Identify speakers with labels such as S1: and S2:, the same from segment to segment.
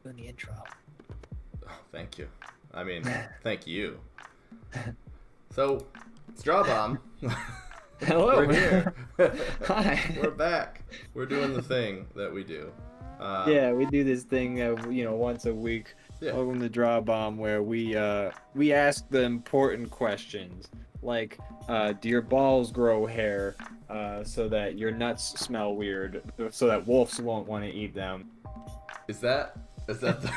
S1: doing the intro.
S2: Oh, thank you. I mean, thank you. So, it's DrawBomb.
S1: Hello.
S2: We're here.
S1: Hi.
S2: We're back. We're doing the thing that we do.
S1: Yeah, we do this thing, once a week.
S2: Yeah.
S1: Welcome to DrawBomb, where we ask the important questions, like, do your balls grow hair, so that your nuts smell weird, so that wolves won't want to eat them?
S2: Is that the...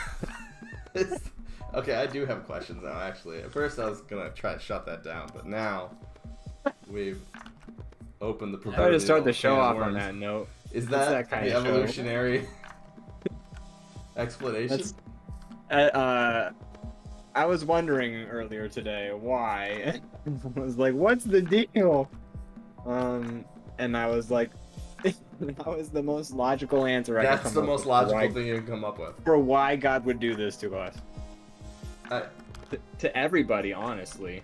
S2: Okay, I do have questions now, actually. At first, I was going to try to shut that down, but now we've opened the proverbial
S1: Try to start the show
S2: can of
S1: off on
S2: worms.
S1: that note.
S2: Is
S1: It's
S2: that
S1: that kind
S2: the
S1: of show.
S2: evolutionary explanation?
S1: I was wondering earlier today why. I was like, what's the deal? And I was like, that was the most logical answer I could
S2: That's
S1: come
S2: the
S1: up
S2: most
S1: with
S2: logical thing you can come up with.
S1: for why God would do this to us.
S2: I
S1: To everybody, honestly.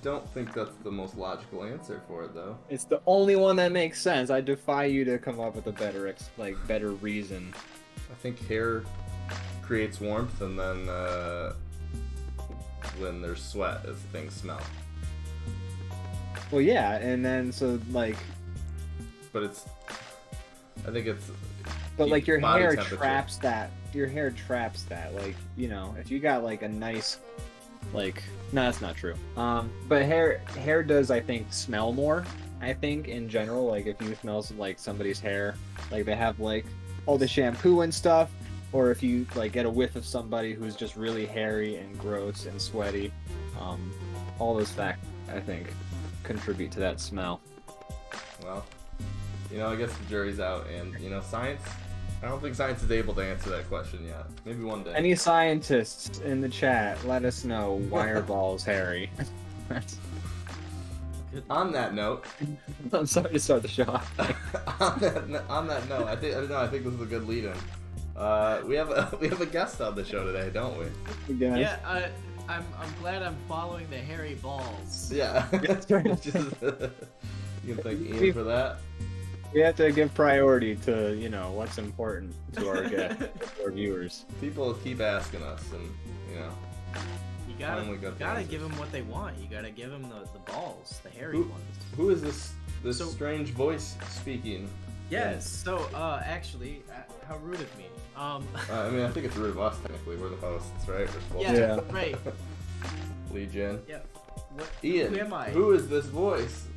S2: don't think that's the most logical answer for it, though.
S1: It's the only one that makes sense. I defy you to come up with a better better reason.
S2: I think hair creates warmth, and then when there's sweat, as things smell.
S1: Well, yeah, and then so like,
S2: But I think it's.
S1: but like your
S2: body
S1: hair
S2: temperature.
S1: traps that. Your hair traps that. Like, if you got like a nice, like, no, that's not true. But hair does, I think, smell more. I think in general, like if you smell like somebody's hair, like they have like all the shampoo and stuff, or if you like get a whiff of somebody who's just really hairy and gross and sweaty, all those facts I think contribute to that smell.
S2: Well, I guess the jury's out, and science. I don't think science is able to answer that question yet. Maybe one day.
S1: Any scientists in the chat, let us know why are balls hairy.
S2: On that note,
S1: I'm sorry to start the show off.
S2: on that note, I think this is a good lead-in. We have a guest on the show today, don't we?
S3: Yeah, I'm glad I'm following the hairy balls.
S2: Yeah.
S1: That's right.
S2: You can thank Ian for that.
S1: We have to give priority to, what's important to our guests, our viewers.
S2: People keep asking us, and
S3: You
S2: Finally got the
S3: gotta
S2: answers.
S3: give them what they want. You gotta give them the balls, the hairy
S2: Who-
S3: ones.
S2: who is this
S3: So-
S2: strange voice speaking?
S3: Yes. So, actually, how rude of me.
S2: I mean, I think it's rude of us, technically. We're the hosts, right? We're supposed
S3: Yeah,
S1: Yeah.
S3: right.
S2: to lead you in.
S3: Yeah. What?
S2: Ian,
S3: Who am I?
S2: who is this voice?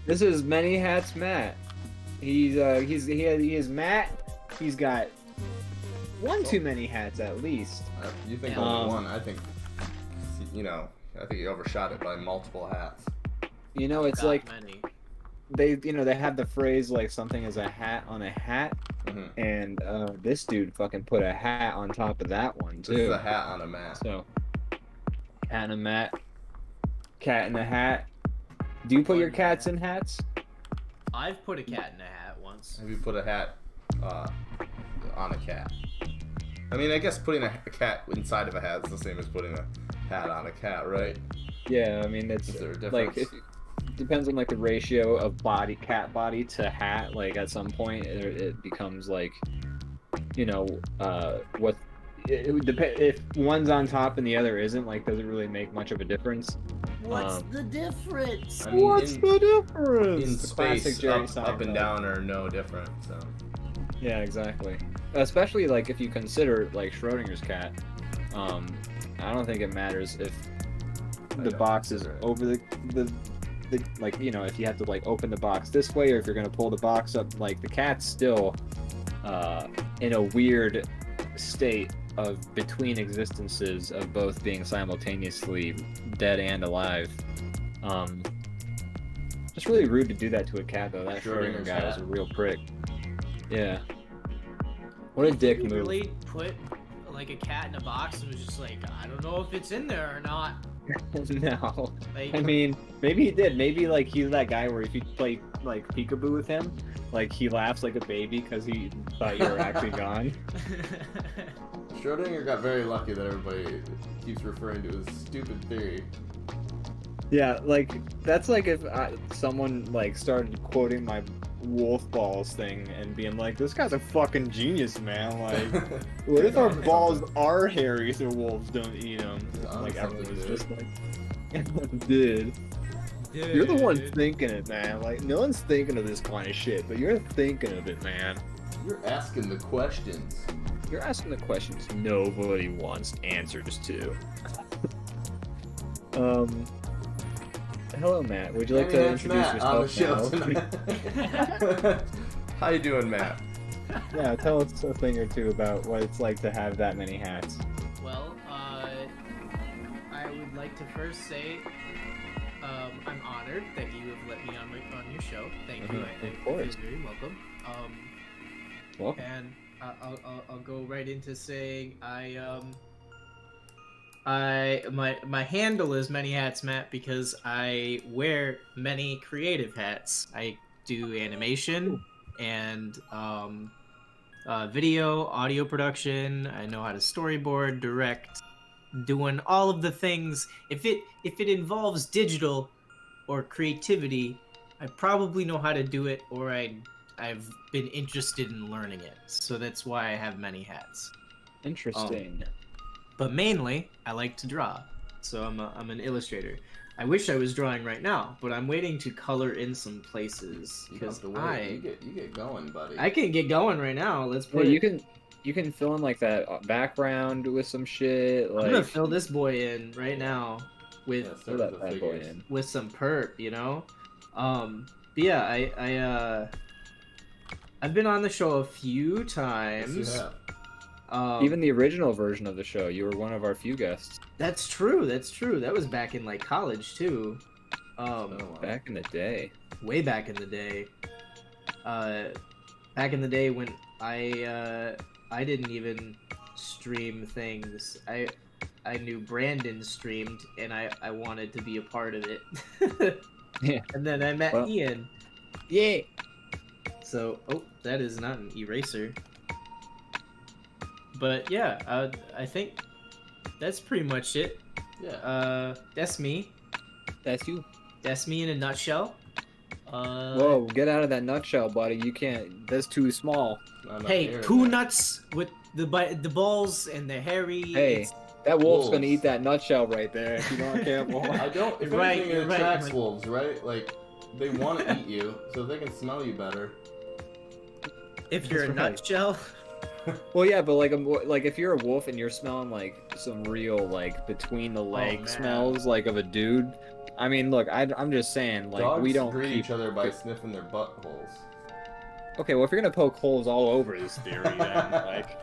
S1: This is ManyHatsMatt. He is Matt. He's got one too many hats at least.
S2: You think
S3: Yeah.
S2: only one? I think, I think you overshot it by multiple hats.
S1: It's
S3: Not
S1: like
S3: many.
S1: they have the phrase like something is a hat on a hat,
S2: Mhm.
S1: and this dude fucking put a hat on top of that one
S2: This is
S1: too.
S2: a hat on a mat.
S1: So, cat in a mat, cat in a hat. Do you put your cats in hats?
S3: I've put a cat in a hat once.
S2: Have you put a hat on a cat? I mean, I guess putting a cat inside of a hat is the same as putting a hat on a cat, right?
S1: Yeah, I mean it's
S2: Is there a
S1: like
S2: difference?
S1: it depends on like the ratio of cat body to hat. Like at some point it becomes like, what it would depend if one's on top and the other isn't. Like, does it really make much of a difference?
S3: What's the difference?
S2: I mean,
S1: the difference?
S2: in
S1: The classic
S2: space,
S1: Jerry
S2: up and
S1: Seinfeld.
S2: down are no different. So
S1: Yeah, exactly. Especially like if you consider like Schrodinger's cat. I don't think it matters if the
S2: don't
S1: box is
S2: consider it.
S1: over the like, if you have to like open the box this way or if you're gonna pull the box up, like the cat's still in a weird state of between existences of both being simultaneously dead and alive. It's really rude to do that to a cat though. That Schrodinger
S2: Schrodinger's
S1: guy was
S2: cat.
S1: a real prick. Yeah. What a dick
S3: He
S1: move.
S3: really put like a cat in a box and was just like, I don't know if it's in there or not.
S1: No.
S3: Like,
S1: I mean, maybe he did. Maybe like he's that guy where if you play like peekaboo with him, like he laughs like a baby because he thought you were actually gone.
S2: Schrodinger got very lucky that everybody keeps referring to his stupid theory.
S1: Yeah, like that's like if someone like started quoting my wolf balls thing and being like, this guy's a fucking genius, man. Like, what if our balls are hairy so wolves don't eat them? Like, everyone was just like, dude. You're the one thinking it, man. Like, no one's thinking of this kind of shit, but you're thinking of it, man.
S2: You're asking the questions.
S1: You're asking the questions nobody wants answers to. Hello, Matt. Would you like to introduce
S2: Matt
S1: yourself
S2: on the show tonight. How you doing, Matt?
S1: Yeah, tell us a thing or two about what it's like to have that many hats.
S3: Well, I would like to first say I'm honored that you have let me on your show. Thank you.
S1: Of course.
S3: You're very welcome.
S1: Welcome.
S3: And I'll go right into saying my handle is ManyHatsMatt because I wear many creative hats. I do animation and video, audio production. I know how to storyboard, direct, doing all of the things. If it involves digital or creativity, I probably know how to do it, or I've been interested in learning it. So that's why I have many hats.
S1: Interesting.
S3: But mainly, I like to draw, so I'm an illustrator. I wish I was drawing right now, but I'm waiting to color in some places because
S2: you get going, buddy.
S3: I can get going right now. Let's put
S1: you can fill in like that background with some shit. Like,
S3: I'm gonna fill this boy in right now with
S1: fill that bad boy in
S3: with some perp, you know. But yeah, I've been on the show a few times.
S2: Yes, you have.
S1: Even the original version of the show, you were one of our few guests.
S3: That's true. That was back in like college too.
S1: Back in the day.
S3: Way back in the day. Back in the day when I didn't even stream things. I knew Brandon streamed and I wanted to be a part of it.
S1: Yeah.
S3: And then I met Ian.
S1: Yeah.
S3: So, that is not an eraser. But yeah, I think that's pretty much it.
S2: Yeah.
S3: That's me.
S1: That's you.
S3: That's me in a nutshell.
S1: Whoa, get out of that nutshell, buddy. You can't. That's too small.
S3: Hey, two nuts with the balls and the hairy.
S1: Hey, that wolf's gonna eat that nutshell right there if you're not careful.
S2: I don't. If
S3: Right,
S2: anything, it
S3: right.
S2: attracts wolves, right? Like they want to eat you, so they can smell you better.
S3: If you're a
S1: That's right.
S3: nutshell.
S1: Well, yeah, but like if you're a wolf and you're smelling like some real like between the leg
S3: man.
S1: smells like of a dude. I mean, look, I'm just saying, like,
S2: Dogs
S1: we don't
S2: greet
S1: keep
S2: each other by sniffing their buttholes.
S1: Okay, well, if you're gonna poke holes all over this theory, then like,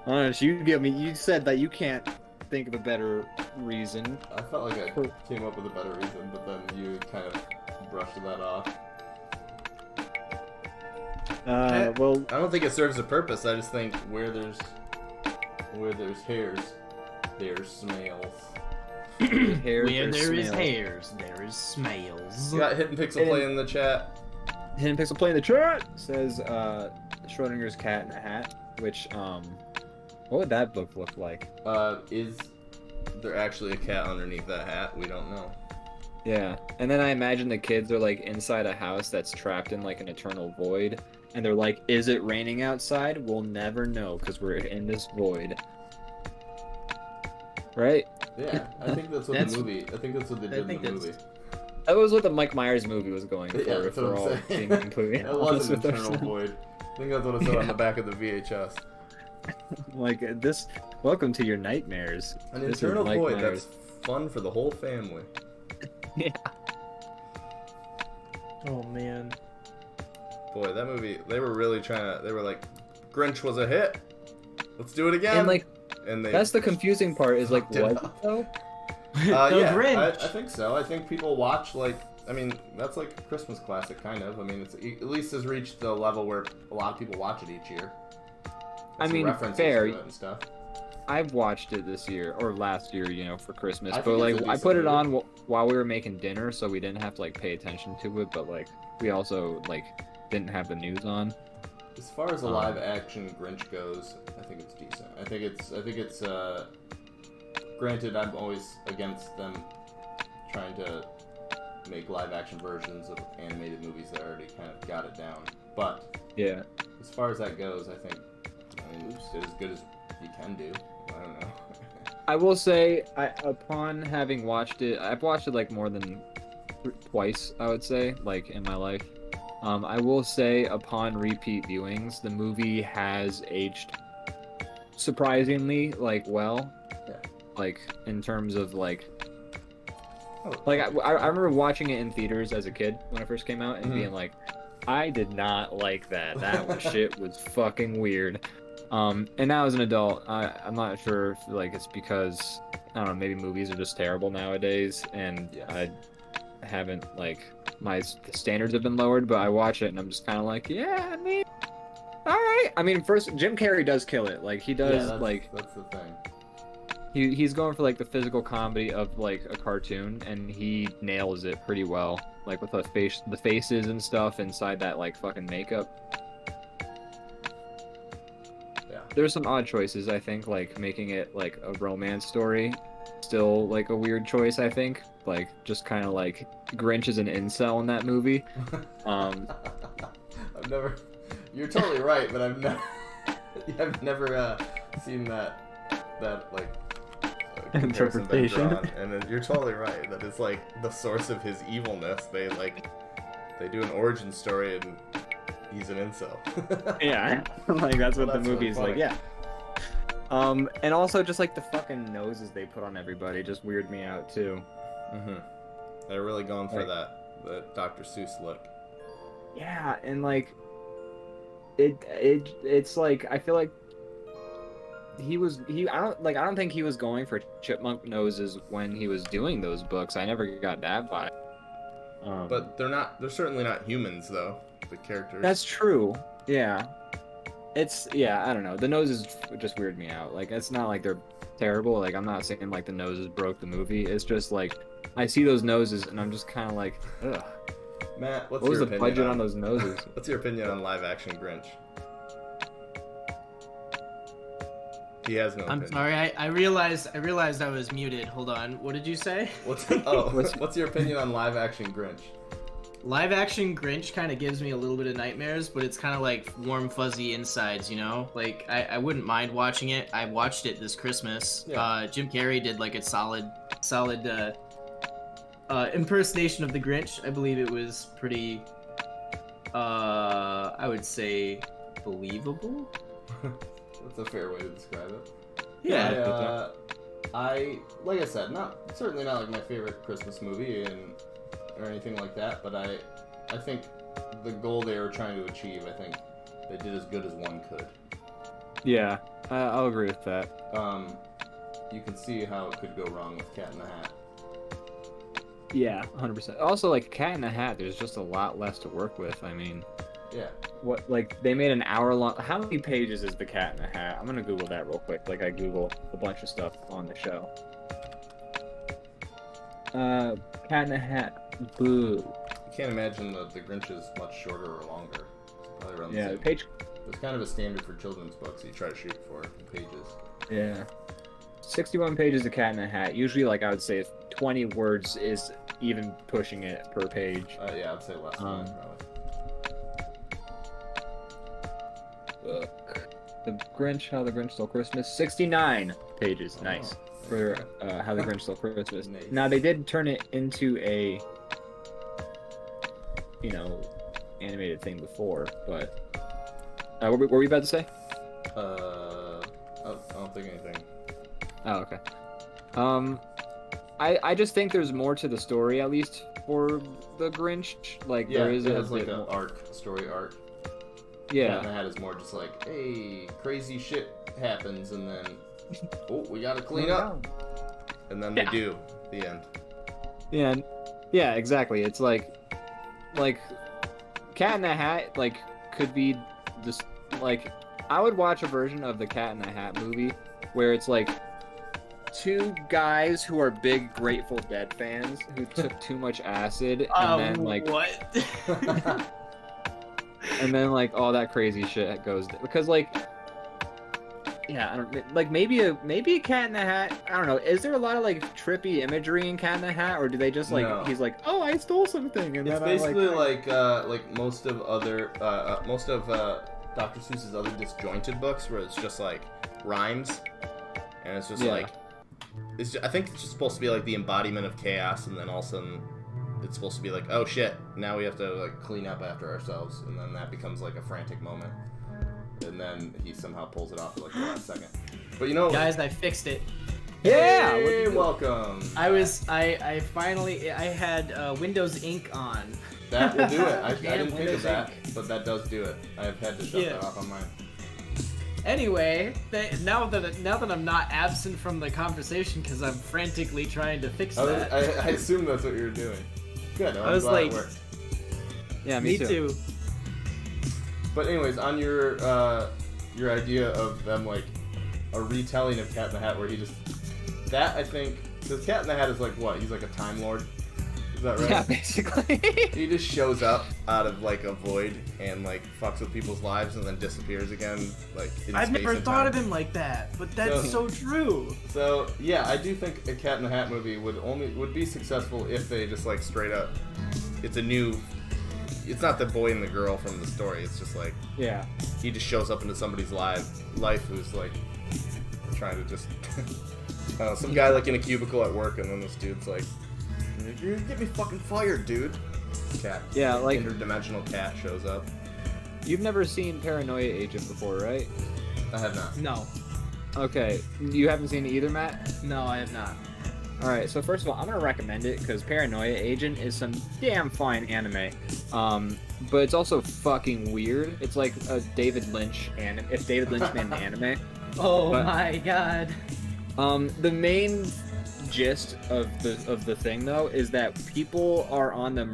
S1: honest, you said that you can't think of a better reason.
S2: I felt like I came up with a better reason, but then you kind of brushed that off.
S1: Well,
S2: I don't think it serves a purpose. I just think where there's hairs, there's smells.
S1: hair,
S3: Where there is
S1: smell.
S3: hairs, there is smells.
S2: You got Hidden Pixel Play in the chat.
S1: Hidden Pixel Play in the chat says Schrodinger's cat in a hat, which what would that book look like?
S2: Is there actually a cat underneath that hat? We don't know.
S1: Yeah, and then I imagine the kids are like inside a house that's trapped in like an eternal void, and they're like, "Is it raining outside? We'll never know because we're in this void." Right?
S2: Yeah, I think that's what the movie. I think that's what they did in the movie.
S1: That was what the Mike Myers movie was going for.
S2: Yeah,
S1: if
S2: that's what
S1: we're
S2: I'm
S1: all
S2: saying.
S1: being completely
S2: It was
S1: honest
S2: an
S1: with
S2: eternal
S1: ourselves.
S2: void. I think that's what it said on the back of the VHS.
S1: Like this. Welcome to your nightmares.
S2: An
S1: This is
S2: eternal
S1: Mike
S2: void
S1: Myers.
S2: that's fun for the whole family.
S1: Yeah.
S3: Oh man.
S2: Boy, that movie, they were really trying to, they were like, Grinch was a hit. Let's do it again.
S1: And like,
S2: and they,
S1: that's the confusing part. Is like,
S2: fucked it
S1: was
S2: up.
S1: it though?
S2: Yeah,
S3: Grinch.
S2: I think so. I think people watch, like, I mean, that's like a Christmas classic, kind of. I mean, it's at least has reached the level where a lot of people watch it each year.
S1: I
S2: Some
S1: mean,
S2: references
S1: fair.
S2: to it and stuff.
S1: I've watched it this year or last year, you know, for Christmas.
S2: I
S1: But
S2: think
S1: like,
S2: it's a
S1: I
S2: decent
S1: put it
S2: movie.
S1: on while we were making dinner, so we didn't have to like pay attention to it. But like, we also like didn't have the news on.
S2: As far as a live action Grinch goes, I think it's decent. I think it's granted, I'm always against them trying to make live action versions of animated movies that already kind of got it down. But
S1: Yeah.
S2: as far as that goes, I think Luke's did as good as he can do. I don't know.
S1: I will say, upon having watched it, I've watched it like more than twice, I would say, like in my life. I will say, upon repeat viewings, the movie has aged surprisingly like well.
S2: Yeah.
S1: Like in terms of like
S2: Oh,
S1: I remember watching it in theaters as a kid when it first came out and being like, I did not like that. That shit was fucking weird. And now as an adult, I'm not sure if like it's because I don't know, maybe movies are just terrible nowadays, and
S2: Yes.
S1: I haven't like my standards have been lowered. But I watch it and I'm just kind of like, yeah, I mean, all right. I mean, first Jim Carrey does kill it. Like he does,
S2: that's the thing.
S1: he's going for like the physical comedy of like a cartoon, and he nails it pretty well. Like with the faces and stuff inside that like fucking makeup.
S2: Yeah.
S1: There's some odd choices, I think, like making it like a romance story. Still like a weird choice, I think. Like just kind of like Grinch is an incel in that movie.
S2: I've never. You're totally right, but I've never seen that like comparison been
S1: Interpretation.
S2: drawn. And then you're totally right that it's like the source of his evilness. They do an origin story and he's an incel.
S1: Yeah, like that's what
S2: Well,
S1: the
S2: that's
S1: movie's
S2: really
S1: like. Yeah. And also just like the fucking noses they put on everybody just weird me out too.
S2: They're really going for
S1: Like-
S2: the Doctor Seuss look.
S1: Yeah, and like it's like I feel like I don't think he was going for chipmunk noses when he was doing those books. I never got that vibe.
S2: But they're certainly not humans though, the characters.
S1: That's true. Yeah. I don't know. The noses just weird me out. Like it's not like they're terrible. Like I'm not saying like the noses broke the movie. It's just like I see those noses and I'm just kind of like, ugh.
S2: Matt,
S1: What was
S2: your
S1: the
S2: opinion
S1: budget on those noses?
S2: What's your opinion on live action Grinch? He has no
S3: I'm
S2: opinion.
S3: sorry, I realized I was muted. Hold on. What did you say?
S2: What's your opinion on live action Grinch?
S3: Live action Grinch kind of gives me a little bit of nightmares, but it's kind of like warm fuzzy insides, you know? Like I wouldn't mind watching it. I watched it this Christmas.
S2: Yeah.
S3: Jim Carrey did like a solid impersonation of the Grinch. I believe it was pretty I would say believable.
S2: That's a fair way to describe it.
S3: Yeah.
S2: I like I said, certainly not like my favorite Christmas movie or anything like that, but I think the goal they were trying to achieve, I think they did as good as one could.
S1: Yeah, I'll agree with that.
S2: You can see how it could go wrong with Cat in the Hat.
S1: Yeah, 100%. Also, like Cat in the Hat, there's just a lot less to work with. I mean,
S2: Yeah.
S1: what like they made an hour long. How many pages is the Cat in the Hat? I'm gonna Google that real quick. Like I Google a bunch of stuff on the show. Cat in the Hat. Boo.
S2: You can't imagine that the Grinch is much shorter or longer. It's probably around the
S1: Yeah,
S2: same.
S1: page.
S2: It's kind of a standard for children's books you try to shoot for in pages.
S1: Yeah. 61 pages of Cat in the Hat. Usually, like I would say, 20 words is even pushing it per page.
S2: Yeah, I'd say less than that, probably.
S1: Book. The Grinch, How the Grinch Stole Christmas. 69 pages.
S2: Oh,
S1: Nice.
S2: there
S1: For
S2: you go.
S1: How the Grinch Stole Christmas.
S2: Nice.
S1: Now, they did turn it into a, animated thing before, but... what were we about to say?
S2: I don't think anything.
S1: Oh, okay. I just think there's more to the story, at least for the Grinch. Like
S2: Yeah,
S1: there is
S2: it
S1: a
S2: has like
S1: bit
S2: an
S1: more-
S2: story arc.
S1: Yeah.
S2: Cat in the Hat is more just like, hey, crazy shit happens, and then, oh, we gotta clean up, and then they do. The end.
S1: Yeah, yeah, exactly. It's like Cat in the Hat, like could be just like I would watch a version of the Cat in the Hat movie where it's like two guys who are big Grateful Dead fans who took too much acid and then like
S3: what?
S1: and then like all that crazy shit goes because like Yeah, I don't like maybe a Cat in the Hat. I don't know. Is there a lot of like trippy imagery in Cat in the Hat, or do they just like
S2: No.
S1: he's like, oh, I stole something, and
S2: It's
S1: then
S2: basically like most of Dr. Seuss's other disjointed books, where it's just like rhymes, and it's just
S1: Yeah.
S2: like I think it's just supposed to be like the embodiment of chaos, and then all of a sudden it's supposed to be like, oh shit, now we have to like clean up after ourselves, and then that becomes like a frantic moment, and then he somehow pulls it off at like the last second. But you know,
S3: Guys, I fixed it.
S1: Yeah,
S2: hey, welcome.
S3: I finally had Windows Ink on.
S2: That will do it. I
S3: Damn
S2: didn't think of
S3: Windows
S2: that,
S3: Ink.
S2: but that does do it. I have had to shut
S3: Yeah.
S2: that off on mine.
S3: Anyway, now that I'm not absent from the conversation because I'm frantically trying to fix that.
S2: I assume that's what you were doing. Good. I'm
S3: I was
S2: glad
S3: like-
S2: it worked.
S1: yeah,
S3: Me too.
S2: But anyways, on your idea of them like a retelling of Cat in the Hat, where he just I think because Cat in the Hat is like what? He's like a Time Lord. Is that right?
S1: Yeah, basically.
S2: He just shows up out of like a void and like fucks with people's lives and then disappears again. Like in
S3: I've
S2: space
S3: never
S2: and
S3: thought
S2: time.
S3: of him like that, but that's so true.
S2: So yeah, I do think a Cat in the Hat movie would be successful if they just like straight up. It's not the boy and the girl from the story. It's just like
S1: Yeah.
S2: he just shows up into somebody's life who's like trying to just some guy like in a cubicle at work, and then this dude's like, "You're gonna get me fucking fired, dude." Cat.
S1: Yeah, like-
S2: interdimensional cat shows up.
S1: You've never seen Paranoia Agent before, right?
S2: I have not.
S3: No,
S1: Okay. You haven't seen it either, Matt?
S3: no, I have not.
S1: All right. So first of all, I'm gonna recommend it because Paranoia Agent is some damn fine anime. But it's also fucking weird. It's like a David Lynch anime. If David Lynch made an anime.
S3: Oh
S1: But-
S3: my god.
S1: The main gist of the thing though is that people are on the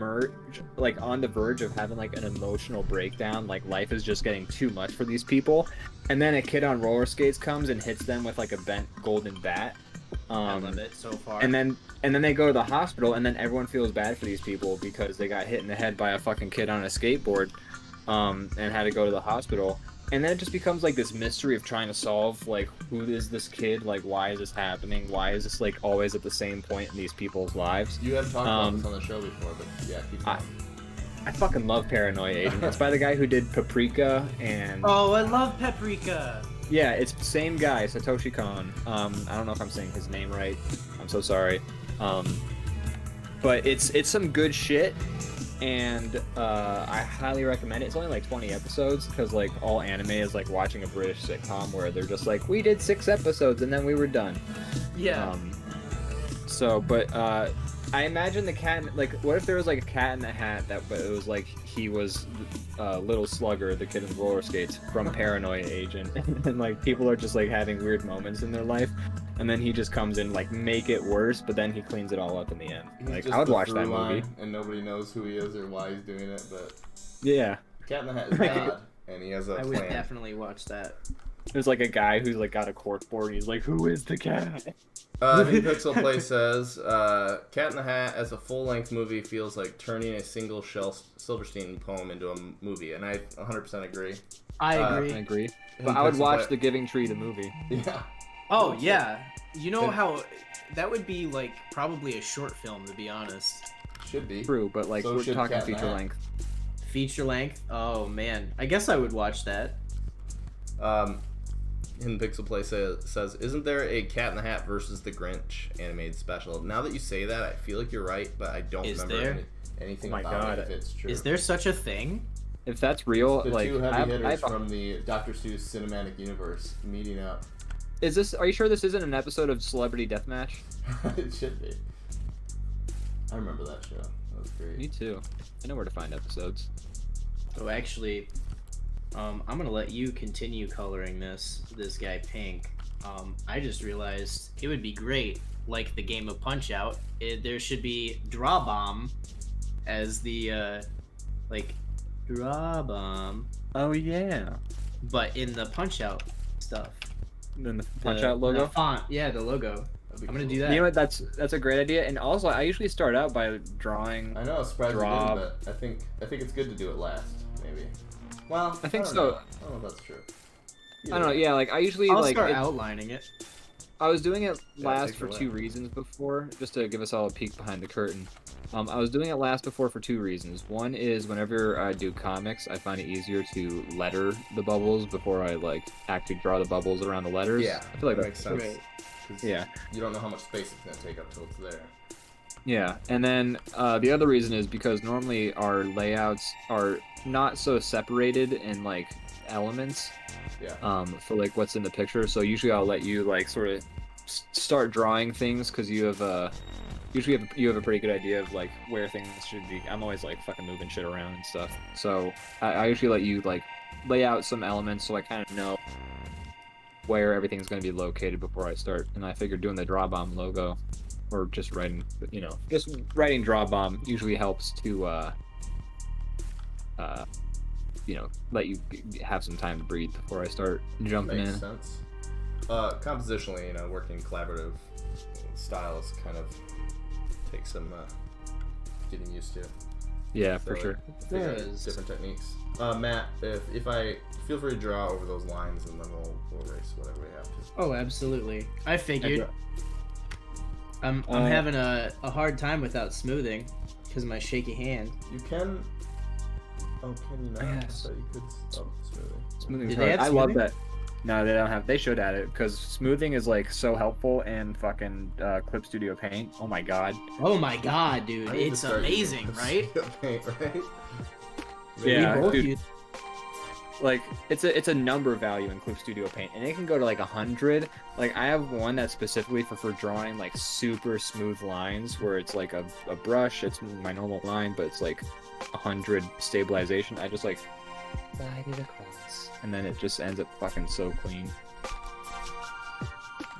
S1: verge of having like an emotional breakdown. Like life is just getting too much for these people, and then a kid on roller skates comes and hits them with like a bent golden bat.
S3: I love it so far.
S1: And then they go to the hospital, and then everyone feels bad for these people because they got hit in the head by a fucking kid on a skateboard, and had to go to the hospital. And then it just becomes like this mystery of trying to solve like who is this kid, like why is this happening, why is this like always at the same point in these people's lives.
S2: You have talked about this on the show before, but yeah, keep going.
S1: I fucking love Paranoia Agent. It's by the guy who did Paprika and
S3: Oh, I love Paprika.
S1: yeah, it's the same guy, Satoshi Kon. I don't know if I'm saying his name right. I'm so sorry. But it's some good shit, and I highly recommend it. It's only like 20 episodes because like all anime is like watching a British sitcom where they're just like, we did 6 episodes and then we were done.
S3: Yeah.
S1: But I imagine the cat, like, what if there was like a Cat in the Hat but it was like he was Little Slugger, the kid in roller skates from Paranoia Agent, and like people are just like having weird moments in their life, and then he just comes in like make it worse, but then he cleans it all up in the end.
S2: He's
S1: Like
S2: just
S1: I would
S2: the
S1: watch that
S2: through line,
S1: movie.
S2: and nobody knows who he is or why he's doing it. But
S1: Yeah,
S2: Cat in the Hat is God, and he has a
S3: I would
S2: plan.
S3: definitely watch that.
S1: there's like a guy who's like got a cork board. And he's like, who is the cat?
S2: Pixel Play says, Cat in the Hat as a full-length movie feels like turning a single Silverstein poem into a movie, and I 100% agree.
S3: I
S2: Uh,
S3: agree.
S1: I agree.
S2: And
S1: But I would
S2: Pixel
S1: watch
S2: Play-
S1: The Giving Tree, the movie.
S2: Yeah.
S3: Oh yeah. You know
S2: And-
S3: how that would be like probably a short film, to be honest.
S2: Should be.
S1: True, but like
S2: So
S1: we're
S2: should
S1: talking
S2: Cat in the
S1: feature
S2: Hat.
S1: length.
S3: Feature length. Oh man. I guess I would watch that.
S2: And Pixel Play says, isn't there a Cat in the Hat versus the Grinch animated special? Now that you say that, I feel like you're right, but I don't
S3: Is
S2: remember
S3: there?
S2: anything
S1: Oh my
S2: about
S1: God.
S2: it if it's true.
S3: Is there such a thing?
S1: If that's real,
S2: The
S1: like
S2: two heavy hitters
S1: I've-
S2: from the Doctor Seuss cinematic universe meeting up?
S1: is this? Are you sure this isn't an episode of Celebrity Deathmatch?
S2: It should be. I remember that show. That was great.
S1: Me too. I know where to find episodes.
S3: Oh, actually, I'm gonna let you continue coloring this guy pink. I just realized it would be great, like the game of Punch Out. There should be DrawBomb as the like DrawBomb,
S1: Oh yeah.
S3: but in the Punch Out stuff.
S1: And then the Punch
S3: The-
S1: Out logo.
S3: the font, yeah, the logo.
S2: That'd be
S3: I'm gonna
S2: cool.
S3: do that.
S1: You know what? That's a great idea. And also, I usually start out by drawing.
S2: I know, it's surprising,
S1: Draw.
S2: but I think it's good to do it last, maybe. Well,
S1: I think
S2: don't
S1: so.
S2: know. I don't know if that's true.
S1: I don't know. Yeah, like I usually
S3: I'll
S1: like
S3: start
S1: it-
S3: outlining it.
S1: I was doing it
S2: Yeah,
S1: last
S2: take it
S1: for
S2: away.
S1: 2 reasons before, just to give us all a peek behind the curtain. I was doing it last before for 2 reasons. One is whenever I do comics, I find it easier to letter the bubbles before I like actually draw the bubbles around the letters.
S2: Yeah,
S1: I feel like
S2: that
S1: that's
S2: makes sense.
S3: Right.
S2: 'Cause
S1: Yeah.
S2: You don't know how much space it's gonna take up till it's there.
S1: Yeah, and then the other reason is because normally our layouts are not so separated in like elements
S2: Yeah.
S1: for like what's in the picture. So usually I'll let you like sort of start drawing things because you have usually you have a pretty good idea of like where things should be. I'm always like fucking moving shit around and stuff. So I usually let you like lay out some elements so I kind of know where everything's going to be located before I start. And I figured doing the DrawBomb logo or just writing, just writing DrawBomb usually helps to let you have some time to breathe before I start jumping
S2: Makes
S1: in.
S2: sense. Compositionally, working collaborative styles kind of takes some getting used to.
S1: Yeah,
S2: So,
S1: for sure.
S2: figure out
S3: Yes.
S2: different techniques. Matt, if I feel free to draw over those lines, and then we'll erase whatever we have to.
S3: Oh, absolutely. I figured. I'm
S1: Uh,
S3: having a hard time without smoothing because of my shaky hand.
S2: You can. Oh, can you not?
S1: Yes.
S2: I thought you could. Oh, smoothing.
S1: Smoothing is
S3: Did they
S1: hard.
S3: have
S1: I love
S3: smoothing?
S1: that. No, they don't have. They should add it because smoothing is like so helpful in fucking Clip Studio Paint. Oh my god.
S3: Oh my god, dude.
S2: I need to
S3: It's
S2: start using
S3: amazing,
S2: this
S3: right?
S2: paint, right?
S1: Yeah,
S3: we both
S1: dude.
S3: use-
S1: Like it's a number value in Clip Studio Paint, and it can go to like 100. Like I have one that's specifically for drawing like super smooth lines, where it's like a brush. It's my normal line, but it's like 100 stabilization. I just like slide it across, and then it just ends up fucking so clean.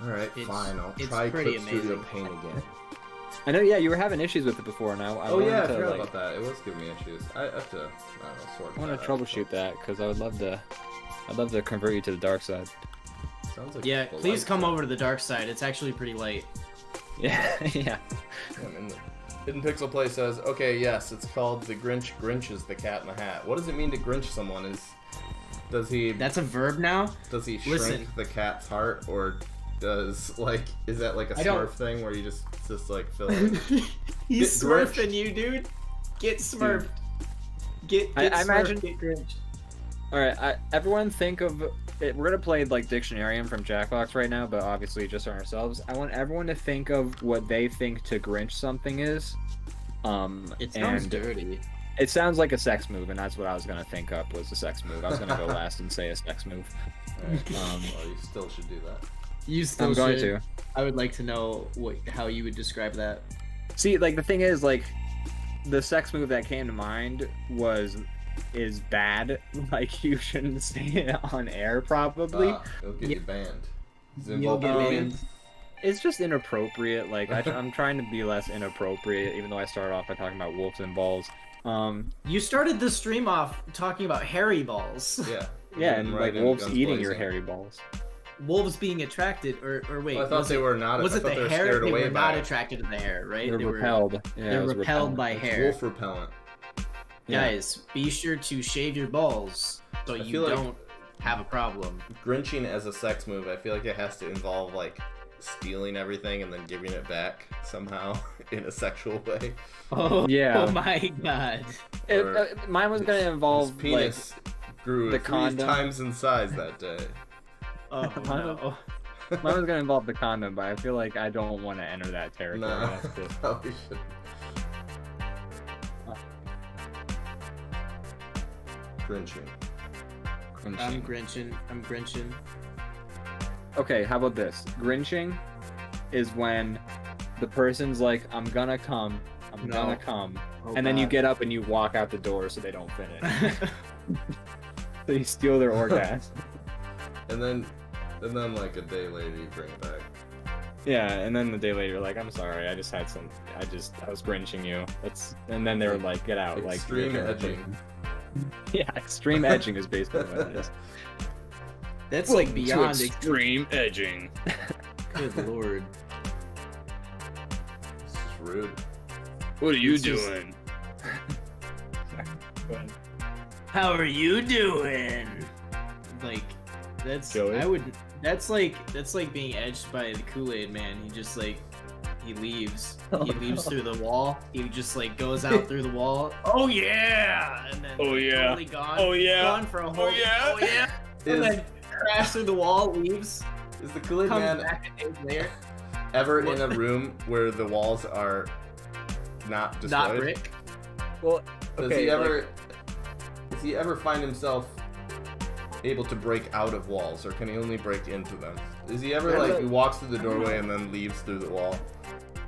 S2: All right,
S3: It's-
S2: fine. I'll
S3: it's
S2: try
S3: pretty
S2: Clip Studio
S3: amazing.
S2: Paint again.
S1: I know, yeah, you were having issues with it before. Now I
S2: Oh
S1: wanted
S2: yeah, I
S1: to
S2: forgot
S1: like,
S2: about that. It was giving me issues. I have to, I don't know, sort
S1: I want
S2: that
S1: to
S2: out.
S1: troubleshoot that because I would love to. I'd love to convert you to the dark side.
S2: Sounds like
S3: Yeah,
S2: the
S3: please
S2: light
S3: come
S2: side.
S3: over to the dark side. It's actually pretty light.
S1: Yeah, yeah.
S2: I'm in the Hidden Pixel Play says, okay, yes, it's called the Grinch grinches the Cat in the Hat. What does it mean to Grinch someone? Does he
S3: That's a verb now?
S2: shrink
S3: listen.
S2: the cat's heart, or is that like a
S3: I don't-
S2: Smurf thing where you just like fill it?
S3: He's
S2: Get Grinched.
S3: smurfing you, dude. Get smurfed. Get
S1: I
S3: smurfed,
S1: imagine-
S3: get Grinch.
S1: All right, everyone think of it. We're gonna play like Dictionarium from Jackbox right now, but obviously just on ourselves. I want everyone to think of what they think to Grinch something is.
S3: It sounds
S1: and
S3: dirty.
S1: it sounds like a sex move, and that's what I was gonna think up was a sex move. I was gonna go last and say a sex move.
S2: Alright,
S1: Um,
S2: well, you still should do that.
S3: You still
S1: I'm going
S3: should.
S1: to.
S3: I would like to know how you would describe that.
S1: See, like the thing is, like the sex move that came to mind is bad. Like you shouldn't say it on air, probably.
S2: It'll get
S3: Yeah.
S2: you banned. Is it
S3: You'll
S2: involved
S3: get
S2: in
S3: banned.
S2: games?
S1: It's just inappropriate. Like I'm trying to be less inappropriate, even though I started off by talking about wolves and balls.
S3: You started the stream off talking about hairy balls.
S2: Yeah.
S1: Yeah,
S2: Getting
S1: and
S2: right
S1: like
S2: in,
S1: wolves
S2: guns
S1: eating your
S2: blazing.
S1: hairy balls.
S3: Wolves being attracted, or wait,
S2: Well, I thought
S3: was
S2: they
S3: it,
S2: were not.
S3: was
S2: I
S3: it
S2: thought
S3: the
S2: they were
S3: hair?
S2: scared
S3: They
S2: away
S3: were
S2: by
S3: not
S2: it.
S3: attracted to the hair, right?
S1: They're
S3: They were-
S1: repelled. Yeah,
S3: They're
S1: it was
S3: repelled by
S2: It's
S3: hair.
S2: wolf repellent.
S1: Yeah.
S3: Guys, be sure to shave your balls so
S2: I
S3: you
S2: feel like-
S3: don't have a problem.
S2: Grinching as a sex move, I feel like it has to involve like stealing everything and then giving it back somehow in a sexual way.
S3: Oh,
S1: Yeah.
S3: Oh my god.
S1: Mine was gonna involve
S2: His penis grew
S1: the
S2: 3
S1: condom.
S2: times in size that day.
S3: Oh no.
S1: like mine was gonna involve the condom, but I feel like I don't want to enter that territory.
S2: Nah,
S1: That's it.
S2: probably should. Grinching.
S3: I'm grinching.
S1: Okay, how about this? Grinching is when the person's like, I'm gonna come,
S3: No.
S1: gonna come,
S3: Oh,
S1: and then you
S3: God.
S1: get up and you walk out the door so they don't finish. So you steal their orgasm.
S2: And then like a day later you bring it back.
S1: Yeah, and then the day later, you're like, I'm sorry, I was grinching you. And then they were like, get out.
S2: Extreme
S1: like,
S2: edging.
S1: Yeah, extreme edging is basically what it is.
S3: That's like beyond
S1: extreme edging.
S3: Good lord.
S2: This is rude.
S1: What are you
S3: This is-
S1: doing?
S3: How are you doing? Like, That's
S1: Joey?
S3: I would. That's like being edged by the Kool-Aid man. He just like he leaves.
S1: Oh,
S3: He leaves through the wall. He just like goes out through the wall. Oh yeah, and then
S1: Oh, yeah.
S3: totally gone.
S1: Oh, yeah.
S3: Gone for a whole.
S1: yeah.
S3: Oh yeah. And then crash through the wall, leaves,
S2: Is the Kool-Aid
S3: comes
S2: Man
S3: back a day later.
S2: ever in a room where the walls are not destroyed?
S3: Not brick.
S1: Well,
S2: Does
S1: okay,
S2: he ever find himself able to break out of walls, or can he only break into them? Is he ever
S1: There's
S2: like
S1: a-
S2: he walks through the doorway and then leaves through the wall?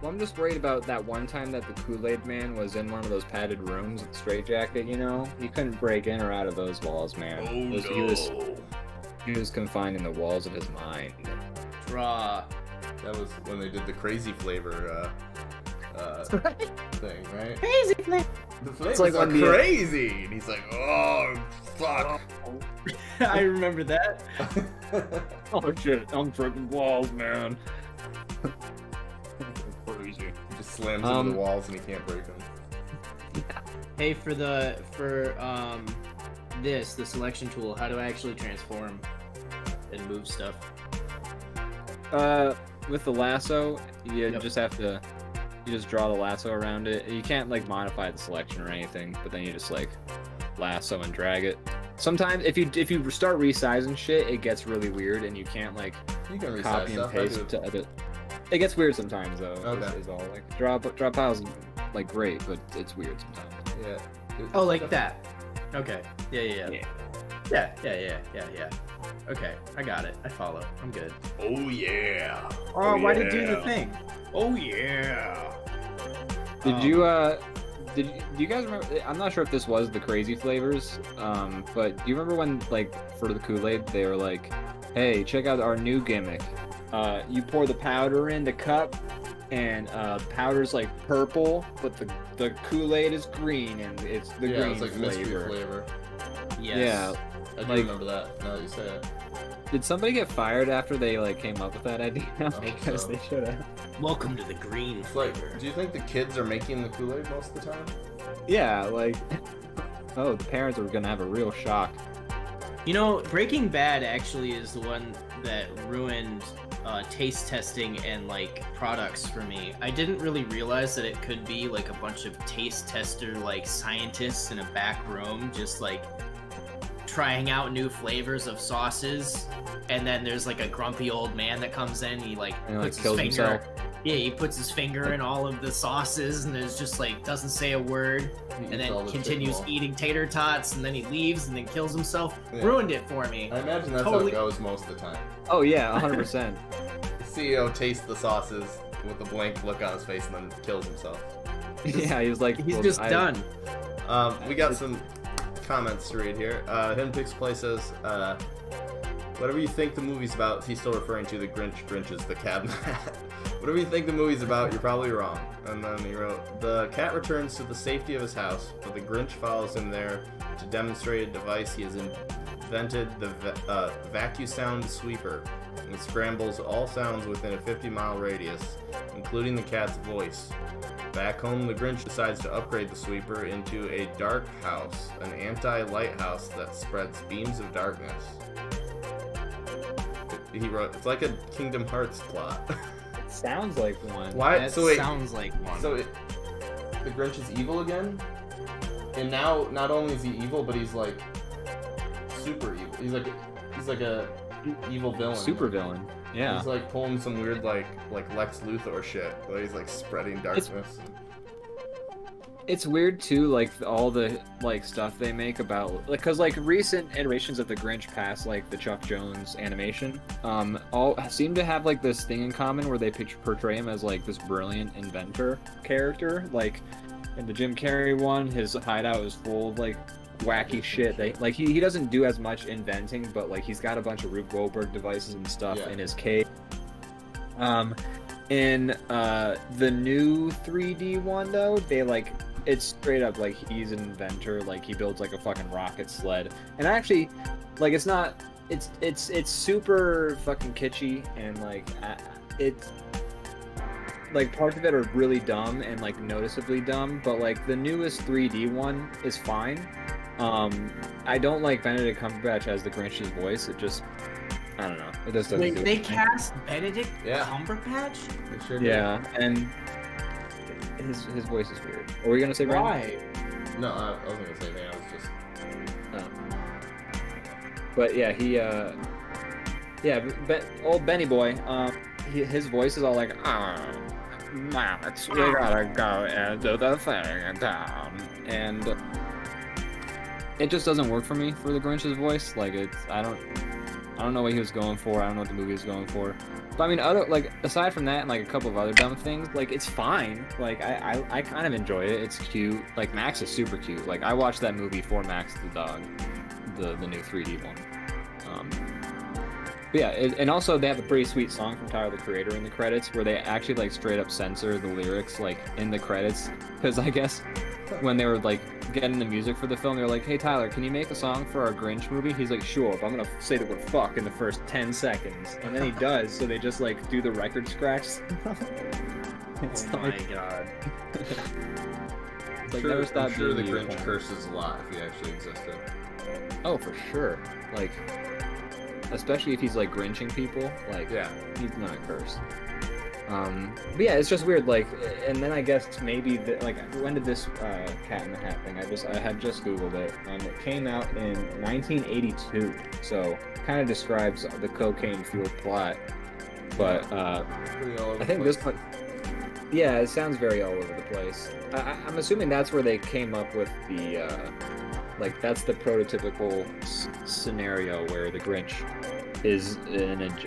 S1: Well, I'm just worried about that one time that the Kool-Aid Man was in one of those padded rooms with the straitjacket, you know? He couldn't break in or out of those walls, man. He was confined in the walls of his mind.
S3: Draw.
S2: That was when they did the crazy flavor thing, right?
S3: Crazy flavor.
S2: The flavors
S1: like
S2: are
S1: when the-
S2: crazy, and he's like, "Oh, fuck."
S3: I remember that.
S1: Oh shit, I'm freaking walls, man. Crazy.
S2: He just slams into the walls and he can't break them.
S3: Hey, for the selection tool, how do I actually transform and move stuff?
S1: With the lasso, you
S3: Yep.
S1: just have to, you just draw the lasso around it. You can't like modify the selection or anything, but then you just like lasso and drag it. Sometimes if you start resizing shit, it gets really weird and you can't like
S2: You can resize
S1: copy and
S2: stuff. I
S1: paste
S2: do.
S1: to other. It gets weird sometimes though.
S2: Okay.
S1: Is all like draw piles like great, but it's weird sometimes.
S2: Yeah.
S3: Oh, like that. Okay. Yeah.
S1: Yeah.
S3: Yeah. Okay, I got it. I follow. I'm good.
S2: Oh yeah.
S3: Oh, why did it do
S1: yeah.
S3: the thing? Oh yeah.
S1: Did you guys remember? I'm not sure if this was the crazy flavors, but do you remember when, like, for the Kool-Aid, they were like, "Hey, check out our new gimmick. You pour the powder in the cup, and powder's like purple, but the Kool-Aid is green, and it's the green
S2: it's like mystery flavor.
S3: Yes.
S1: Yeah.
S2: I do
S1: Like-
S2: remember that. Now that you say it.
S1: Did somebody get fired after they like came up with that idea? Because
S2: so.
S1: they should have.
S3: Welcome to the green
S2: It's like,
S3: flavor.
S2: do you think the kids are making the Kool-Aid most of the time?
S1: Yeah, like, oh, the parents are gonna have a real shock.
S3: You know, Breaking Bad actually is the one that ruined taste testing and like products for me. I didn't really realize that it could be like a bunch of taste tester like scientists in a back room just like trying out new flavors of sauces, and then there's like a grumpy old man that comes in, he like
S1: And like
S3: puts his
S1: kills
S3: finger
S1: himself.
S3: yeah, he puts his finger in all of the sauces and there's just like doesn't say a word
S2: He
S3: and
S2: eats all
S3: then
S2: the
S3: continues
S2: chicken
S3: eating tater tots and then he leaves and then kills himself.
S2: Yeah.
S3: Ruined it for me.
S2: I imagine that's
S3: Totally.
S2: how it goes most of the time.
S1: Oh yeah, 100%.
S2: The CEO tastes the sauces with a blank look on his face and then kills himself.
S1: Yeah, he was like,
S3: He's
S1: well,
S3: just
S1: I-
S3: done.
S2: We got some comments to read here. Hidden Pix Play says, whatever you think the movie's about, he's still referring to the Grinch is the cat. Whatever you think the movie's about, you're probably wrong. And then he wrote, the cat returns to the safety of his house, but the Grinch follows him there to demonstrate a device he has invented, the VacuSound Sweeper. It scrambles all sounds within a 50-mile radius, including the cat's voice. Back home, the Grinch decides to upgrade the sweeper into a dark house, an anti-lighthouse that spreads beams of darkness. He wrote, it's like a Kingdom Hearts plot.
S1: Sounds like one.
S2: Why?
S3: That
S2: So wait,
S3: sounds like one.
S2: the Grinch is evil again? And now, not only is he evil, but he's like super evil. He's like a evil villain.
S1: Super villain. Yeah.
S2: He's like pulling some weird like Lex Luthor shit, where he's like spreading darkness.
S1: It's weird too, like all the like stuff they make about, like, cause like recent iterations of the Grinch past like the Chuck Jones animation, all seem to have like this thing in common where they portray him as like this brilliant inventor character. Like in the Jim Carrey one, his hideout is full of like wacky shit. He doesn't do as much inventing, but like he's got a bunch of Rube Goldberg devices and stuff
S2: Yeah.
S1: in his cave. In the new 3D one though, they like, it's straight up like he's an inventor, like he builds like a fucking rocket sled. And actually, like it's not, it's super fucking kitschy, and like it's like parts of it are really dumb and like noticeably dumb, but like the newest 3D one is fine. I don't like Benedict Cumberbatch as the Grinch's voice. It just I don't know. It just doesn't.
S3: Wait,
S1: do
S3: they
S1: anything.
S3: cast Benedict
S2: Yeah.
S3: Cumberbatch?
S2: They sure did.
S1: Yeah, and his voice is weird. Are we gonna say Brandon?
S3: Why?
S2: No, I wasn't gonna say anything. I was just.
S1: But yeah, old Benny boy. His voice is all like, Max, we gotta go and do the thing in town, and it just doesn't work for me for the Grinch's voice. Like I don't know what he was going for. I don't know what the movie was going for. But I mean, aside from that, and like a couple of other dumb things, like it's fine. Like I kind of enjoy it. It's cute. Like Max is super cute. Like I watched that movie for Max the dog, the new 3D one. But yeah, and also they have a pretty sweet song from Tyler the Creator in the credits, where they actually like straight up censor the lyrics like in the credits, because I guess when they were like getting the music for the film, they were like, "Hey Tyler, can you make a song for our Grinch movie?" He's like, "Sure, but I'm gonna say the word fuck in the first 10 seconds," and then he does. So they just like do the record scratch. It's
S3: Oh my
S1: like,
S3: god.
S1: it's like never stop
S2: I'm sure the
S1: being you.
S2: Grinch curses a lot if he actually existed.
S1: Oh, for sure. Like, especially if he's like Grinching people. Like,
S2: Yeah.
S1: he's not cursed. But yeah, it's just weird. Like, and then I guess maybe like, when did this Cat in the Hat thing? I had just Googled it. It came out in 1982, so kind of describes the cocaine-fueled plot. But
S2: Pretty all over
S1: I think
S2: the
S1: this
S2: place.
S1: one, yeah, it sounds very all over the place. I'm assuming that's where they came up with the like that's the prototypical scenario where the Grinch is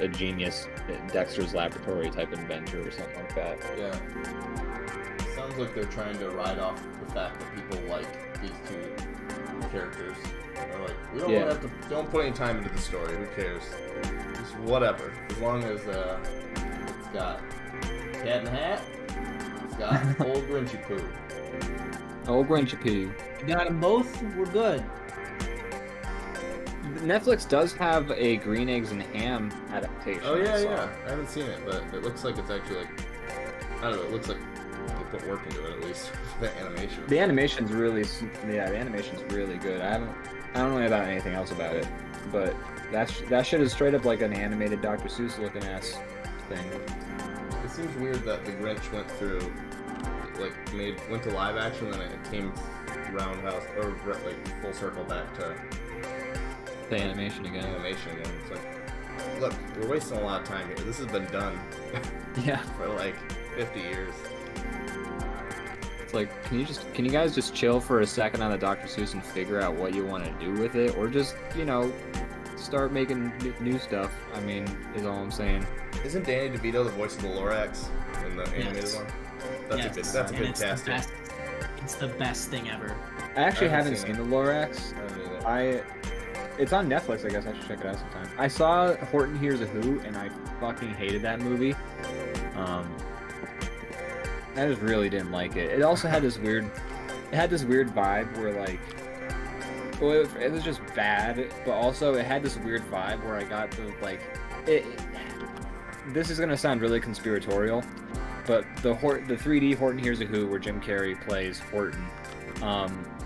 S1: a genius, Dexter's Laboratory type inventor or something like that.
S2: Yeah. Sounds like they're trying to ride off the fact that people like these two characters. They're like, we don't
S1: Yeah.
S2: have to. Don't put any time into the story. Who cares? Just whatever. As long as it's got Cat in the Hat. It's got old Grinchy Poo.
S1: Oh, Grinchy Poo.
S3: You got them both? We're good.
S1: Netflix does have a Green Eggs and Ham adaptation.
S2: Oh yeah,
S1: I saw.
S2: yeah. I haven't seen it, but it looks like it's actually like I don't know. It looks like they put work into it at least. The animation.
S1: The animation's really, the animation's really good. I don't know about anything else about it, but that shit is straight up like an animated Doctor Seuss looking ass thing.
S2: It seems weird that the Grinch went through, like, went to live action, and then it came roundhouse or like full circle back to
S1: The animation again.
S2: animation, and it's like, look, we're wasting a lot of time here. This has been done
S1: Yeah.
S2: for like 50 years.
S1: It's like, can you guys just chill for a second on the Dr. Seuss and figure out what you want to do with it, or just, start making new stuff? I mean, is all I'm saying.
S2: Isn't Danny DeVito the voice of the Lorax in the animated
S3: Yes.
S2: one?
S3: Yes,
S2: That's a
S3: and
S2: good
S3: it's the
S2: casting.
S3: best. It's the best thing ever.
S1: I actually
S2: I haven't
S1: haven't
S2: seen
S1: seen the Lorax.
S2: I don't know that.
S1: It's on Netflix. I guess I should check it out sometime. I saw Horton Hears a Who, and I fucking hated that movie. I just really didn't like it. It also had this weird vibe where like, well, it was just bad, but also it had this weird vibe where I got the like, this is gonna sound really conspiratorial, but the 3D Horton Hears a Who, where Jim Carrey plays Horton,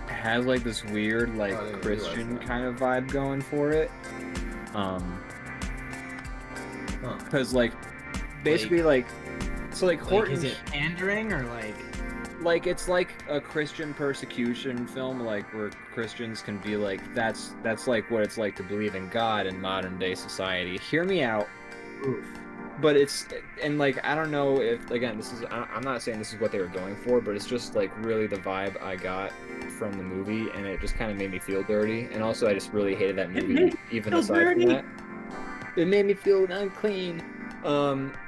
S1: has like this weird like
S2: Oh, I didn't
S1: Christian
S2: realize that.
S1: kind of vibe going for it. Because like basically like so like Horton,
S3: Is it pandering or
S1: like it's like a Christian persecution film, like where Christians can be like, that's like what it's like to believe in God in modern day society. Hear me out.
S3: Oof.
S1: But it's, and like, I don't know if, again, I'm not saying this is what they were going for, but it's just like really the vibe I got from the movie, and it just kind of made me feel dirty. And also I just really hated that movie, even
S3: feel
S1: aside
S3: dirty?
S1: from that. It made me feel unclean.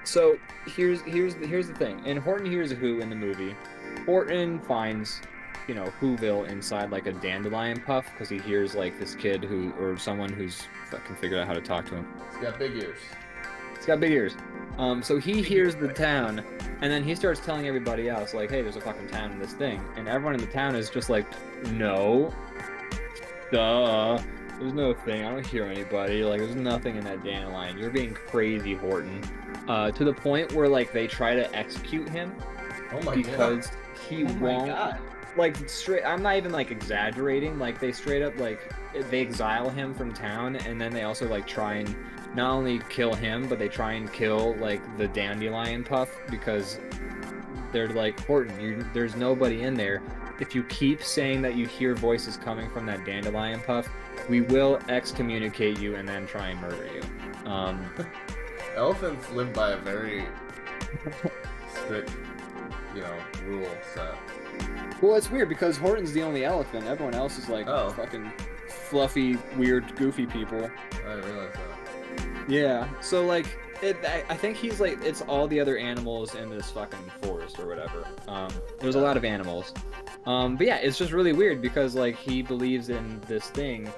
S1: So here's the thing. In Horton Hears a Who in the movie, Horton finds, Whoville inside like a dandelion puff, because he hears like this kid or someone who's fucking figured out how to talk to him.
S2: It's got big ears.
S1: It's got big ears. So he hears the town, and then he starts telling everybody else, like, hey, there's a fucking town in this thing. And everyone in the town is just like, no. Duh. There's no thing. I don't hear anybody. Like, there's nothing in that dandelion. You're being crazy, Horton. To the point where, like, they try to execute him
S2: Oh my god.
S1: because he
S3: Oh my
S1: won't.
S3: god.
S1: like straight. I'm not even like exaggerating. Like they straight up like they exile him from town, and then they also like try and not only kill him, but they try and kill like the dandelion puff because they're like, Horton, there's nobody in there. If you keep saying that you hear voices coming from that dandelion puff, we will excommunicate you and then try and murder you.
S2: Elephants live by a very strict, rule set.
S1: Well, it's weird because Horton's the only elephant. Everyone else is like fucking fluffy, weird, goofy people.
S2: I didn't realize that.
S1: Yeah, so like, I think he's like, it's all the other animals in this fucking forest or whatever. There's a lot of animals. But yeah, it's just really weird because like he believes in this thing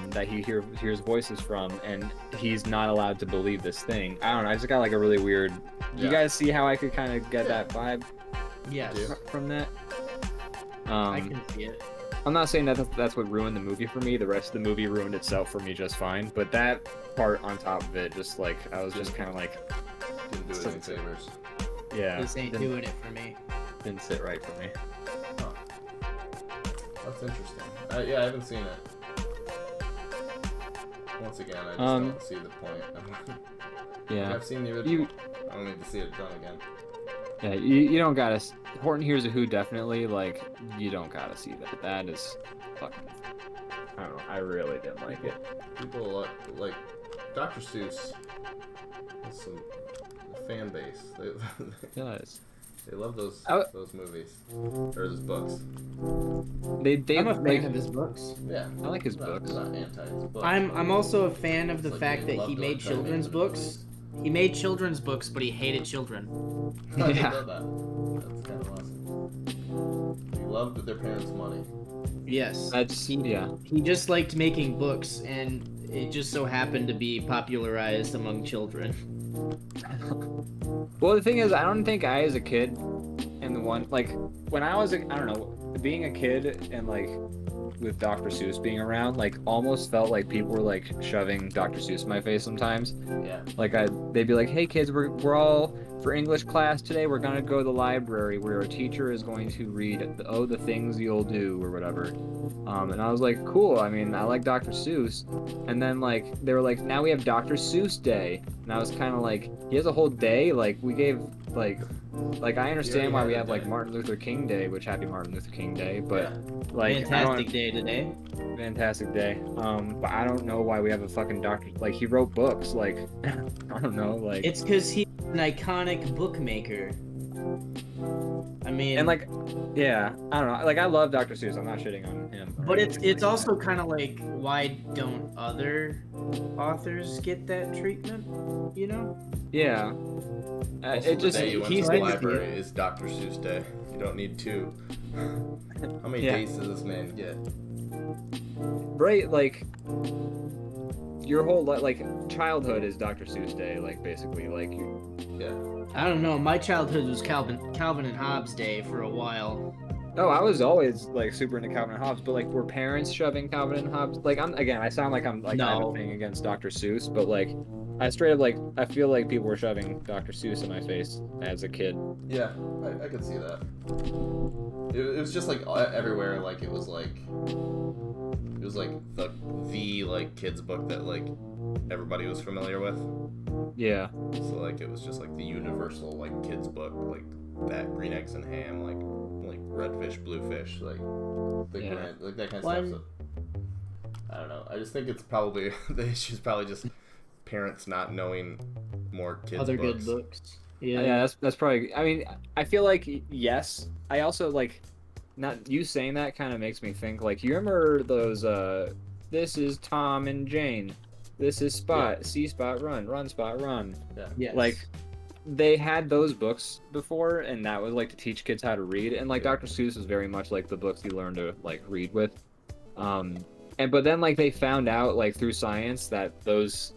S1: that he hears voices from, and he's not allowed to believe this thing. I don't know, I just got like a really weird... You guys see how I could kind of get that vibe
S3: Yes.
S1: from that?
S3: I can see it.
S1: I'm not saying that that's what ruined the movie for me. The rest of the movie ruined itself for me just fine. But that part on top of it, just like, I was just kind of like...
S2: Didn't do it any favors.
S1: Yeah.
S3: This ain't doing it for me.
S1: Didn't sit right for me.
S2: Huh. That's interesting. Yeah, I haven't seen it. Once again, I just don't see the point.
S1: Yeah.
S2: I've seen the original. I don't need to see it done again.
S1: Yeah, you don't gotta... Horton Hears a Who, definitely, like, you don't gotta see that. That is fucking... I don't know, I really didn't like it.
S2: People like Doctor Seuss has some fan base.
S1: It does.
S2: They love those movies. Or those books.
S3: I'm a fan of his books.
S2: Yeah.
S1: I like his books.
S2: I'm not anti his books.
S3: I'm also a fan of the
S2: It's like
S3: fact
S2: they
S3: that
S2: love
S3: he
S2: to
S3: made
S2: try to make
S3: children's
S2: them
S3: books. He made children's books, but he hated children.
S2: I
S1: Yeah.
S2: love that. That's kind of awesome. They loved their parents' money.
S3: Yes.
S1: Yeah.
S3: He just liked making books, and it just so happened to be popularized among children.
S1: Well, the thing is, I don't think I, as a kid, am the one, like, when I was, I don't know, being a kid and, like, with Dr. Seuss being around, like, almost felt like people were, like, shoving Dr. Seuss in my face sometimes.
S2: Yeah.
S1: Like, they'd be like, hey, kids, we're all, for English class today, we're gonna go to the library where our teacher is going to read, the things you'll do, or whatever. And I was like, cool, I mean, I like Dr. Seuss. And then, like, they were like, now we have Dr. Seuss Day. And I was kind of like, he has a whole day? Like, we gave, like, I understand why we have, like, Martin Luther King Day, which happy Martin Luther King Day, but, like,
S3: Fantastic day today.
S1: Fantastic day. But I don't know why we have a fucking doctor, like, he wrote books, like, I don't know, like...
S3: It's because he's an iconic bookmaker. I mean...
S1: And, like, yeah, I don't know, like, I love Dr. Seuss, I'm not shitting on him.
S3: But it's also kind of like, why don't other authors get that treatment, you know?
S1: Yeah.
S2: Also,
S1: It just...
S2: the day you went
S1: he's
S2: to the
S1: been...
S2: library is Dr. Seuss Day. You don't need two. How many days does this man get?
S1: Right, like... Your whole, like, childhood is Dr. Seuss Day, like, basically, like...
S2: Yeah.
S3: I don't know, my childhood was Calvin and Hobbes Day for a while.
S1: Oh, I was always, like, super into Calvin and Hobbes, but, like, were parents shoving Calvin and Hobbes? Like, I sound like I'm, like, I have a thing against Dr. Seuss, but, like, I straight up, like, I feel like people were shoving Dr. Seuss in my face as a kid.
S2: Yeah, I could see that. It was just, like, everywhere, like, it was, like, the like, kids book that, like, everybody was familiar with.
S1: Yeah.
S2: So, like, it was just, like, the universal, like, kids book, like, that, green eggs and ham, like red fish, blue fish, like, like, that kind of stuff. So, I don't know. I just think it's probably, the issue's probably just parents not knowing more kids
S3: Other
S2: books.
S3: good books.
S1: Yeah, that's probably... I mean, I feel like, yes. I also, like... Not you saying that kind of makes me think, like, you remember those, this is Tom and Jane. This is Spot. Yeah. See Spot, run, Spot, run.
S2: Yeah.
S3: Yes.
S1: Like, they had those books before, and that was, like, to teach kids how to read. And, like, Dr. Seuss is very much, like, the books you learn to, like, read with. But then, like, they found out, like, through science that those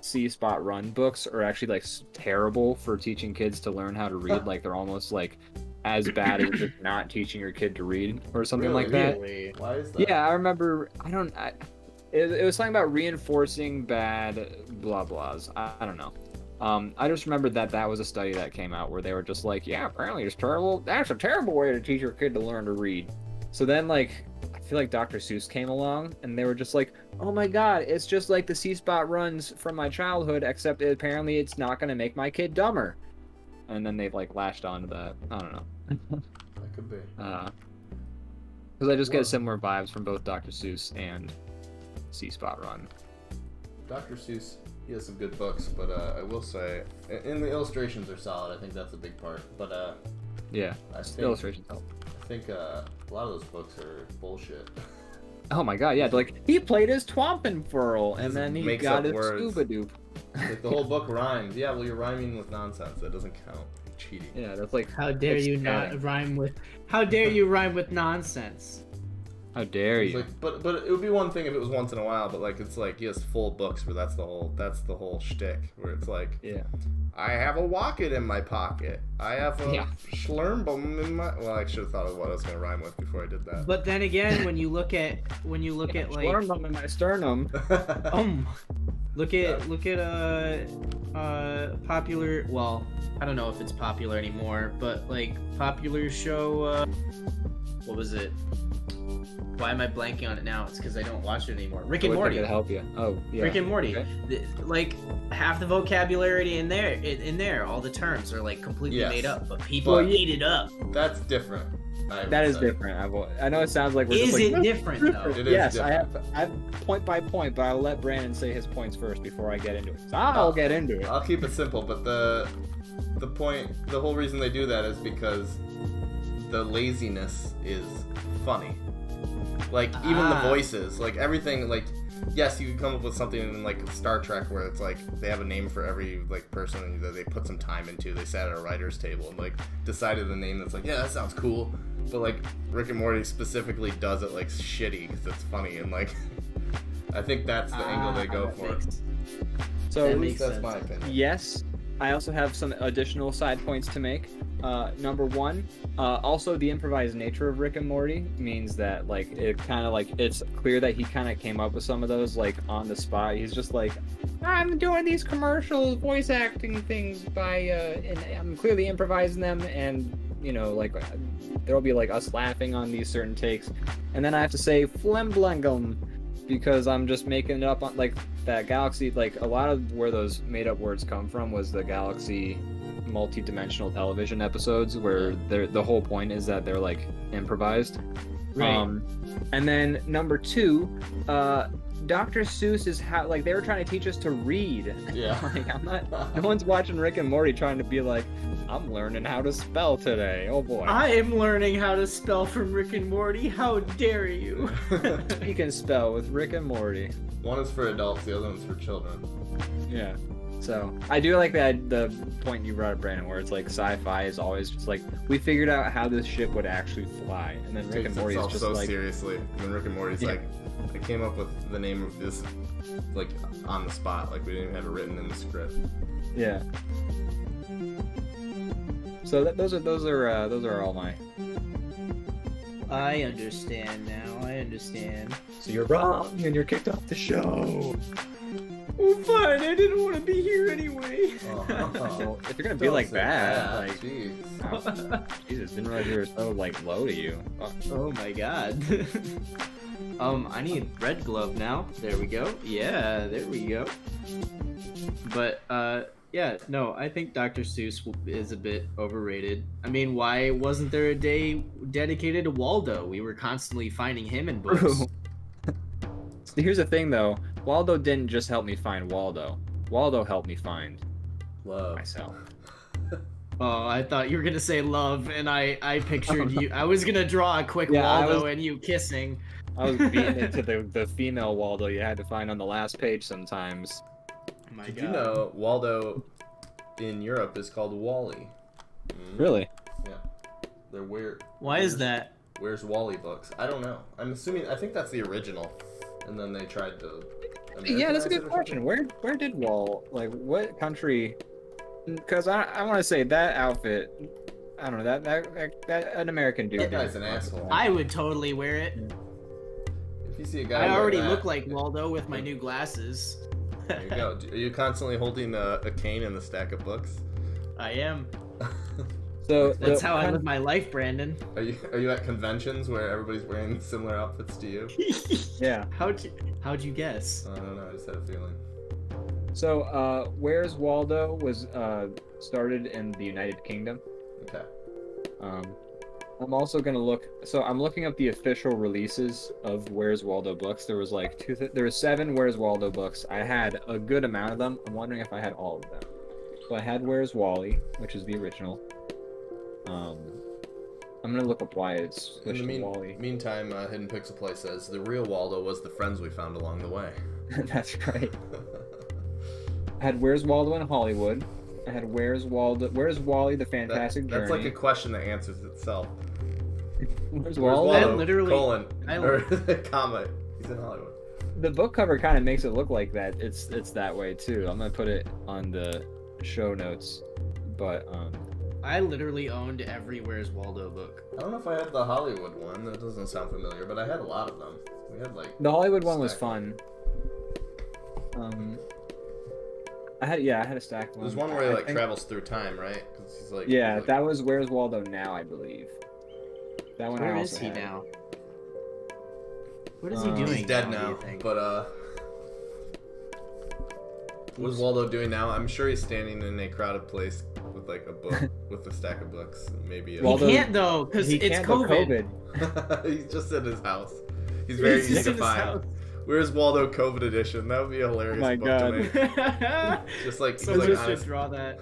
S1: See Spot Run books are actually, like, terrible for teaching kids to learn how to read. Like, they're almost, like... as bad as just not teaching your kid to read or something like that.
S2: Really? Why is that?
S1: Yeah, I remember. It was something about reinforcing bad blah blahs. I don't know. I just remembered that was a study that came out where they were just like, yeah, apparently it's terrible. That's a terrible way to teach your kid to learn to read. So then, like, I feel like Dr. Seuss came along, and they were just like, oh my god, it's just like the C-Spot runs from my childhood, except apparently it's not going to make my kid dumber. And then they've, like, lashed onto that. I don't know.
S2: That could be.
S1: Because I just get similar vibes from both Dr. Seuss and C-Spot Run.
S2: Dr. Seuss, he has some good books, but I will say, and the illustrations are solid. I think that's a big part. But
S1: yeah, illustrations help.
S2: I think a lot of those books are bullshit.
S1: Oh my god, yeah, like, he played his Twompenfurl, and then he got his Scuba Doop.
S2: Like, the whole book rhymes. Yeah, well, you're rhyming with nonsense. That doesn't count. Cheating.
S1: Yeah, that's like...
S3: How dare you not rhyme with... How dare you rhyme with nonsense?
S1: How dare you?
S2: Like, but it would be one thing if it was once in a while, but like it's like he has full books where that's the whole shtick, where it's like,
S1: yeah,
S2: I have a Wocket in my pocket. I have a Schlurmbum in my... Well, I should have thought of what I was going to rhyme with before I did that.
S3: But then again, when you look at like...
S1: Schlurmbum in my sternum.
S3: Look at popular... Well, I don't know if it's popular anymore, but like popular show... what was it? Why am I blanking on it now? It's because I don't watch it anymore. Rick and Morty.
S1: To help you. Oh, yeah.
S3: Rick and Morty.
S1: Okay.
S3: Like half the vocabulary in there, all the terms are like completely made up, but people eat it up.
S2: That's different.
S1: That is different. I know it sounds like we're
S3: just
S1: like,
S3: it different though?
S2: It is
S1: yes,
S2: different.
S1: I have point by point, but I'll let Brandon say his points first before I get into it. So I'll get into it.
S2: I'll keep it simple, but the whole reason they do that is because the laziness is funny. Like, even the voices, like, everything, like, yes, you can come up with something in, like, Star Trek where it's, like, they have a name for every, like, person that they put some time into. They sat at a writer's table and, like, decided a name that's like, yeah, that sounds cool. But, like, Rick and Morty specifically does it, like, shitty because it's funny. And, like, I think that's the angle they go for.
S1: So,
S2: at least that's my opinion.
S1: Yes, I also have some additional side points to make. Number one, also the improvised nature of Rick and Morty means that, like, it kind of, like, it's clear that he kind of came up with some of those, like, on the spot. He's just like, I'm doing these commercials, voice acting things and I'm clearly improvising them, and, you know, like, there'll be, like, us laughing on these certain takes. And then I have to say, flimblengum, because I'm just making it up on, like, that Galaxy, like, a lot of where those made-up words come from was the Galaxy multi-dimensional television episodes where the whole point is that they're, like, improvised.
S3: Right.
S1: And then number two, Dr. Seuss is how, like, they were trying to teach us to read.
S2: Yeah.
S1: Like, no one's watching Rick and Morty trying to be like, I'm learning how to spell today. Oh boy.
S3: I am learning how to spell from Rick and Morty. How dare you?
S1: You can spell with Rick and Morty.
S2: One is for adults, the other one's for children.
S1: Yeah. So I do like the point you brought up, Brandon, where it's like sci-fi is always just like, we figured out how this ship would actually fly, and then Rick and Morty is just
S2: so
S1: like,
S2: seriously. When Rick and Morty's like, I came up with the name of this, like, on the spot, like we didn't even have it written in the script.
S1: Yeah. So those are all my.
S3: I understand now. I understand.
S1: So you're wrong, and you're kicked off the show.
S3: Well, fine. I didn't want to be here anyway.
S1: Well, if you're gonna be like that, like,
S2: jeez.
S1: Jesus, didn't realize you were so, like, low to you.
S3: Oh my god. I need red glove now. There we go. Yeah, there we go. But yeah, no, I think Dr. Seuss is a bit overrated. I mean, why wasn't there a day dedicated to Waldo? We were constantly finding him in books.
S1: Here's the thing, though. Waldo didn't just help me find Waldo. Waldo helped me find myself.
S3: Oh, I thought you were gonna say love, and I pictured you. I was gonna draw a quick Waldo and you kissing.
S1: I was beating it to the female Waldo you had to find on the last page sometimes.
S3: Oh my
S2: Did
S3: god.
S2: you know Waldo in Europe is called Wally?
S1: Really?
S2: Yeah. They're weird.
S3: Why is that?
S2: Where's Wally books? I don't know. I think that's the original, and then they tried to.
S1: Yeah, that's a
S2: Americanize
S1: good
S2: it or
S1: question.
S2: something.
S1: Where did what country? Because I want to say that outfit. I don't know that an American dude.
S2: That guy's an asshole.
S3: I would totally wear it.
S2: If you see a guy,
S3: I already
S2: wear that,
S3: look like Waldo with my new glasses.
S2: There you go. Are you constantly holding a cane and a stack of books?
S3: I am.
S1: So
S3: That's how I live my life, Brandon.
S2: Are you at conventions where everybody's wearing similar outfits to you?
S1: Yeah.
S3: How'd you guess?
S2: I don't know. I just had a feeling.
S1: So Where's Waldo was started in the United Kingdom.
S2: Okay.
S1: I'm also gonna look. So I'm looking up the official releases of Where's Waldo books. There was like there were 7 Where's Waldo books. I had a good amount of them. I'm wondering if I had all of them. So I had Where's Wally, which is the original. I'm gonna look up why it's switched to Wally.
S2: Meantime, Hidden Pixel Play says the real Waldo was the friends we found along the way.
S1: That's right. I had Where's Waldo in Hollywood. I had Where's Wally the Fantastic Journey.
S2: That's like a question that answers itself.
S1: Where's
S2: Where's
S1: Waldo?
S2: Waldo?
S3: Literally-
S2: Colon.
S3: I-
S2: Or comma. He's in Hollywood.
S1: The book cover kind of makes it look like that. It's that way too. I'm gonna put it on the show notes, but
S3: I literally owned every Where's Waldo book.
S2: I don't know if I had the Hollywood one. That doesn't sound familiar, but I had a lot of them. We had like
S1: the Hollywood one was
S2: stack.
S1: fun. I had a stacked one.
S2: There's one where he
S1: I
S2: like
S1: think-
S2: travels through time, right? 'Cause he's like,
S1: Yeah,
S2: he's like,
S1: that was Where's Waldo Now, I believe. That one I
S3: Where
S1: also
S3: is he
S1: had.
S3: now? What is he
S1: He's
S3: doing?
S2: he's dead
S3: now, do
S2: now.
S3: you think?
S2: But what is Waldo doing now? I'm sure he's standing in a crowded place with like a book, with a stack of books, maybe.
S1: Waldo-
S3: He can't though, because
S1: He
S3: it's
S1: can't go
S3: COVID.
S2: He's just in his house. He's very
S3: He's
S2: easy
S3: just
S2: to
S3: in his
S2: find.
S3: house.
S2: Where's Waldo COVID edition? That would be a hilarious
S1: my
S2: book
S1: God.
S2: to make. Just like, he's
S3: Someone
S2: like
S3: should
S2: honest.
S3: draw that.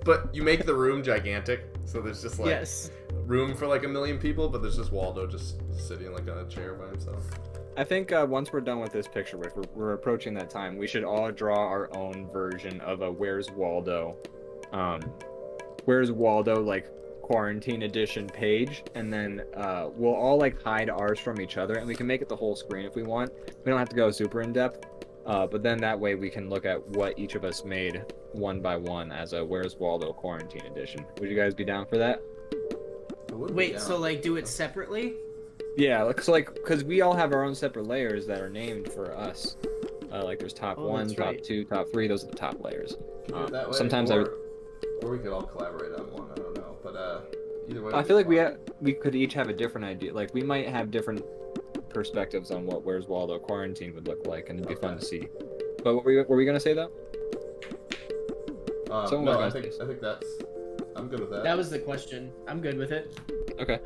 S2: But you make the room gigantic, so there's just like
S3: Yes.
S2: room for like 1 million people, but there's just Waldo just sitting like on a chair by himself.
S1: I think once we're done with this picture, if we're approaching that time, we should all draw our own version of a Where's Waldo, Where's Waldo like quarantine edition page, and then we'll all like hide ours from each other, and we can make it the whole screen if we want. We don't have to go super in depth, but then that way we can look at what each of us made one by one as a Where's Waldo quarantine edition. Would you guys be down for that?
S2: It would be
S3: Wait,
S2: down.
S3: so like do it separately?
S1: Yeah, because we all have our own separate layers that are named for us. Like there's top
S3: Oh,
S1: 1,
S3: that's
S1: top
S3: right.
S1: 2, top 3. Those are the top layers.
S2: Can we do it that way?
S1: Sometimes
S2: or we could all collaborate on one. I don't know, but either way.
S1: I feel like we could each have a different idea. Like we might have different perspectives on what Where's Waldo quarantine would look like, and it'd be fun to see. But what were we gonna say though? Someone
S2: No,
S1: was
S2: I
S1: gonna
S2: think that's. I'm good with that.
S3: That was the question. I'm good with it.
S1: Okay,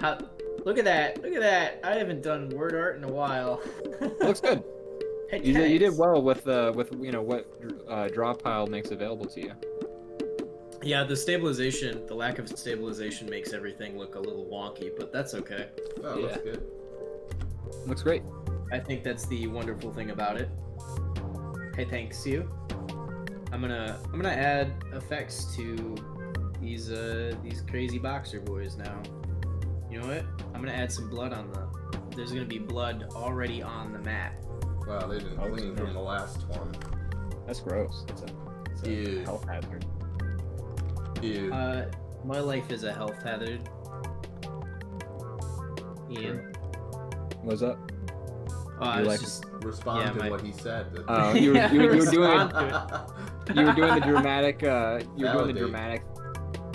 S3: Look at that. Look at that. I haven't done word art in a while.
S1: looks good.
S3: Hey,
S1: You did
S3: thanks.
S1: well with you know what draw pile makes available to you.
S3: Yeah, the lack of stabilization makes everything look a little wonky, but that's okay.
S2: Oh,
S1: Yeah.
S2: that's good.
S1: Looks great.
S3: I think that's the wonderful thing about it. Hey, thanks you. I'm gonna add effects to these crazy boxer boys now. You know what? I'm gonna add some blood on there's gonna be blood already on the mat.
S2: Wow, they didn't clean from the last one.
S1: That's gross. It's a
S2: Ew.
S1: health hazard.
S2: Ew.
S3: My life is a health hazard. Ian.
S1: What's up?
S3: Oh, I
S1: Your
S3: was
S1: life
S3: just
S2: Respond
S3: yeah,
S2: to
S3: my-
S2: what he said.
S1: Oh, you were doing
S3: Respond.
S1: you were doing the dramatic. You were doing the
S2: Validate.
S1: dramatic.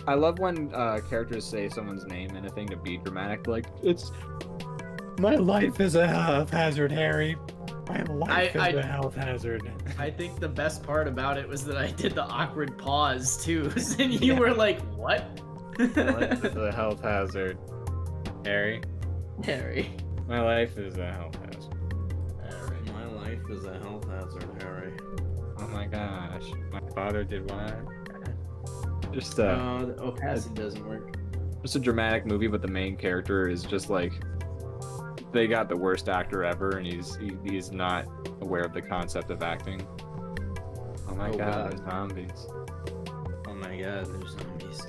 S1: I love when characters say someone's name in a thing to be dramatic. Like it's my life is a health hazard, Harry. My life
S3: I-
S1: is a health hazard.
S3: I think the best part about it was that I did the awkward pause too, and you were like, "What?"
S1: My life is a health hazard, Harry.
S3: Harry.
S1: My life is a health hazard.
S3: My life is a health hazard, Harry.
S1: Oh my gosh, my father did what? Just
S3: No, the opacity doesn't work.
S1: just a dramatic movie, but the main character is just like they got the worst actor ever, and he's not aware of the concept of acting. Oh my
S3: Oh,
S1: god,
S3: God.
S1: there's zombies.
S3: Oh my god, there's zombies.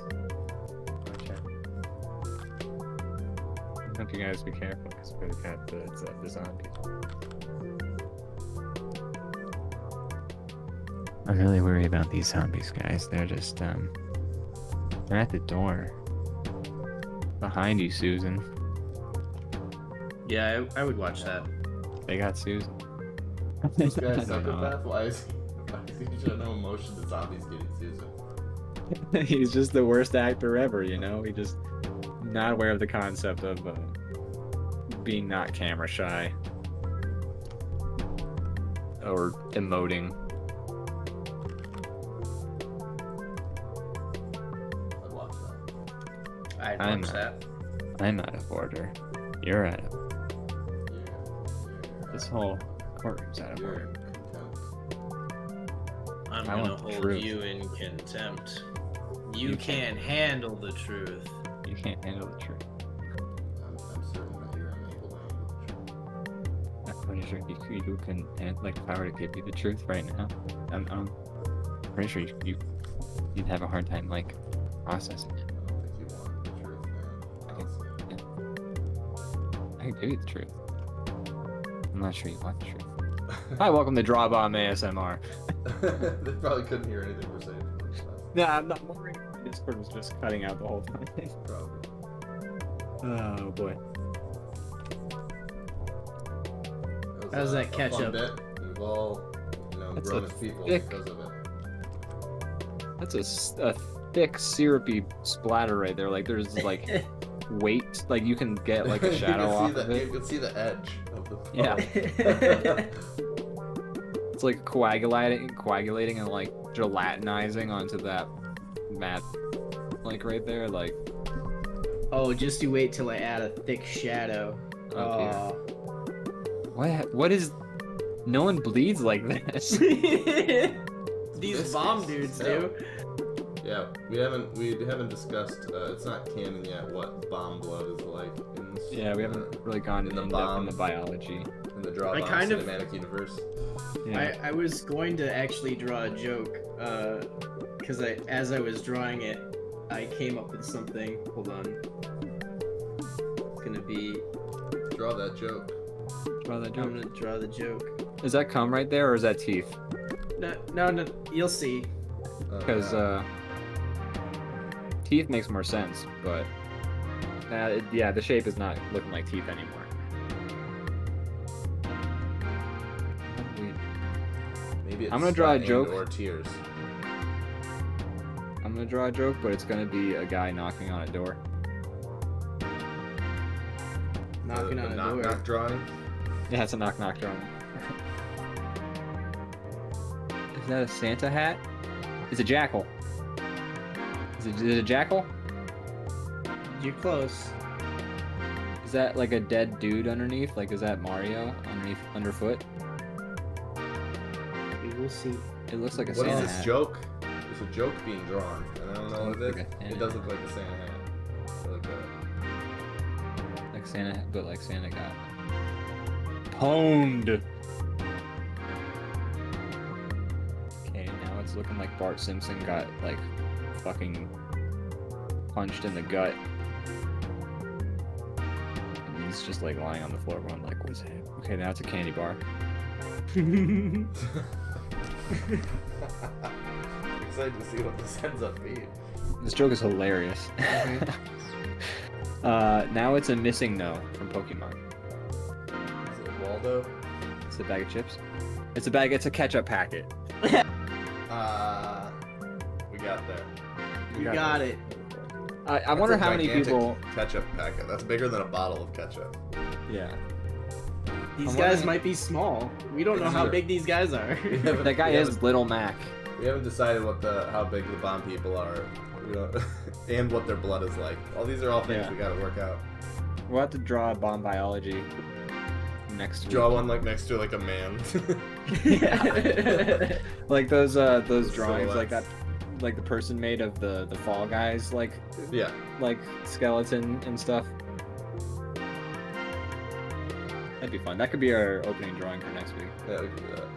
S1: Okay. I hope you guys be careful because we've got the zombies. I'm really worried about these zombies, guys. They're just they're at the door. Behind you, Susan.
S3: Yeah, I would watch that.
S1: They got Susan.
S2: This
S1: I
S2: guy's
S1: don't know.
S2: psychopath. Why is He showed no emotion to zombies getting Susan.
S1: He's just the worst actor ever, you know? He just not aware of the concept of being not camera shy. Or emoting.
S2: I'd watch that.
S3: I'd
S1: I'm
S3: watch
S1: not.
S3: that.
S1: I'm out of order. You're out of
S2: Yeah.
S1: This whole courtroom's out of
S2: You're
S1: order.
S2: contempt.
S4: I'm
S1: I
S4: gonna
S1: want the
S4: hold
S1: truth.
S4: you in contempt.
S1: You
S4: You
S1: can't.
S4: can't handle the truth.
S1: You can't handle the truth.
S2: I'm certain that you're unable to handle the truth.
S1: I'm pretty sure you can, and like if I were to give you the truth right now, I'm pretty sure you'd have a hard time like processing it.
S2: I don't think you want the truth, man. Honestly.
S1: I can give you the truth. I'm not sure you want the truth. Hi, welcome to DrawBomb ASMR.
S2: They probably couldn't hear anything we're saying.
S1: Nah, I'm not wondering. Discord was just cutting out the whole time.
S2: Probably.
S1: Oh boy.
S3: How's that
S2: a
S3: catch
S2: fun
S3: up?
S2: Bit. We've all,
S1: That's
S2: grown
S1: a
S2: as people
S1: thick-
S2: because of it.
S1: That's a thick, syrupy splatter right there. Like there's like weight. Like you can get like a shadow off of
S2: You
S1: it.
S2: can see the edge of the.
S1: Yeah. It's like coagulating and like gelatinizing onto that mat, like right there. Like
S3: Oh, just you wait till I add a thick shadow.
S1: up here.
S3: Oh.
S1: What is? No one bleeds like this.
S3: These
S2: This
S3: bomb
S2: is-
S3: dudes
S2: yeah.
S3: do.
S2: Yeah, we haven't discussed. It's not canon yet. What bomb blood is like in this,
S1: Yeah, we haven't really gone
S2: in the
S1: in depth in
S2: bomb.
S1: the biology.
S2: in the DrawBomb
S3: kind of-
S2: cinematic universe.
S1: Yeah.
S3: I was going to actually draw a joke, because as I was drawing it, I came up with something. Hold on. It's gonna be.
S2: Draw that joke.
S1: Draw that
S3: I'm
S1: joke.
S3: gonna draw the joke.
S1: Is that cum right there, or is that teeth?
S3: No, you'll see.
S1: Because teeth makes more sense, but yeah, the shape is not looking like teeth anymore.
S2: Maybe it's
S1: I'm gonna draw a
S2: sweat
S1: joke.
S2: or tears.
S1: I'm gonna draw a joke, but it's gonna be a guy knocking on a door.
S3: Knocking
S2: The
S3: on a
S2: knock,
S3: door.
S2: knock drawing.
S1: Yeah, it's a knock drawing. Is that a Santa hat? It's a jackal. Is it a jackal?
S3: You're close.
S1: Is that like a dead dude underneath? Like, is that Mario underfoot?
S3: We will see.
S1: It looks like a
S2: What
S1: Santa
S2: is this
S1: hat.
S2: joke? There's a joke being drawn, and I don't know what it
S1: Looks
S2: is.
S1: like a Santa
S2: It does
S1: hat.
S2: look like a Santa hat. Like
S1: Like Santa, but like Santa got pwned. Okay, now it's looking like Bart Simpson got like fucking punched in the gut. And he's just like lying on the floor going like, what's it? Okay, now it's a candy bar.
S2: excited to see what this ends up being.
S1: This joke is hilarious. Now it's a missing no from Pokemon.
S2: Is it Waldo?
S1: It's a bag of chips. It's a ketchup packet.
S2: We got there.
S3: You got it.
S1: I wonder
S2: That's a
S1: how many
S2: gigantic
S1: people.
S2: ketchup packet. That's bigger than a bottle of ketchup.
S1: Yeah.
S3: These
S1: I'm
S3: guys
S1: wondering-
S3: might be small. We don't know how
S2: Sure.
S3: big these guys are.
S1: That guy is Little Mac.
S2: We haven't decided how big the bomb people are, and what their blood is like. All these are all things
S1: Yeah.
S2: we gotta work out.
S1: We'll have to draw bomb biology next
S2: Draw
S1: week.
S2: one like next to like a man.
S1: Like those drawings, like that,
S2: Silhouettes.
S1: like the person made of the Fall Guys, like
S2: Yeah.
S1: skeleton and stuff. That'd be fun. That could be our opening drawing for next week.
S2: Yeah, we can do that.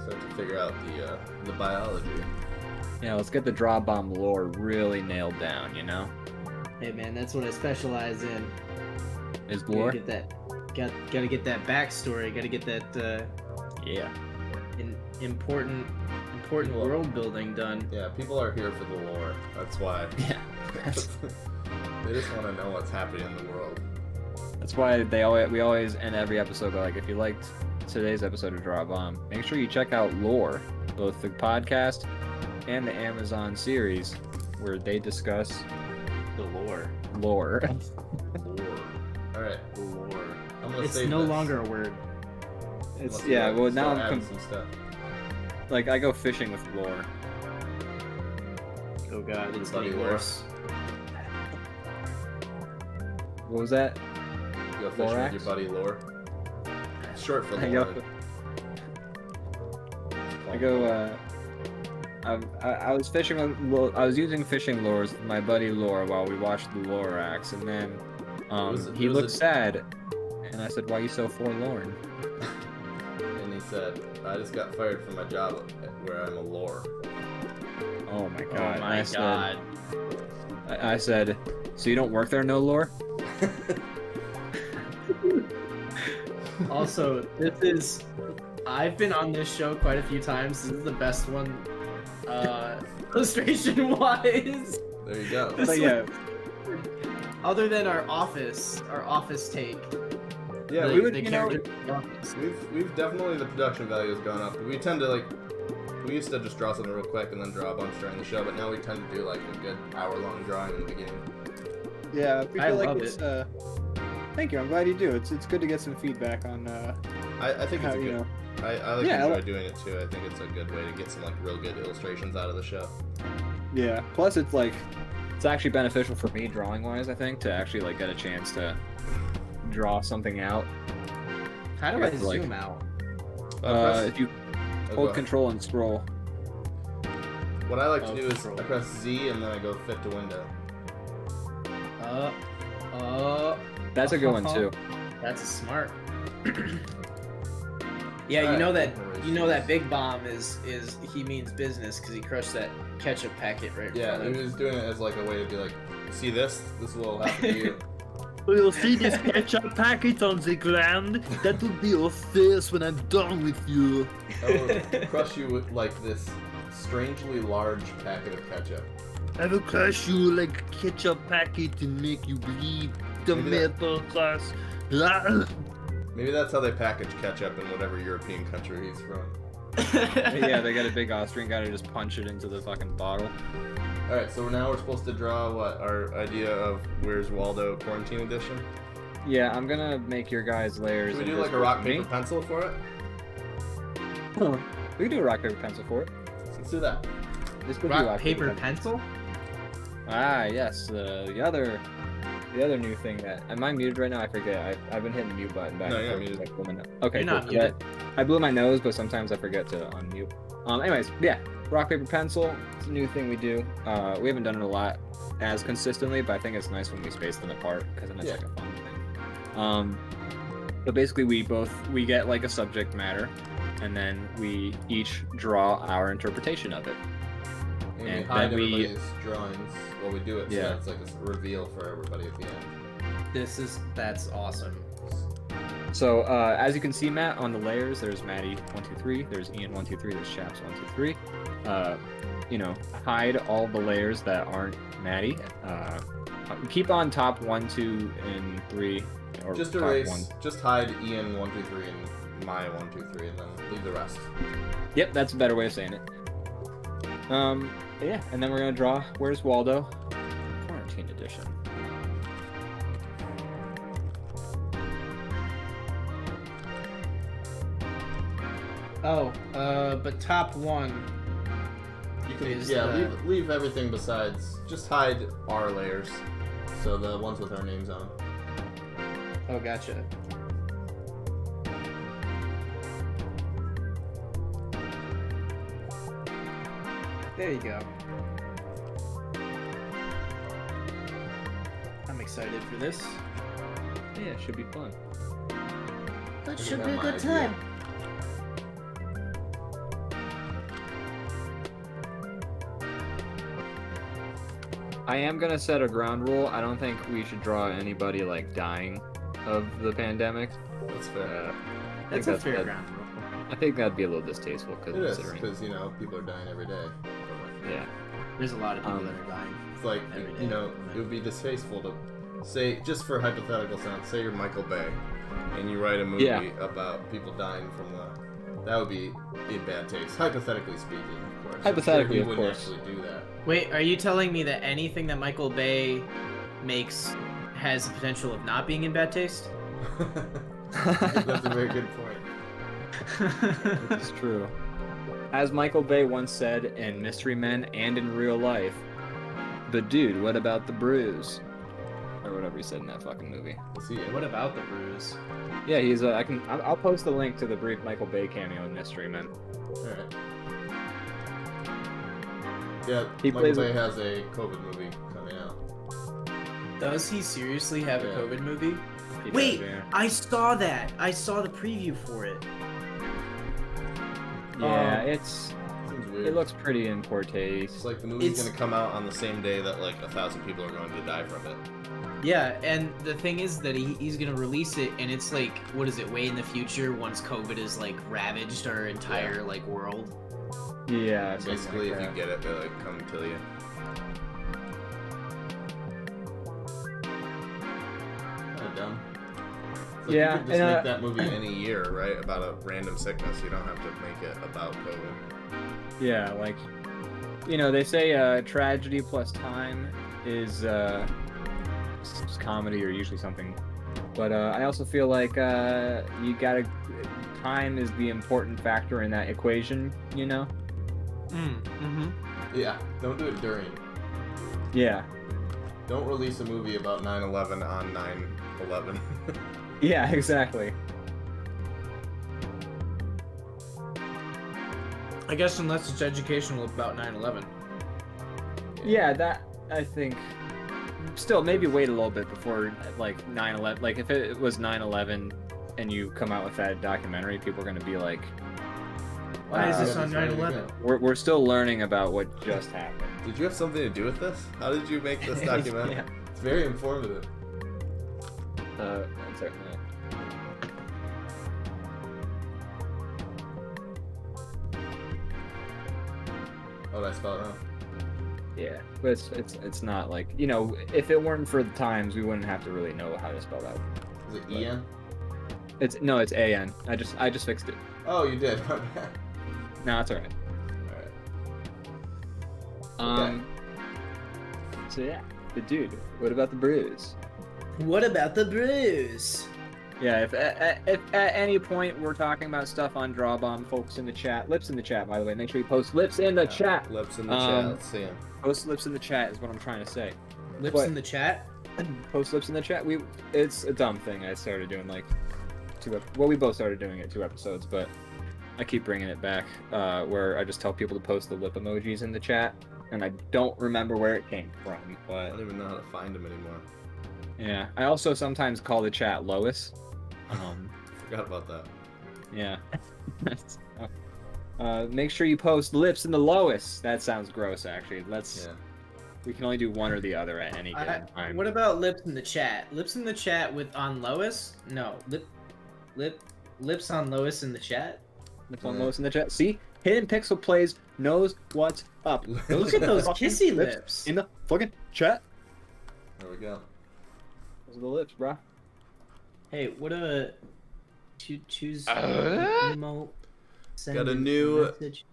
S2: Start to figure out the biology.
S1: Yeah, let's get the DrawBomb lore really nailed down. You know,
S3: Hey man, that's what I specialize in.
S1: is lore.
S3: Gotta get that. Gotta get that backstory. Gotta get that
S1: Yeah.
S3: important
S2: Well-
S3: world building done.
S2: Yeah, people are here for the lore. That's why.
S1: Yeah.
S2: They just want to know what's happening in the world.
S1: That's why we always end every episode by like, if you liked today's episode of DrawBomb, make sure you check out lore both the podcast and the Amazon series, where they discuss
S4: The lore.
S1: lore.
S2: Lore. All right.
S4: Lore.
S2: I'm gonna
S3: It's
S2: save
S3: no
S2: this.
S3: longer a word.
S1: It's
S2: Unless
S1: yeah.
S2: you
S1: Well,
S2: start
S1: now
S2: adding
S1: I'm
S2: some stuff.
S1: like I go fishing with lore.
S3: Oh god, it's
S2: Buddy
S3: getting
S2: lore.
S3: worse.
S1: What was that?
S2: You go fishing with
S1: Lorax?
S2: your buddy Lore. Short for
S1: I
S2: Lore.
S1: go. I go. I was fishing with. I was using fishing lures with my buddy Lore while we watched the Lorax, and then he looked sad, and I said, "Why are you so forlorn?"
S2: And he said, "I just got fired from my job where I'm a Lore."
S1: Oh my
S4: Oh
S1: god!
S4: my god.
S1: I said, "So you don't work there, no Lore?"
S3: Also, this is. I've been on this show quite a few times. This is the best one, illustration-wise.
S2: There you go.
S1: But yeah,
S3: Other than our office take.
S2: Yeah,
S3: the,
S2: we
S1: would,
S3: the
S1: you know,
S3: character in the office.
S2: we've definitely the production value has gone up. We tend to like. We used to just draw something real quick and then draw a bunch during the show, but now we tend to do like a good hour-long drawing in the beginning.
S1: yeah. We
S3: I
S1: feel like
S3: love
S1: it's.
S3: it.
S1: Thank you. I'm glad you do. It's good to get some feedback on
S2: I think
S1: how
S2: it's a
S1: you
S2: good.
S1: know.
S2: I like
S1: Yeah, I
S2: enjoy
S1: like-
S2: doing it too. I think it's a good way to get some like real good illustrations out of the show.
S1: Yeah. Plus, it's like it's actually beneficial for me drawing wise. I think to actually like get a chance to draw something out.
S3: How do
S1: I
S3: I
S1: guess, like-
S3: zoom out?
S1: If you
S2: go
S1: hold
S2: ahead.
S1: control and scroll.
S2: What I like to
S3: Oh,
S2: do is
S3: control.
S2: I press Z and then I go fit to window.
S1: That's a good one too.
S3: That's a smart. Yeah, you
S2: Alright,
S3: know that
S2: erase
S3: Big Bomb is he means business because he crushed that ketchup packet right in
S2: Yeah,
S3: front
S2: he
S3: of
S2: was doing it as like a way to be like, see this? This will happen to you.
S5: You'll see this ketchup packet on the ground. That will be your face when I'm done with you.
S2: I will crush you with like this strangely large packet of ketchup.
S5: I will crush you like a ketchup packet and make you bleed. Tomato sauce. Ah.
S2: Maybe that's how they package ketchup in whatever European country he's from.
S1: Yeah, they got a big Austrian guy to just punch it into the fucking bottle.
S2: Alright, so now we're supposed to draw what? Our idea of Where's Waldo Quarantine Edition?
S1: Yeah, I'm gonna make your guys' layers.
S2: Should we do like a
S1: invisible
S2: rock,
S1: to me.
S2: paper, pencil for it?
S1: We can do a rock paper pencil for it.
S2: Let's do that.
S1: This could be
S3: rock, paper,
S1: pencil.
S3: pencil.
S1: Ah, yes. The other new thing that am I muted right now? I forget. I've been hitting the mute button back.
S2: No,
S1: and
S2: you're
S1: forth,
S2: not
S1: like, blew my nose. Okay,
S3: You're
S1: cool.
S3: not muted.
S1: I blew my nose, but sometimes I forget to unmute. Anyways, yeah, rock paper pencil. It's a new thing we do. We haven't done it a lot as consistently, but I think it's nice when we space them apart because then it's
S2: Yeah.
S1: like a fun thing. But basically, we get like a subject matter, and then we each draw our interpretation of it.
S2: And,
S1: And
S2: we hide
S1: then we-
S2: everybody's drawings while we do it, so
S1: Yeah.
S2: that it's like a reveal for everybody at the end.
S3: That's awesome.
S1: So as you can see, Matt, on the layers, there's Maddie 123, there's Ian 123, there's Chaps 123. Hide all the layers that aren't Maddie. Keep on top 1, 2, and 3. Or
S2: Just
S1: top
S2: erase,
S1: 1.
S2: just hide Ian 123 and my 123, and then leave the rest.
S1: Yep, that's a better way of saying it. Yeah, and then we're gonna draw Where's Waldo? Quarantine Edition.
S3: But top one.
S2: You can,
S3: Is
S2: yeah,
S3: the-
S2: leave everything besides. Just hide our layers, so the ones with our names on.
S3: Oh, gotcha. There you go. I'm excited for this.
S1: Yeah, it should be fun.
S2: That should be a good time.
S1: I am gonna set a ground rule. I don't think we should draw anybody like dying of the pandemic.
S2: That's fair.
S1: I
S3: That's
S1: think
S3: a fair
S1: that-
S3: ground rule.
S1: I think that'd be a little distasteful
S2: It is,
S1: considering.
S2: because, people are dying every day.
S1: Yeah.
S3: There's a lot of people that are dying.
S2: It's like,
S3: Every day.
S2: it would be distasteful to say, just for hypothetical sense, say you're Michael Bay, and you write a movie
S1: Yeah.
S2: about people dying from the That would be in bad taste, hypothetically speaking, of course.
S1: Hypothetically,
S2: he
S1: of
S2: wouldn't
S1: course.
S2: actually do that.
S3: Wait, are you telling me that anything that Michael Bay makes has the potential of not being in bad taste?
S2: That's a very good point.
S1: It's true. As Michael Bay once said in Mystery Men and in real life, "But dude, what about the bruise?" Or whatever he said in that fucking movie.
S2: We'll see.
S3: What about the bruise?
S1: Yeah, he's I'll post the link to the brief Michael Bay cameo in Mystery Men.
S2: Alright. Yeah,
S1: He
S2: Michael
S1: plays
S2: Bay has a COVID movie coming out.
S3: Does he seriously have a
S2: Yeah.
S3: COVID movie?
S1: He
S3: Wait,
S1: does, yeah.
S3: I saw that. I saw the preview for it.
S1: Yeah,
S3: Um,
S1: it's
S2: Seems weird.
S1: it looks pretty in poor
S2: It's
S1: taste.
S2: like the movie's
S3: It's-
S2: gonna come out on the same day that like 1,000 people are going to die from it.
S3: Yeah, and the thing is that he's gonna release it, and it's like, what is it, way in the future once COVID is like ravaged our entire like world?
S1: Yeah, something
S2: Basically,
S1: like
S2: if
S1: that.
S2: you get it, they like come kill you. Kind of dumb. It's like
S1: Yeah,
S2: you could just
S1: and,
S2: make that movie any year, right? About a random sickness. You don't have to make it about COVID.
S1: Yeah, like, you know, they say tragedy plus time is comedy or usually something. But I also feel like you gotta time is the important factor in that equation, you know?
S3: Mm-hmm.
S2: Yeah, don't do it during.
S1: Yeah.
S2: Don't release a movie about 9/11 on 9/11.
S1: Yeah, exactly.
S3: I guess unless it's educational about 9/11.
S1: Yeah, that I think. Still, maybe wait a little bit before like 9/11. Like if it was 9/11 and you come out with that documentary, people are gonna be like,
S3: Why is this
S2: Yeah,
S3: on
S2: that's ready to
S3: 9/11?
S2: go.
S1: we're still learning about what just happened.
S2: Did you have something to do with this? How did you make this documentary?
S1: Yeah.
S2: It's very informative.
S1: Certainly.
S2: Oh, did I spell it wrong?
S1: Yeah, but it's not like, you know, if it weren't for the times, we wouldn't have to really know how to spell that.
S2: Is it Ian?
S1: It's A-N. I just fixed it.
S2: Oh, you did. My bad.
S1: No, it's alright.
S2: Alright.
S1: So yeah, the dude. What about the bruise?
S3: What about the bruise?
S1: Yeah, if at any point we're talking about stuff on DrawBomb, folks in the chat, lips in the chat, by the way, make sure you post lips in the chat.
S2: Lips in the
S1: Um,
S2: chat. Let's see 'em.
S1: Post lips in the chat is what I'm trying to say.
S3: Lips
S1: What?
S3: in the chat?
S1: Post lips in the chat. It's a dumb thing I started doing like we both started doing it 2 episodes, but I keep bringing it back where I just tell people to post the lip emojis in the chat, and I don't remember where it came from,
S2: I
S1: but
S2: don't even know how to find them anymore.
S1: yeah. I also sometimes call the chat Lois.
S2: Forgot about that.
S1: Yeah. Make sure you post lips in the Lois. That sounds gross, actually.
S2: Yeah.
S1: We can only do one or the other at any given time.
S3: What about lips in the chat? Lips in the chat with on Lois? No, lips on Lois in the chat.
S1: Lips on Lois in the chat. See, Hidden Pixel Plays knows what's up.
S3: Look at those
S1: Fucking
S3: kissy lips.
S1: in the fucking chat.
S2: There we go.
S1: Those are the lips, bro.
S3: Hey, what a choose emote. Send
S2: Got a new-
S3: message.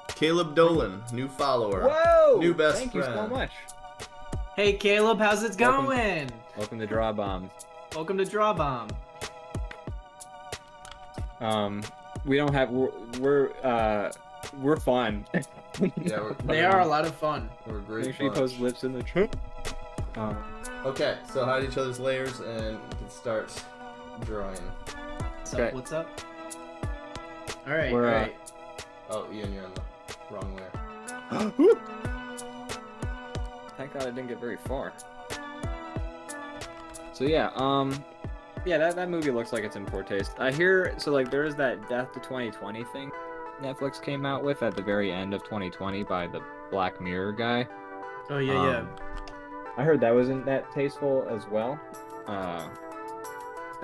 S2: Caleb Dolan, new follower.
S1: Whoa!
S2: New best
S1: Thank you so
S2: friend.
S1: much.
S3: Hey Caleb, how's it
S1: Welcome.
S3: going?
S1: Welcome to DrawBomb.
S3: Welcome to DrawBomb.
S1: We don't have we're fun.
S2: Yeah,
S3: They are a lot of fun.
S2: We're a great
S1: Make sure you
S2: bunch.
S1: post lips in the chat.
S2: Okay, so hide each other's layers and we can start drawing.
S3: What's
S1: Okay.
S3: up? What's up? All right,
S1: We're,
S3: all right.
S2: Oh, Ian, you're on the wrong layer.
S1: Thank God I didn't get very far. So yeah, yeah, that movie looks like it's in poor taste. I hear so like there's that Death to 2020 thing Netflix came out with at the very end of 2020 by the Black Mirror guy.
S3: Oh yeah,
S1: I heard that wasn't that tasteful as well. I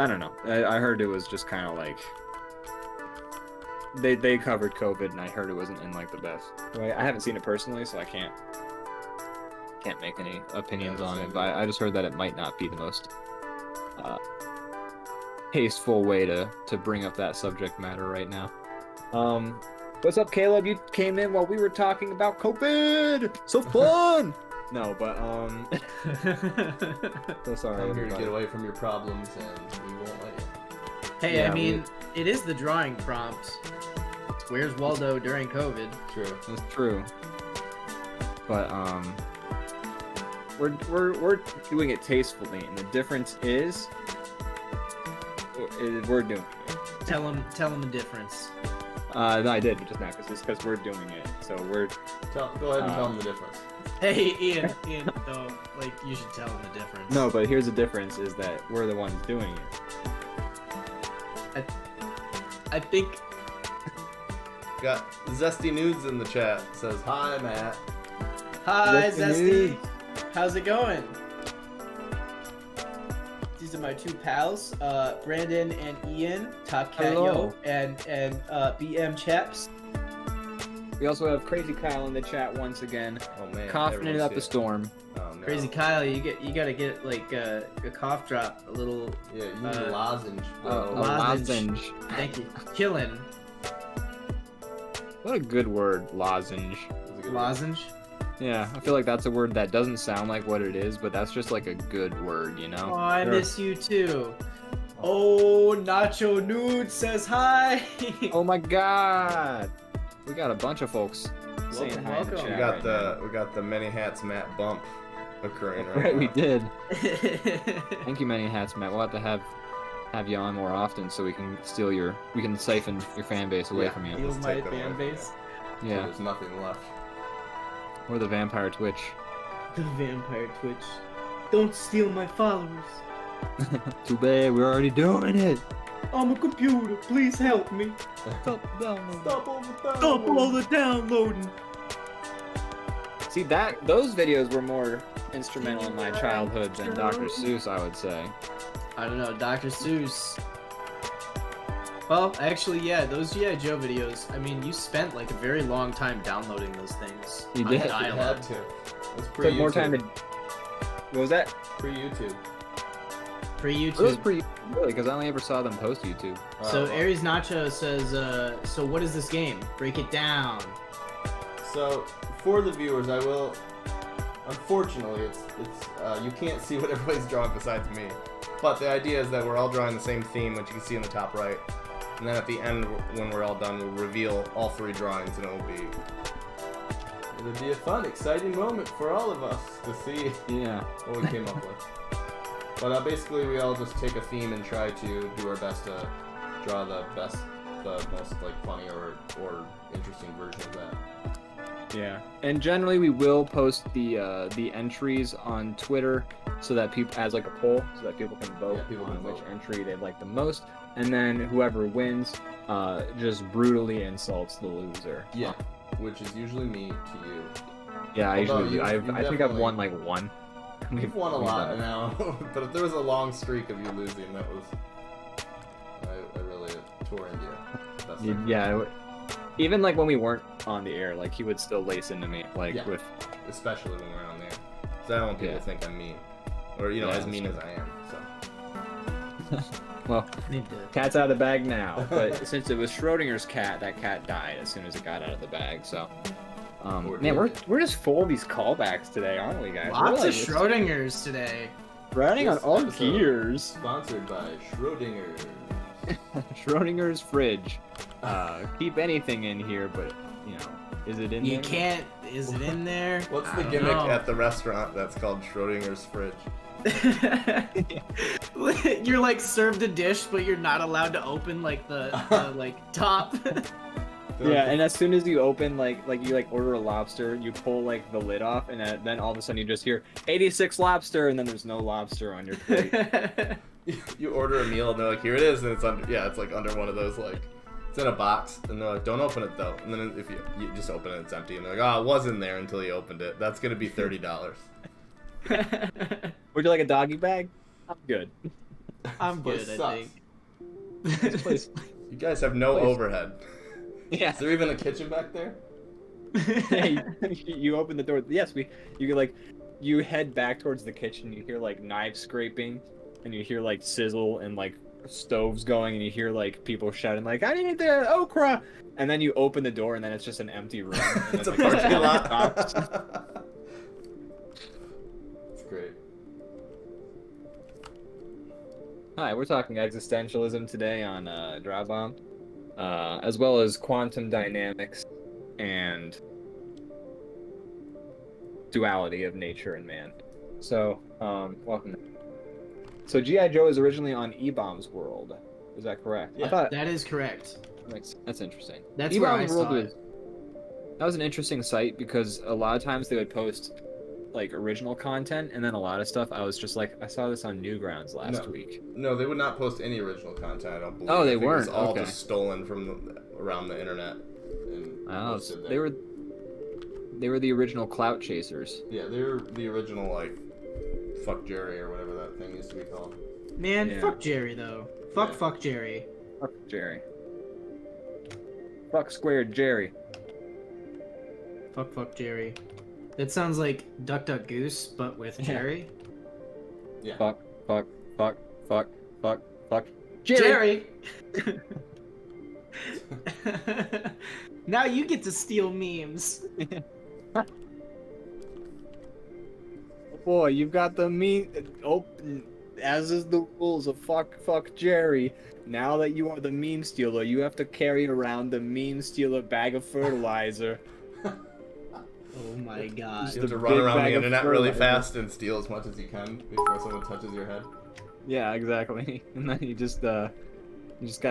S1: don't know. I heard it was just kind of like they covered COVID, and I heard it wasn't in like the best way. I haven't seen it personally, so I can't make any opinions
S2: Yeah,
S1: on
S2: same
S1: it. But I just heard that it might not be the most tasteful way to bring up that subject matter right now. What's up, Caleb? You came in while we were talking about COVID. So fun. No, but so sorry.
S2: I'm here to
S1: everybody.
S2: get away from your problems, and we won't let you.
S3: Hey,
S1: Yeah,
S3: I mean, it is the drawing prompt. Where's Waldo during COVID?
S2: True.
S1: That's true. But we're doing it tastefully, and the difference is we're doing it.
S3: Tell him the difference.
S1: No, I did just now because we're doing it. So we're
S2: Go ahead and tell them the difference.
S3: Hey, Ian, though, like, you should tell him the difference.
S1: no, but here's the difference: is that we're the ones doing it.
S3: I think
S2: Got Zesty Nudes in the chat. Says hi, Matt.
S3: Hi,
S1: Listen,
S3: Zesty.
S1: dude.
S3: How's it going? These are my two pals, Brandon and Ian, Top Cat
S1: Hello.
S3: Yo, and BM Chaps.
S1: We also have Crazy Kyle in the chat once again,
S2: Oh man.
S1: coughing it
S2: everyone
S1: up
S2: see
S1: the storm.
S2: Oh no.
S3: Crazy Kyle, you gotta get like a cough drop, a little.
S2: Yeah, you need a lozenge.
S1: A
S2: bro.
S3: lozenge.
S1: lozenge.
S3: Thank you. Killing
S1: What a good word, lozenge.
S2: That's a good one.
S3: lozenge.
S1: Yeah, I feel like that's a word that doesn't sound like what it is, but that's just like a good word, you know?
S3: Oh, I
S1: Sure.
S3: miss you too. Oh, Nacho Nude says hi.
S1: Oh my god! We got a bunch of folks saying
S3: Welcome,
S1: hi in the
S3: welcome.
S1: chat
S2: We got
S1: right
S2: the we got the ManyHatsMatt bump occurring
S1: now.
S2: right
S1: Right,
S2: now.
S1: we did. Thank you, ManyHatsMatt. We'll have to have you on more often so we can siphon your fan base away
S2: Yeah.
S1: from you.
S3: Steal
S2: Let's
S3: my
S2: take them away
S3: fan
S2: from
S3: base.
S2: So
S1: Yeah,
S2: there's nothing left.
S1: or the Vampire Twitch.
S3: The Vampire Twitch. Don't steal my followers.
S1: Too bad, we're already doing it.
S3: I'm a computer. Please help me.
S1: Stop downloading.
S2: Stop all the time.
S3: Stop all the downloading.
S1: See those videos were more instrumental in my childhood than Dr. Seuss, I would say.
S3: I don't know, Doctor Seuss. Well, actually, yeah, those G.I. Joe videos, I mean, you spent like a very long time downloading those things.
S1: You
S3: on
S1: did.
S2: You
S3: dial-up.
S2: had to. It was
S1: Took more time to.
S2: pre-YouTube.
S1: What was that?
S2: Pre-YouTube.
S1: It was
S3: Pre-YouTube.
S1: pretty really because I only ever saw them post YouTube.
S3: So
S2: well,
S3: Aries Nacho says, so what is this game? Break it down.
S2: So for the viewers, I will. Unfortunately, it's you can't see what everybody's drawing besides me. But the idea is that we're all drawing the same theme, which you can see in the top right. And then at the end, when we're all done, we'll reveal all three drawings, and it'll be a fun, exciting moment for all of us to see
S1: Yeah.
S2: what we came up with. But basically, we all just take a theme and try to do our best to draw the most like funny or interesting version of that.
S1: Yeah. And generally, we will post the entries on Twitter so that people as like a poll, so that people can vote
S2: Yeah, people
S1: on
S2: can
S1: which
S2: vote.
S1: entry they like the most, and then whoever wins, just brutally insults the loser.
S2: Yeah, which is usually me to you.
S1: Yeah, I
S2: Although
S1: usually do.
S2: you
S1: I think I've
S2: definitely-
S1: won like one.
S2: You've won a
S1: We've
S2: lot
S1: done it.
S2: now, but if there was a long streak of you losing, that was I really tore into you. That's the-
S1: Yeah. Even like when we weren't on the air, like he would still lace into me, like
S2: Yeah.
S1: with.
S2: especially when we're on there. Because I don't want people
S1: Yeah.
S2: to think I'm mean, or
S1: Yeah,
S2: as
S1: that's
S2: mean
S1: true.
S2: as I am. So
S1: Well,
S3: Need to.
S1: cat's out of the bag now. But since it was Schrodinger's cat, that cat died as soon as it got out of the bag. So,
S2: Or
S1: man,
S2: did
S1: we're just full of these callbacks today, aren't we, guys?
S3: Lots
S1: we're
S3: of Schrodingers today.
S1: running on
S2: This
S1: all
S2: episode-
S1: gears.
S2: sponsored by Schrodinger.
S1: Schrodinger's fridge. Keep anything in here, but is it in
S3: You
S1: there?
S3: can't. Is it in there?
S2: What's
S3: I
S2: the
S3: don't
S2: gimmick
S3: know.
S2: at the restaurant that's called Schrodinger's fridge?
S3: You're like served a dish, but you're not allowed to open like the like top.
S1: Yeah, and as soon as you open, like you order a lobster, you pull like the lid off, and then all of a sudden you just hear 86 lobster, and then there's no lobster on your plate.
S2: You order a meal and they're like, here it is, and it's under, it's like under one of those, like, it's in a box, and they're like, don't open it though. And then if you just open it, it's empty, and they're like, oh, it was in there until you opened it. That's gonna be $30.
S1: Would you like a doggy bag? I'm good.
S3: I'm
S2: This
S3: good,
S2: place
S3: I
S2: sucks.
S3: think.
S1: This place,
S2: You guys have no
S1: Place-
S2: overhead.
S1: yeah.
S2: Is there even a kitchen back there?
S1: Yeah, you open the door. Yes, you could, like, you head back towards the kitchen. You hear like knife scraping, and you hear like sizzle and like stoves going and you hear like people shouting like, "I need the okra," and then you open the door and then it's just an empty room. And
S2: It's a
S1: then, like,
S2: parking
S1: stops.
S2: lot. It's great.
S1: Hi, we're talking existentialism today on DrawBomb, as well as quantum dynamics and duality of nature and man. So, welcome. So G.I. Joe is originally on E-Bomb's World. Is that correct?
S2: Yeah.
S1: I thought
S3: That is correct.
S1: that's interesting.
S3: That's where I
S1: E-Bomb's
S3: saw
S1: World
S3: it.
S1: that was an interesting site because a lot of times they would post like original content, and then a lot of stuff I was just like, I saw this on Newgrounds last week.
S2: No, they would not post any original content. I don't believe.
S1: Oh, they
S2: I think
S1: weren't?
S2: It was all
S1: Okay.
S2: just stolen from around the internet. And
S1: Oh,
S2: posted
S1: they
S2: there.
S1: were the original clout chasers.
S2: Yeah, they're the original like, fuck Jerry or whatever that thing used to be called.
S3: Man,
S1: Yeah.
S3: fuck Jerry though.
S2: Yeah.
S3: Fuck Jerry.
S1: Fuck Jerry. Fuck squared Jerry.
S3: Fuck Jerry. That sounds like Duck Duck Goose, but with
S1: Yeah.
S3: Jerry.
S2: Yeah.
S1: Fuck Jerry.
S3: Jerry. Now you get to steal memes.
S1: Boy, you've got the meme. Oh, as is the rules of fuck Jerry. Now that you are the meme stealer, you have to carry around the meme stealer bag of fertilizer.
S3: Oh my god.
S2: You have
S1: the
S2: to run
S1: big
S2: around
S1: bag
S2: the
S1: of
S2: internet really
S1: fertilizer.
S2: fast and steal as much as you can before someone touches your head.
S1: Yeah, exactly. And then you just gotta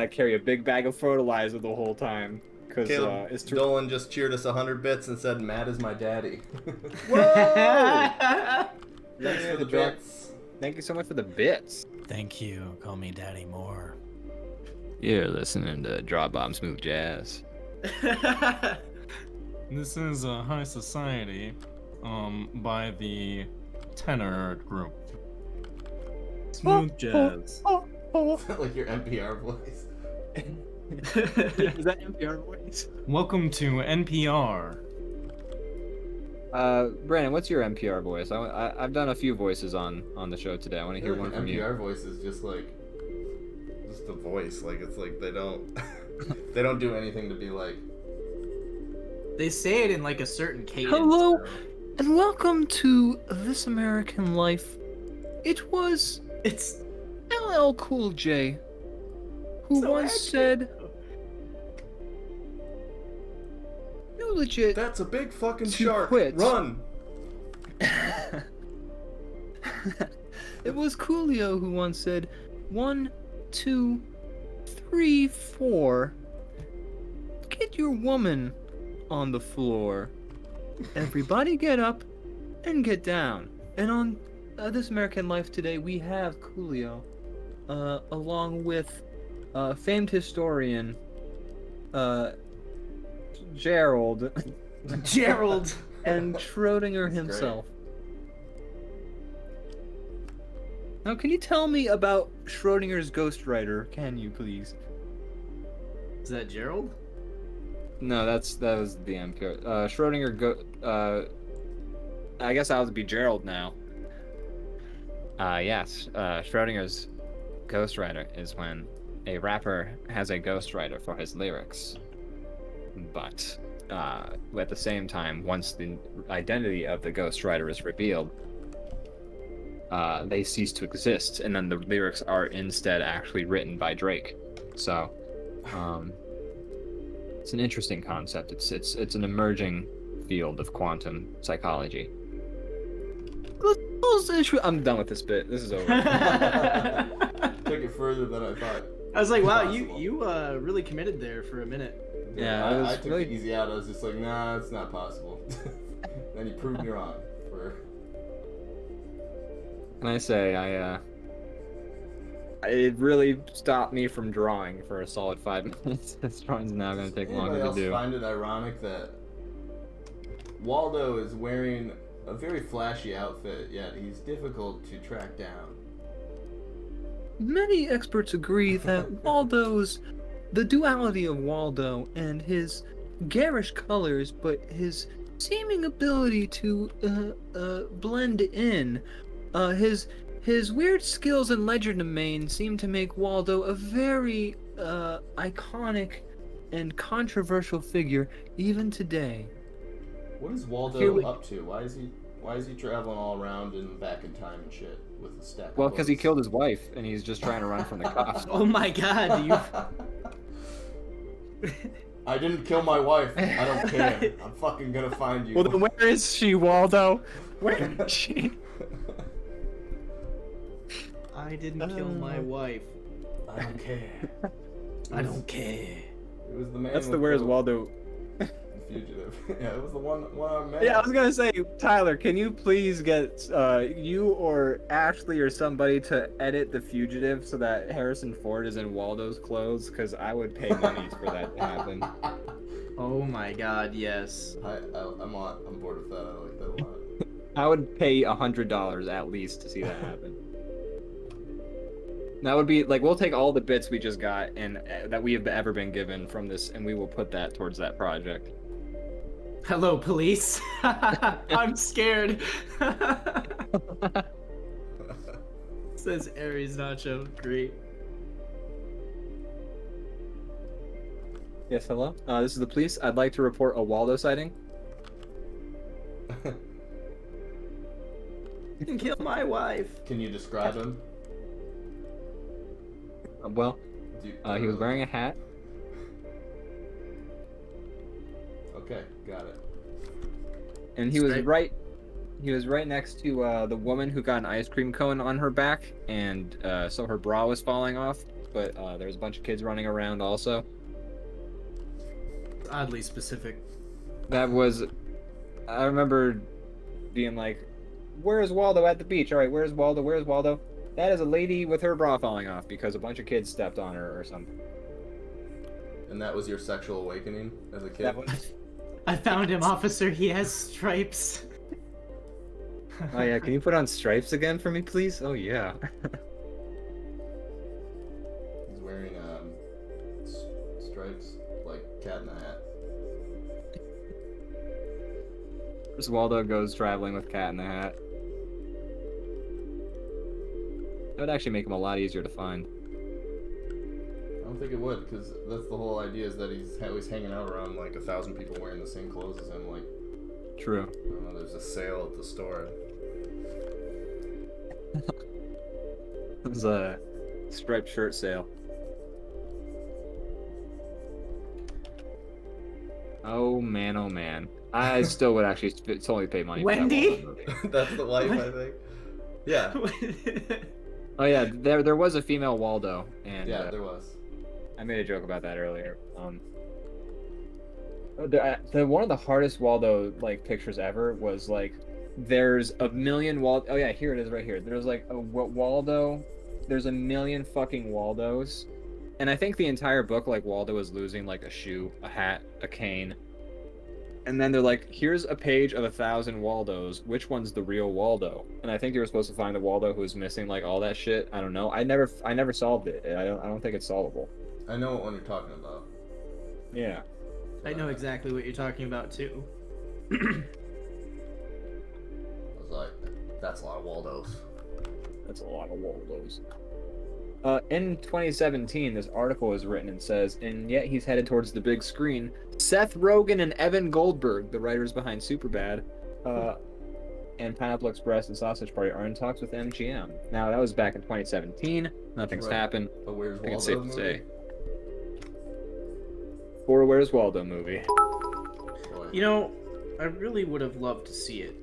S1: carry a big bag of fertilizer the whole time, cause
S2: Caleb
S1: it's too.
S2: Dolan just cheered us 100 bits and said, "Matt is my daddy." Thanks for the bits.
S1: Thank you so much for the bits.
S6: Thank you. Call me Daddy Moore.
S1: You're listening to DrawBomb Smooth Jazz.
S7: This is High Society, by the Tenor Group.
S3: Smooth jazz.
S2: Like your NPR voice.
S1: Is that NPR voice?
S7: Welcome to NPR.
S1: Brandon, what's your NPR voice? I've done a few voices on the show today. I want to hear one from you.
S2: NPR voice is just like, just a voice. Like it's like they don't, they don't do anything to be like.
S3: They say it in like a certain cadence.
S5: Hello?
S3: though.
S5: And welcome to This American Life. It was
S3: It's
S5: LL Cool J who
S3: so
S5: once
S3: accurate.
S5: said, "You legit."
S2: That's a big fucking
S5: Two
S2: shark.
S5: quits.
S2: Run.
S5: It was Coolio who once said, 1, 2, 3, 4. Get your woman on the floor. Everybody get up and get down. And on This American Life today, we have Coolio, along with famed historian Gerald
S3: Gerald.
S5: and Schrodinger
S2: That's
S5: himself. Now, can you tell me about Schrodinger's ghostwriter? Can you please?
S3: Is that Gerald?
S1: No, that was the NPR. Schrodinger I guess I would be Gerald now. Yes. Schrodinger's ghostwriter is when a rapper has a ghostwriter for his lyrics. But at the same time, once the identity of the ghostwriter is revealed, they cease to exist, and then the lyrics are instead actually written by Drake. So, it's an interesting concept. It's an emerging field of quantum psychology. I'm done with this bit. This is over.
S2: Took it further than I thought.
S3: I was like, wow,
S2: Possible.
S3: you really committed there for a minute.
S1: Yeah,
S2: I,
S1: it was
S2: I took
S1: really-
S2: it easy out. I was just like, nah, it's not possible. Then you proved me wrong. For
S1: Can I say it really stopped me from drawing for a solid 5 minutes. This drawing's now going to take
S2: anybody
S1: longer to
S2: else
S1: do.
S2: find it ironic that Waldo is wearing a very flashy outfit, yet he's difficult to track down?
S5: Many experts agree that the duality of Waldo and his garish colors, but his seeming ability to blend in, his His weird skills and legerdemain seem to make Waldo a very iconic and controversial figure even today.
S2: What is Waldo
S5: Here we-
S2: up to? Why is he traveling all around and back in time and shit with a stack of
S1: Well, because he
S2: books?
S1: killed his wife and he's just trying to run from the cops.
S3: Oh my god, you.
S2: I didn't kill my wife. I don't care. I'm fucking gonna find you.
S1: Well, then where is she, Waldo? Where is she?
S3: I didn't kill my wife.
S2: I don't care.
S3: I don't care.
S2: It was the man.
S1: That's the
S2: with
S1: Where's Waldo.
S2: the fugitive. Yeah, it was the one-armed man.
S1: Yeah, I was gonna say, Tyler, can you please get you or Ashley or somebody to edit The Fugitive so that Harrison Ford is in Waldo's clothes? Because I would pay money for that to happen.
S3: Oh my god, yes.
S2: I'm bored with that. I like that a lot.
S1: I would pay $100 at least to see that happen. That would be like, we'll take all the bits we just got and that we have ever been given from this, and we will put that towards that project.
S3: Hello, police. I'm scared. Says Aries Nacho. Great.
S1: Yes, hello. This is the police. I'd like to report a Waldo sighting.
S3: You can kill my wife.
S2: Can you describe him?
S1: Well, he was wearing a hat.
S2: Okay, got it.
S1: And he was
S3: Straight.
S1: right. He was right next to the woman who got an ice cream cone on her back, and so her bra was falling off. But there was a bunch of kids running around also.
S3: Oddly specific.
S1: That was. I remember being like, "Where's Waldo at the beach? All right, where's Waldo? Where's Waldo?" That is a lady with her bra falling off because a bunch of kids stepped on her or something.
S2: And that was your sexual awakening as a kid?
S1: That was.
S3: I found him, officer. He has stripes.
S1: Oh yeah, can you put on stripes again for me, please? Oh yeah.
S2: He's wearing stripes like Cat in the Hat.
S1: First Waldo goes traveling with Cat in the Hat. That would actually make him a lot easier to find.
S2: I don't think it would, because that's the whole idea, is that he's always hanging out around like 1,000 people wearing the same clothes as him. Like,
S1: True.
S2: I don't know, there's a sale at the store.
S1: It was a striped shirt sale. Oh man, oh man. I still would actually totally pay money
S3: Wendy?
S1: for that Waldo movie.
S2: That's the wife, I think. Yeah,
S1: Oh yeah, there was a female Waldo, and
S2: yeah, there was.
S1: I made a joke about that earlier. One of the hardest Waldo like pictures ever was like, there's a million Waldo. Oh yeah, here it is right here. There's like a Waldo. There's a million fucking Waldos, and I think the entire book like Waldo is losing like a shoe, a hat, a cane, and then they're like, here's a page of 1,000 Waldos. Which one's the real Waldo? And I think they were supposed to find the Waldo who's missing like all that shit. I don't know. I never solved it. I don't think it's solvable.
S2: I know what one you're talking about.
S1: Yeah.
S3: I know exactly what you're talking about too.
S2: I was like, that's a lot of Waldos.
S1: That's a lot of Waldos. In 2017, this article was written and says, and yet he's headed towards the big screen. Seth Rogen and Evan Goldberg, the writers behind Superbad, and Pineapple Express and Sausage Party, are in talks with MGM. Now, that was back in 2017. Nothing's
S2: Right.
S1: happened.
S2: But where's
S1: I think
S2: Waldo?
S1: it's safe to
S2: movie?
S1: say. For Where's Waldo movie.
S2: Boy.
S3: You know, I really would have loved to see it.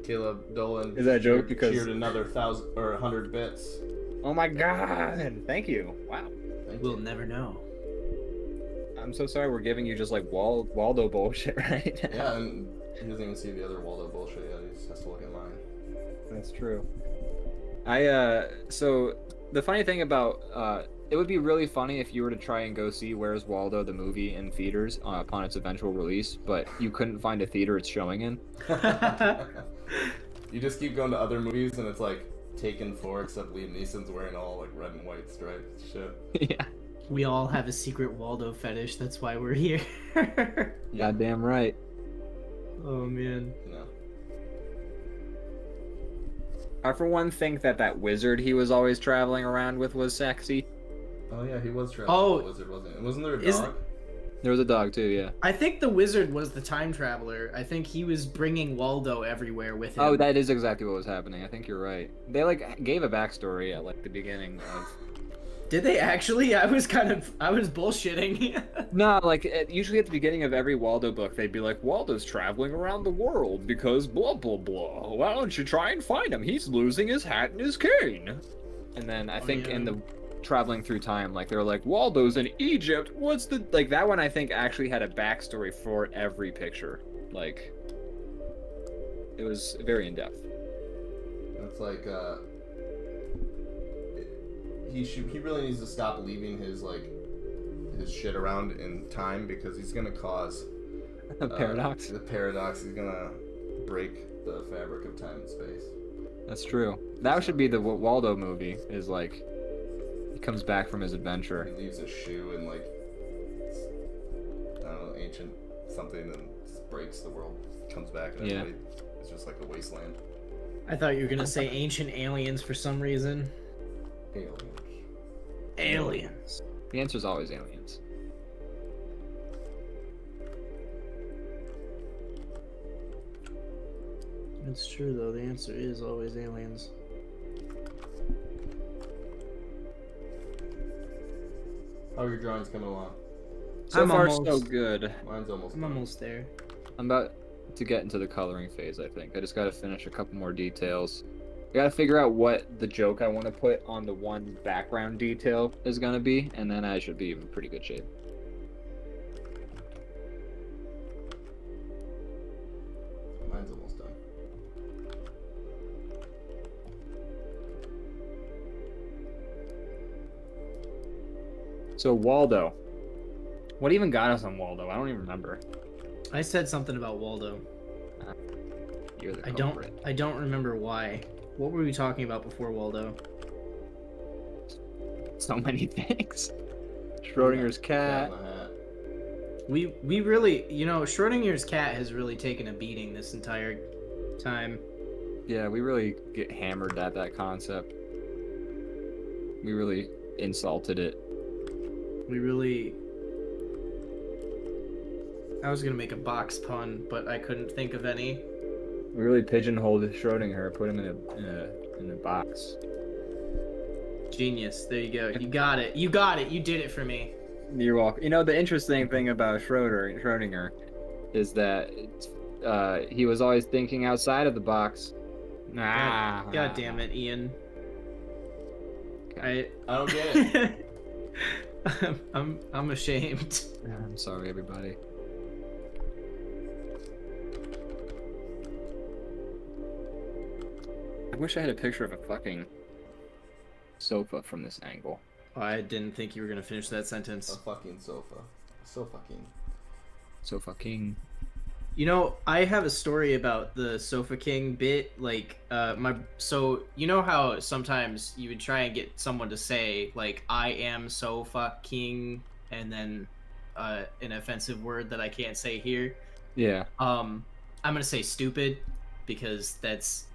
S2: Caleb Dolan
S1: Is that a joke?
S2: cheered-
S1: Because-
S2: cheered another 1,000 or 100 bits.
S1: Oh my god! Thank you. Wow.
S2: Thank
S3: We'll
S2: you.
S3: never know.
S1: I'm so sorry we're giving you just like Waldo bullshit right now.
S2: Yeah, and he doesn't even see the other Waldo bullshit yet. He just has to look at mine.
S1: That's true. So the funny thing about it would be really funny if you were to try and go see Where's Waldo the movie in theaters upon its eventual release, but you couldn't find a theater it's showing in.
S2: You just keep going to other movies and it's like Taken 4, except Liam Neeson's wearing all like red and white stripes shit.
S1: Yeah.
S3: We all have a secret Waldo fetish. That's why we're here.
S1: Goddamn right.
S3: Oh man.
S2: You know.
S1: I for one think that wizard he was always traveling around with was sexy.
S2: Oh yeah, he was traveling with the wizard, wasn't he? Wasn't there a dog?
S1: There was a dog too, yeah.
S3: I think the wizard was the time traveler. I think he was bringing Waldo everywhere with him.
S1: Oh, that is exactly what was happening. I think you're right. They like gave a backstory at like the beginning of.
S3: Did they actually? I was bullshitting.
S1: No, like usually at the beginning of every Waldo book, they'd be like, Waldo's traveling around the world because blah blah blah. Why don't you try and find him? He's losing his hat and his cane. And then I think in the traveling through time, like they're like, Waldo's in Egypt. What's the like that one? I think actually had a backstory for every picture. Like it was very in depth.
S2: It's like he really needs to stop leaving his shit around in time because he's gonna cause
S1: a paradox.
S2: The paradox. He's gonna break the fabric of time and space.
S1: That's true. That should be the Waldo movie. Is like he comes back from his adventure.
S2: He leaves a shoe in like I don't know, ancient something, and breaks the world. Comes back and everybody, it's just like a wasteland.
S3: I thought you were gonna say ancient aliens for some reason. Aliens.
S1: The answer's always aliens.
S3: It's true though. The answer is always aliens.
S2: How are your drawings coming along?
S1: So
S3: I'm
S1: far,
S3: almost-
S1: so good.
S2: Mine's almost
S3: I'm
S2: done.
S3: almost there.
S1: I'm about to get into the coloring phase, I think. I just gotta finish a couple more details. I gotta figure out what the joke I want to put on the one background detail is gonna be, and then I should be in pretty good shape.
S2: Mine's almost done.
S1: So Waldo. What even got us on Waldo? I don't even remember.
S3: I said something about Waldo.
S1: You're the
S3: I
S1: culprit.
S3: don't remember why. What were we talking about before Waldo?
S1: So many things. Schrodinger's cat.
S2: Cat in the Hat.
S3: We really, Schrodinger's cat has really taken a beating this entire time.
S1: Yeah, we really get hammered at that concept. We really insulted it.
S3: I was gonna make a box pun, but I couldn't think of any.
S1: We really pigeonholed Schrodinger, put him in a box.
S3: Genius. There you go. You got it. You got it. You did it for me.
S1: You're welcome. You know, the interesting thing about Schrodinger is that he was always thinking outside of the box.
S3: God damn it, Ian.
S2: I don't get it.
S3: I'm ashamed.
S1: I'm sorry, everybody. I wish I had a picture of a fucking sofa from this angle.
S3: I didn't think you were gonna finish that
S2: A
S3: sentence.
S2: fucking sofa. So fucking.
S1: Sofa King.
S3: You know, I have a story about the Sofa King bit. Like, so you know how sometimes you would try and get someone to say like "I am Sofa King" and then an offensive word that I can't say here.
S1: Yeah.
S3: I'm gonna say "stupid" because that's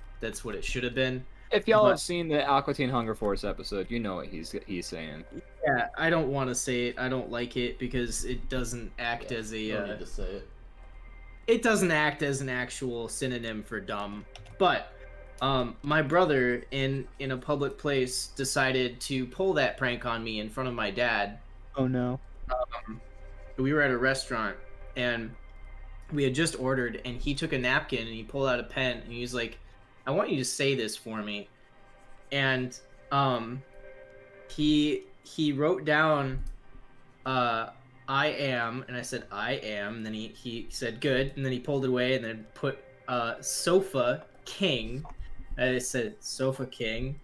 S3: what it should have been.
S1: If y'all
S3: But-
S1: have seen the Aqua Teen Hunger Force episode, you know what he's saying.
S3: Yeah, I don't want to say it. I don't like it because it doesn't act as
S2: You don't
S3: a.
S2: need to say it.
S3: It doesn't act as an actual synonym for dumb. But my brother in a public place decided to pull that prank on me in front of my dad.
S5: Oh no.
S3: We were at a restaurant and we had just ordered, and he took a napkin and he pulled out a pen and he was like, "I want you to say this for me." And he wrote down "I am," and I said "I am," and then he said "good," and then he pulled it away and then put "Sofa King," and I said "Sofa King,"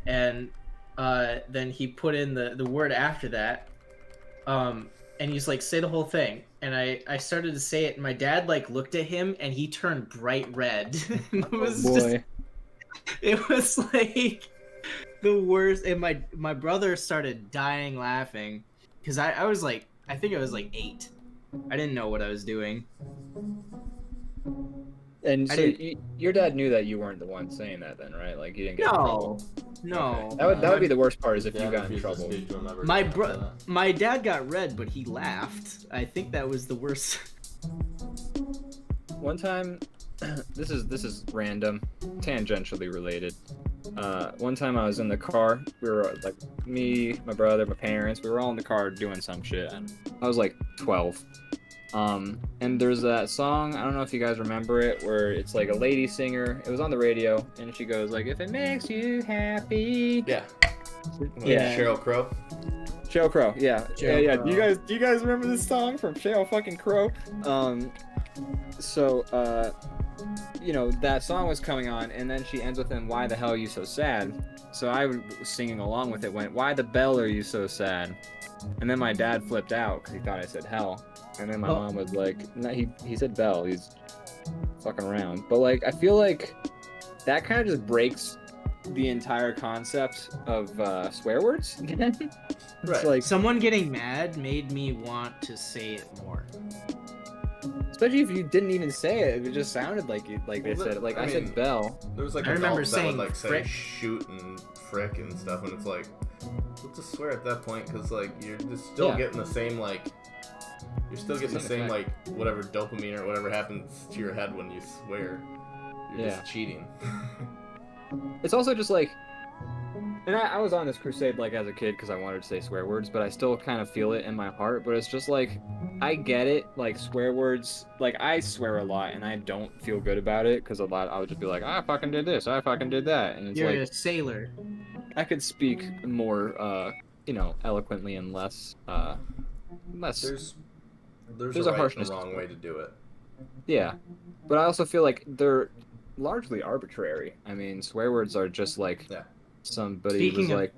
S3: and then he put in the word after that, and he's like, "Say the whole thing." And I started to say it, and my dad like looked at him, and he turned bright red. It was
S1: Boy.
S3: it was like the worst. And my brother started dying laughing because I was like, I think I was like 8. I didn't know what I was doing.
S1: And
S3: I
S1: so
S3: didn't-
S1: your dad knew that you weren't the one saying that, then, right? Like you didn't get in trouble.
S3: No.
S1: That would be the worst part is if
S2: Dad
S1: you got in
S2: refused to
S1: trouble.
S2: speak to him ever
S3: My
S2: again after
S3: bro,
S2: that.
S3: my dad got red, but he laughed. I think that was the worst.
S1: One time, this is random, tangentially related. One time I was in the car. We were like me, my brother, my parents. We were all in the car doing some shit. And I was like 12. And there's that song. I don't know if you guys remember it, where it's like a lady singer. It was on the radio, and she goes like, "If it makes you happy."
S2: Yeah.
S1: Yeah.
S2: Sheryl Crow.
S1: Sheryl Crow, yeah.
S3: Sheryl
S1: yeah.
S3: Crow.
S1: Do you guys remember this song from Sheryl fucking Crow? That song was coming on, and then she ends with, "And why the hell are you so sad?" So I was singing along with it, went, "Why the bell are you so sad?" And then my dad flipped out because he thought I said hell. And then my mom was like, "No, he said bell, he's fucking around." But like, I feel like that kind of just breaks the entire concept of swear words. It's
S2: Right.
S1: like,
S3: Someone getting mad made me want to say it more.
S1: especially if you didn't even say it, it just sounded like they
S2: Well,
S1: said it. Like I
S2: I
S1: said
S2: mean-
S1: bell.
S2: There was like
S3: I remember
S2: adults that
S3: saying
S2: would like say
S3: frick.
S2: shoot and frick and stuff, and it's like, let's just swear at that point, because like you're just still
S1: Yeah.
S2: getting the same like, you're still getting the
S1: Same
S2: same like whatever dopamine or whatever happens to your head when you swear. You're
S1: Yeah.
S2: just cheating.
S1: It's also just like, and I was on this crusade like as a kid because I wanted to say swear words, but I still kind of feel it in my heart. But it's just like, I get it, like swear words, like I swear a lot and I don't feel good about it because a lot I would just be like, I fucking did this, I fucking did that, and it's
S3: You're
S1: like
S3: a sailor.
S1: I could speak more, eloquently and less.
S2: There's
S1: There's
S2: a
S1: a
S2: right
S1: harshness
S2: and a
S1: to
S2: wrong way to do it.
S1: Yeah, but I also feel like they're largely arbitrary. I mean, swear words are just like
S2: Yeah.
S1: somebody
S3: Speaking
S1: was
S3: of-
S1: like,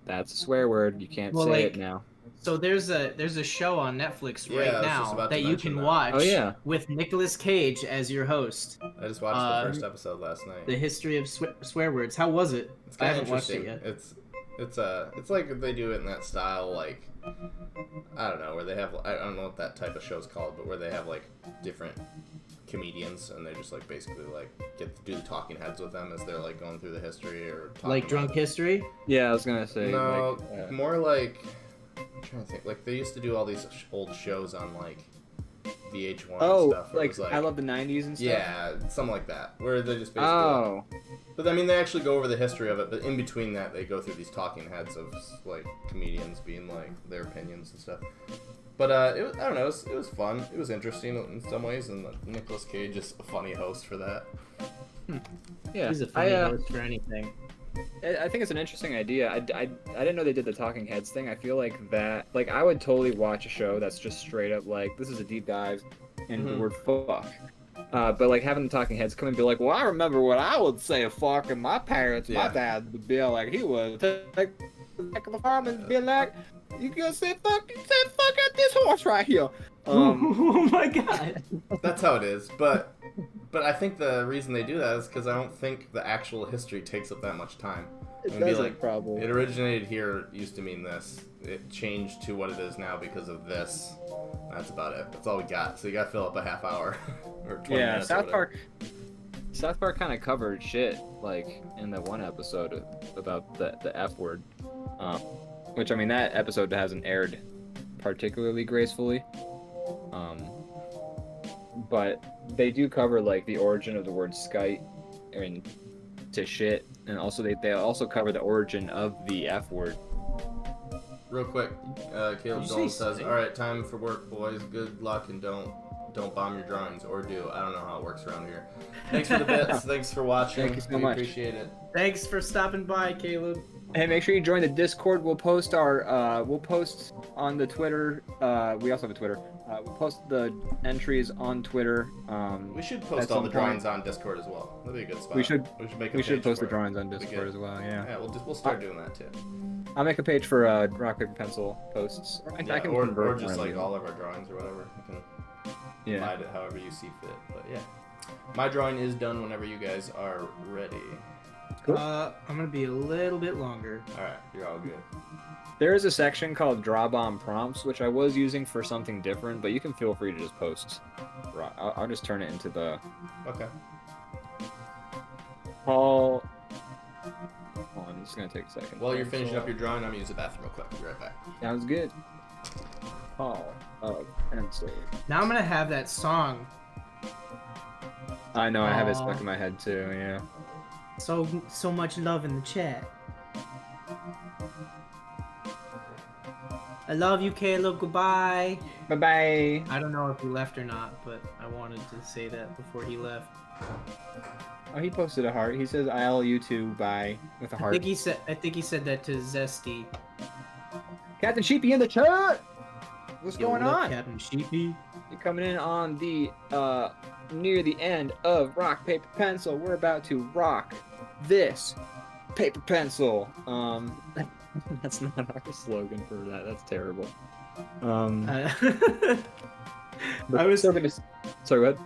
S1: "That's a swear word. You can't
S3: Well,
S1: say
S3: like,
S1: it now."
S3: So there's a show on Netflix
S2: Yeah, I
S3: right
S2: was just
S3: now
S2: about to
S3: that you
S2: mention
S3: can
S2: that.
S3: watch
S1: Oh, yeah.
S3: with Nicolas Cage as your host.
S2: I just watched
S3: Uh,
S2: the first episode last night.
S3: The history of swear words. How was it?
S2: It's
S3: I
S2: kind of
S3: haven't watched it
S2: interesting.
S3: yet.
S2: It's like they do it in that style, like I don't know, where they have I don't know what that type of show's called, but where they have like different comedians and they just like basically like do the talking heads with them as they're like going through the history or talking
S3: Like
S2: about
S3: Drunk
S2: it.
S3: History?
S1: Yeah, I was gonna say.
S2: No,
S1: like,
S2: more like I'm trying to think. Like they used to do all these old shows on like VH1
S1: oh,
S2: and stuff. Where it
S1: like,
S2: was,
S1: I love the '90s and stuff.
S2: yeah, something like that, where they just basically.
S1: Oh,
S2: But I mean, they actually go over the history of it. But in between that, they go through these talking heads of like comedians being like their opinions and stuff. But it was, I don't know, it was fun. It was interesting in some ways, and Nicolas Cage is a funny host for that.
S1: yeah.
S3: He's a funny
S1: I
S3: host for anything.
S1: think it's an interesting idea. I didn't know they did the talking heads thing. I feel like that. Like I would totally watch a show that's just straight up like this is a deep dive in the
S2: Mhm.
S1: word fuck. But like having the talking heads come and be like, well, I remember what I would say fuck, and my parents, my
S2: Yeah.
S1: dad would be like, he would take the farm and be like, you gonna say fuck at this horse right here.
S3: Oh my god.
S2: That's how it is. But I think the reason they do that is because I don't think the actual history takes up that much time.
S1: It
S2: It'd be
S1: doesn't,
S2: like,
S1: probably.
S2: It originated here, used to mean this. It changed to what it is now because of this. That's about it. That's all we got. So you gotta fill up a half hour or 20
S1: Yeah,
S2: minutes. or
S1: South
S2: whatever.
S1: Park kind of covered shit like in the one episode about the F word, which I mean that episode hasn't aired particularly gracefully, but they do cover like the origin of the word skite and to shit, and also they also cover the origin of the F word.
S2: Real quick, Caleb
S3: Did you
S2: Dolan
S3: say
S2: says,
S3: skite?
S2: "All right, time for work, boys. Good luck and don't bomb your drawings, or do. I don't know how it works around here. Thanks for the bits. Thanks for watching.
S1: Thank you so
S2: we
S1: much.
S2: Appreciate it.
S3: Thanks for stopping by, Caleb.
S1: Hey, make sure you join the Discord. We'll post on the Twitter. We also have a Twitter. We'll post the entries on Twitter.
S2: We should
S1: At
S2: post all
S1: some
S2: the
S1: point.
S2: drawings on Discord as well. That'd be a good spot.
S1: We should
S2: make.
S1: we should
S2: page
S1: post
S2: for
S1: the
S2: it.
S1: drawings on
S2: That'd be
S1: Discord
S2: good.
S1: as well. Yeah.
S2: Yeah, we'll start doing that too.
S1: I'll make a page for rock paper pencil posts. I
S2: Yeah,
S1: can
S2: or
S1: convert
S2: just
S1: one
S2: like
S1: of
S2: all of our drawings or whatever. You can
S1: Yeah.
S2: divide it however you see fit. But yeah, my drawing is done whenever you guys are ready.
S1: Cool.
S3: I'm gonna be a little bit longer.
S2: All right, you're all good.
S1: There is a section called DrawBomb prompts, which I was using for something different, but you can feel free to just post. I'll just turn it into the
S2: Okay.
S1: Paul. Hold on, it's gonna take a second.
S2: While you're finishing up your drawing, I'm gonna use the bathroom real quick. I'll be right back.
S1: Sounds good. Paul of pencil.
S3: Now I'm gonna have that song.
S1: I know, I have it
S3: Aw.
S1: stuck in my head too. Yeah.
S3: So much love in the chat. I love you, Caleb. Goodbye.
S1: Bye bye.
S3: I don't know if he left or not, but I wanted to say that before he left.
S1: Oh, he posted a heart. He says, "I'll you too." Bye with a
S3: I
S1: heart.
S3: think he said that to Zesty.
S1: Captain Sheepy in the chat. What's
S3: Yo,
S1: going
S3: what up,
S1: on?
S3: Captain Sheepy?
S1: You're coming in on the near the end of rock paper pencil. We're about to rock this paper pencil. That's not our slogan for that. That's terrible. But
S3: I was
S1: still gonna. Sorry, what?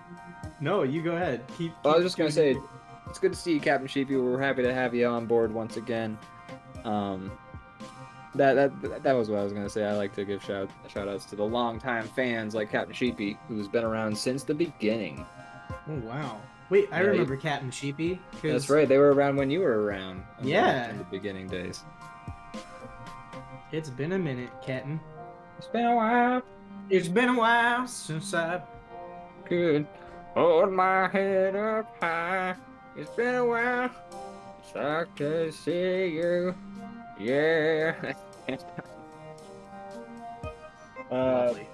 S3: No, you go ahead. Keep
S1: I was just gonna
S3: doing
S1: say, it's good to see you, Captain Sheepy. We're happy to have you on board once again. That was what I was gonna say. I like to give shout outs to the longtime fans like Captain Sheepy, who's been around since the beginning.
S3: Oh wow! Wait, I
S1: Yeah,
S3: remember Captain Sheepy. 'Cause
S1: That's right. They were around when you were around.
S3: Yeah.
S1: In the beginning days.
S3: It's been a minute, Captain.
S1: It's been a while.
S3: It's been a while since I.
S1: Could hold my head up high. It's been a while. It's like to see you. Yeah.
S3: Lovely.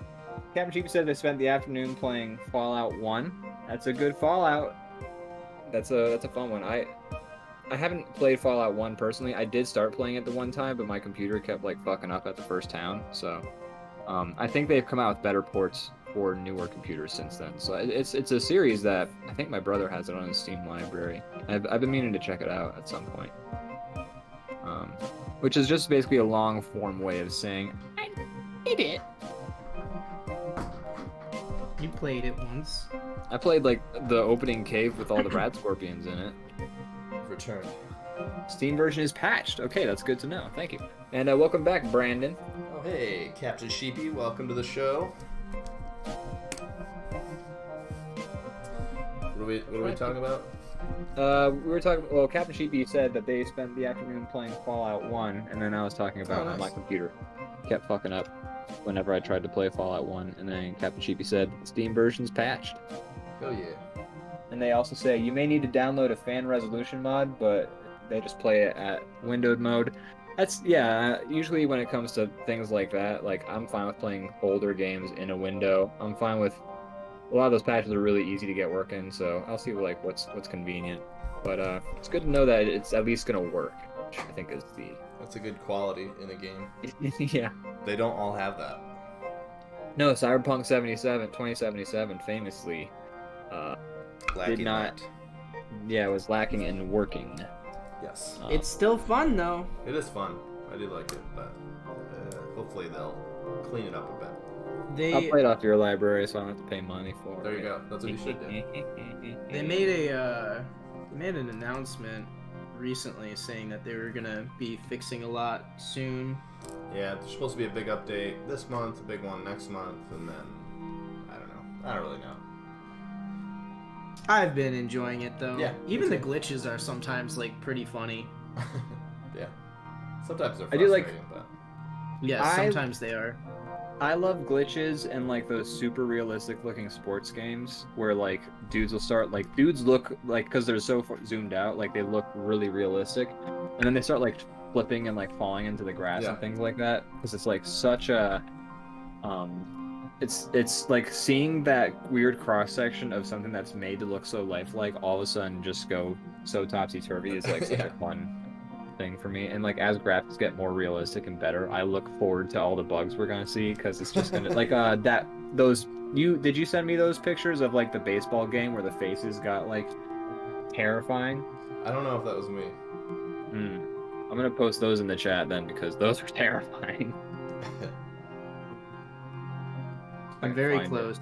S1: Captain Sheep said they spent the afternoon playing Fallout 1. That's a good Fallout. That's a fun one. I haven't played Fallout 1 personally. I did start playing it the one time, but my computer kept like fucking up at the first town. So I think they've come out with better ports for newer computers since then. So it's a series that I think my brother has it on his Steam library. I've been meaning to check it out at some point. Which is just basically a long form way of saying I did it.
S3: You played it once.
S1: I played like the opening cave with all the rat scorpions in it.
S2: Return.
S1: Steam version is patched. Okay, that's good to know. Thank you. And welcome back, Brandon.
S2: Oh hey, Captain Sheepy, welcome to the show. What are we talking about?
S1: We were talking. Well, Captain Sheepy said that they spent the afternoon playing Fallout 1, and then I was talking about how
S2: nice.
S1: my computer kept fucking up whenever I tried to play Fallout 1, and then Captain Sheepy said Steam version's patched.
S2: Hell yeah.
S1: And they also say you may need to download a fan resolution mod, but they just play it at windowed mode. That's, yeah, usually when it comes to things like that, like, I'm fine with playing older games in a window. I'm fine with, a lot of those patches are really easy to get working, so I'll see, like, what's convenient. But, it's good to know that it's at least gonna work, which I think is the...
S2: That's a good quality in a game.
S1: Yeah.
S2: They don't all have that.
S1: No, Cyberpunk 2077 famously,
S2: Lacking
S1: not-
S2: that.
S1: yeah, was lacking in working.
S2: Yes.
S3: It's still fun though.
S2: It is fun. I do like it, but hopefully they'll clean it up a bit.
S1: I'll
S3: They
S1: play it off your library, so I don't have to pay money for it.
S2: There you go. That's what you should do.
S3: they made an announcement recently saying that they were gonna be fixing a lot soon.
S2: Yeah, there's supposed to be a big update this month, a big one next month, and then I don't know. I don't really know.
S3: I've been enjoying it though.
S2: Yeah,
S3: Even the
S2: me
S3: glitches are sometimes like pretty funny.
S2: Yeah. Sometimes they're
S1: I do like-
S2: frustrating, but
S3: Yeah, sometimes they are.
S1: I love glitches and like those super realistic looking sports games where like dudes will start like dudes look like because they're so zoomed out like they look really realistic, and then they start like flipping and like falling into the grass
S2: Yeah.
S1: and things like that because it's like such a it's like seeing that weird cross section of something that's made to look so lifelike all of a sudden just go so topsy turvy is like such
S2: Yeah.
S1: a fun thing for me. And like as graphics get more realistic and better, I look forward to all the bugs we're gonna see because it's just gonna like did you send me those pictures of like the baseball game where the faces got like terrifying?
S2: I don't know if that was me.
S1: I'm gonna post those in the chat then because those are terrifying. I
S3: I'm
S1: can
S3: very
S1: find it.
S3: close.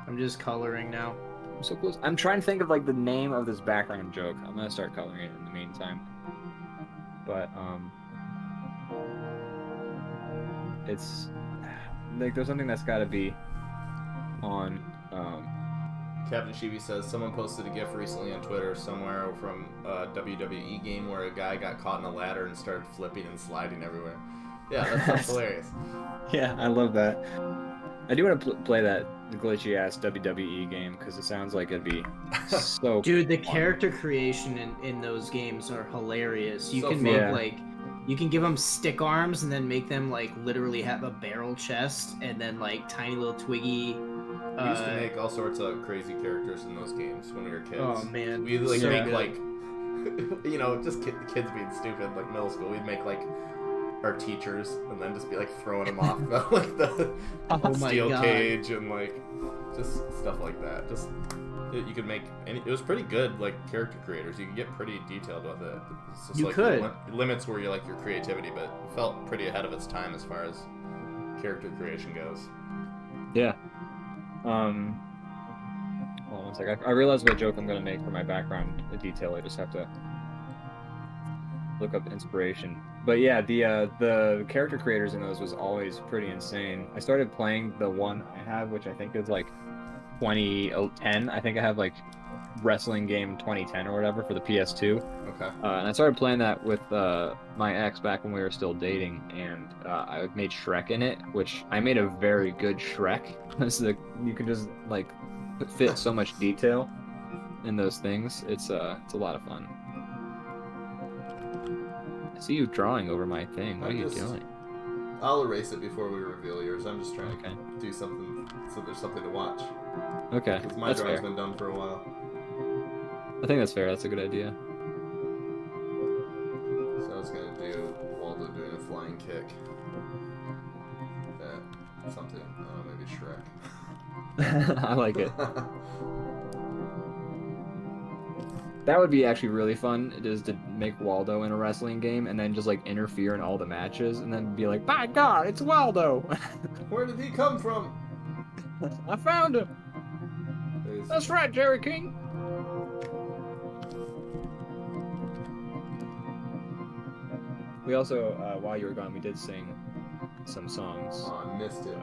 S3: I'm just coloring now.
S1: I'm so close. I'm trying to think of like the name of this background joke. I'm gonna start coloring it in the meantime. But it's like there's something that's got to be on.
S2: Captain Chibi says someone posted a GIF recently on Twitter somewhere from a WWE game where a guy got caught in a ladder and started flipping and sliding everywhere. Yeah, that's hilarious.
S1: Yeah, I love that. I do want to play that glitchy ass WWE game because it sounds like it'd be so.
S3: Dude, the
S1: fun.
S3: character creation in those games are hilarious. You
S2: So
S3: can
S2: fun.
S3: make
S1: Yeah.
S3: like, you can give them stick arms and then make them like literally have a barrel chest and then like tiny little twiggy.
S2: We used to make all sorts of crazy characters in those games when we were kids.
S3: Oh man,
S2: We'd like
S3: so
S2: make
S3: good.
S2: like, you know, just kids being stupid, like middle school. We'd make like our teachers and then just be like throwing them off like the
S3: Oh my
S2: steel
S3: God.
S2: cage and like just stuff like that. Just you could make any. It was pretty good, like character creators. You could get pretty detailed with it. It's just
S3: You
S2: like
S3: could.
S2: The limits were your like your creativity, but it felt pretty ahead of its time as far as character creation goes.
S1: Yeah. Hold on one second. I realized what joke I'm gonna make for my background detail. I just have to look up inspiration. But yeah, the character creators in those was always pretty insane. I started playing the one I have, which I think is like 2010. I think I have like wrestling game 2010 or whatever for the PS2.
S2: Okay.
S1: And I started playing that with my ex back when we were still dating, and I made Shrek in it, which I made a very good Shrek. So you can just like fit so much detail in those things. It's a lot of fun. I see you drawing over my thing. What are you doing?
S2: I'll erase it before we reveal yours. I'm just trying
S1: Okay.
S2: to do something so there's something to watch.
S1: Okay,
S2: Because my
S1: that's
S2: drawing's
S1: fair.
S2: been done for a while.
S1: I think that's fair. That's a good idea.
S2: So I was gonna do Waldo doing a flying kick. Something. I don't know, maybe Shrek.
S1: I like it. That would be actually really fun, is to make Waldo in a wrestling game and then just like interfere in all the matches and then be like, by God, it's Waldo!
S2: Where did he come from?
S1: I found him! That's right, Jerry King! We also, while you were gone, we did sing some songs.
S2: Oh, I missed it.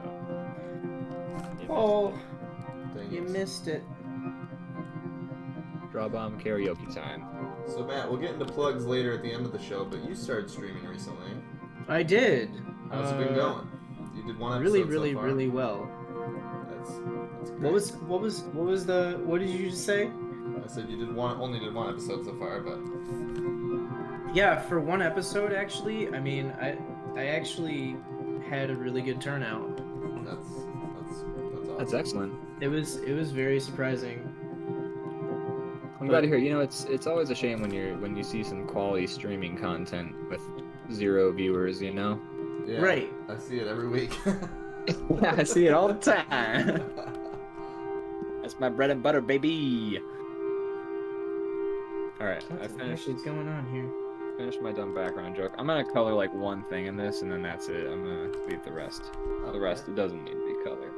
S3: Oh,
S2: Dang
S3: you
S2: it.
S3: missed it.
S1: DrawBomb karaoke time.
S2: So Matt, we'll get into plugs later at the end of the show, but you started streaming recently.
S3: I did.
S2: How's it been going? You did one episode
S3: Really,
S2: so
S3: really,
S2: far.
S3: really well.
S2: That's
S3: What did you just say?
S2: I said you only did one episode so far, but
S3: Yeah, for one episode, actually, I mean, I actually had a really good turnout.
S2: that's awesome.
S1: That's excellent.
S3: It was very surprising.
S1: I'm glad to hear. You know, it's always a shame when you see some quality streaming content with 0 viewers. You know.
S2: Yeah,
S3: Right.
S2: I see it every week.
S1: Yeah, I see it all the time. That's my bread and butter, baby. All right, I
S3: What's
S1: finished
S3: going on here?
S1: my dumb background joke. I'm gonna color like one thing in this, and then that's it. I'm gonna leave the rest. The rest, it doesn't need to be colored.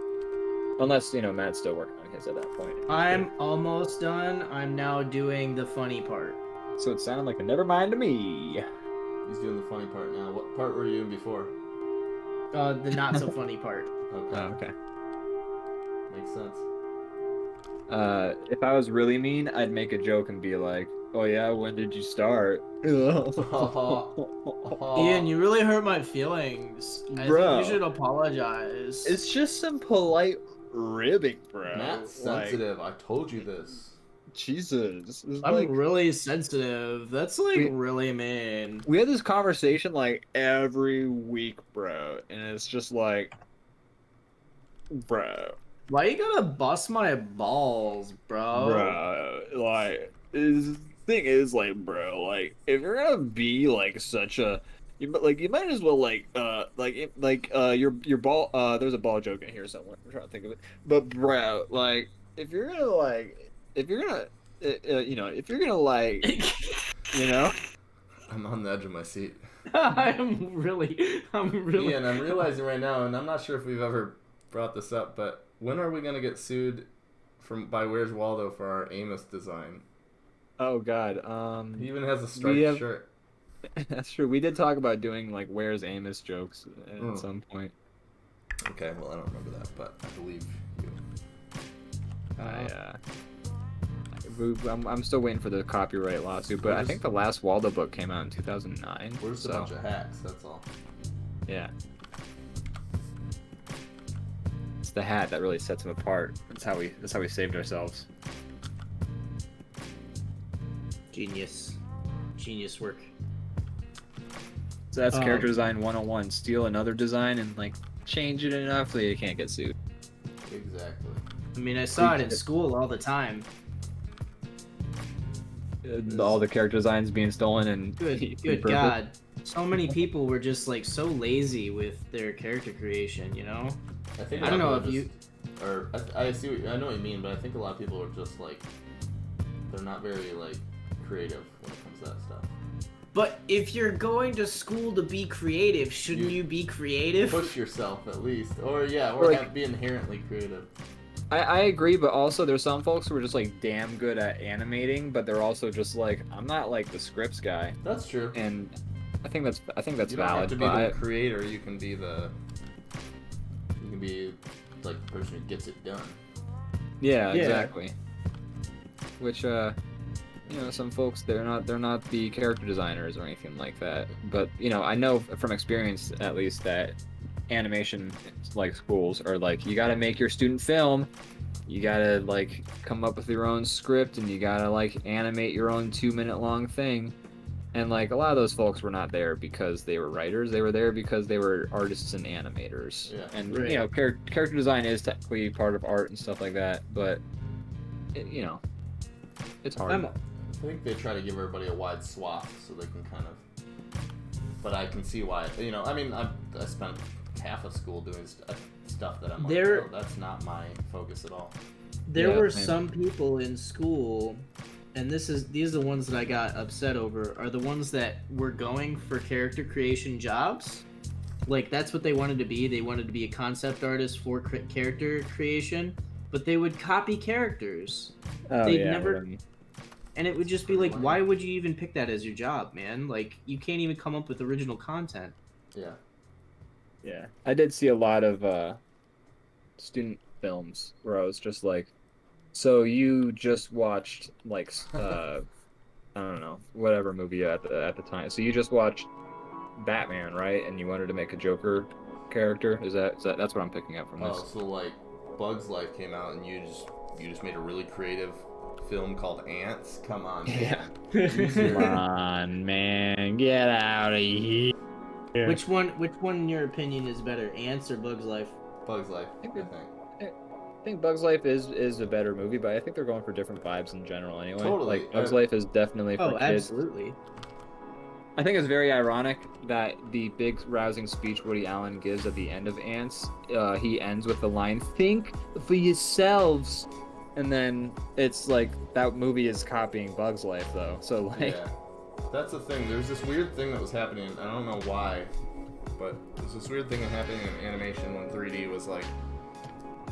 S1: Unless, you know, Matt's still working on his at that point.
S3: I'm almost done. I'm now doing the funny part.
S1: So it sounded like a never mind to me.
S2: He's doing the funny part now. What part were you in before?
S3: The not so funny part.
S2: Okay,
S1: Oh, okay.
S2: makes sense.
S1: If I was really mean, I'd make a joke and be like, "Oh yeah, when did you start?"
S3: Ian, you really hurt my feelings. I
S1: Bro.
S3: think you should apologize.
S1: It's just some polite ribbing, bro.
S2: Matt's sensitive. I told you this.
S1: Jesus. It's
S3: I'm
S1: like,
S3: really sensitive. That's like
S1: We-
S3: really mean.
S1: we had this conversation like every week, bro, and it's just like, bro,
S3: Why you gotta bust my balls, bro?
S1: bro, like, the thing is, like, bro, like, if you're gonna be like such a, you might as well your ball. There's a ball joke in here somewhere. I'm trying to think of it, but bro, like, if you're gonna like, you know.
S2: I'm on the edge of my seat.
S3: I'm really.
S2: Ian, I'm realizing right now, and I'm not sure if we've ever brought this up, but when are we gonna get sued by Where's Waldo for our Amos design.
S1: Oh God.
S2: He even has a striped
S1: have-
S2: shirt.
S1: That's true. We did talk about doing like "Where's Amos" jokes at
S2: Mm.
S1: some point.
S2: Okay, well I don't remember that, but I believe you.
S1: I'm still waiting for the copyright lawsuit, but I
S2: We're
S1: think the last Waldo book came out in 2009.
S2: We're just a bunch of hacks. That's all.
S1: Yeah. It's the hat that really sets him apart. That's how we saved ourselves.
S3: Genius work.
S1: So that's character design 101. Steal another design and like change it enough so you can't get sued.
S2: Exactly.
S3: I mean, I saw it in school all the time.
S1: All the character designs being stolen and
S3: Good God. So many people were just like so lazy with their character creation, you know?
S2: I think
S3: I don't know
S2: if
S3: if you.
S2: I see what I know what you mean, but I think a lot of people are just like they're not very like creative when it comes to that stuff.
S3: But if you're going to school to be creative, shouldn't you be creative?
S2: Push yourself at least, or be inherently creative.
S1: I agree, but also there's some folks who are just like damn good at animating, but they're also just like I'm not like the scripts guy.
S2: That's true.
S1: And I think that's
S2: You don't
S1: valid.
S2: have to be
S1: but
S2: the creator. You can be like the person who gets it done.
S1: Yeah, exactly. Which some folks they're not the character designers or anything like that. But I know from experience at least that animation like schools are like you gotta make your student film, you gotta like come up with your own script, and you gotta like animate your own 2-minute long thing. And like a lot of those folks were not there because they were writers. They were there because they were artists and animators.
S2: Yeah.
S1: And
S3: Right.
S1: character design is technically part of art and stuff like that. But it's hard.
S2: I think they try to give everybody a wide swath so they can kind of. But I can see why. I mean, I spent half of school doing stuff that I'm like,
S3: There-
S2: oh, that's not my focus at all.
S3: There
S1: Yeah,
S3: were
S1: same.
S3: some people in school, and these are the ones that I got upset over, are the ones that were going for character creation jobs. Like, that's what they wanted to be. They wanted to be a concept artist for character creation, but they would copy characters.
S1: Oh,
S3: they'd
S1: yeah,
S3: never-
S1: whatever.
S3: And it would just be like, why would you even pick that as your job, man? Like, you can't even come up with original content.
S2: Yeah.
S1: Yeah, I did see a lot of student films where I was just like, so you just watched like I don't know, whatever movie at the time. So you just watched Batman, right? And you wanted to make a Joker character? Is that that's what I'm picking up from this?
S2: Oh, so like Bug's Life came out and you just made a really creative film called Ants? Come on, man.
S1: Come on, man, get out of here. Yeah.
S3: Which one, in your opinion, is better, Ants or Bug's Life?
S2: Bug's Life, I think.
S1: I think Bug's Life is a better movie, but I think they're going for different vibes in general anyway.
S2: Totally.
S1: Like Bug's Life is definitely for
S3: Oh,
S1: kids.
S3: absolutely.
S1: I think it's very ironic that the big rousing speech Woody Allen gives at the end of Ants, he ends with the line, "Think for yourselves," and then it's like that movie is copying Bug's Life though. So like,
S2: Yeah. That's the thing. There's this weird thing that was happening. I don't know why, but there's this weird thing that happened in animation when 3D was like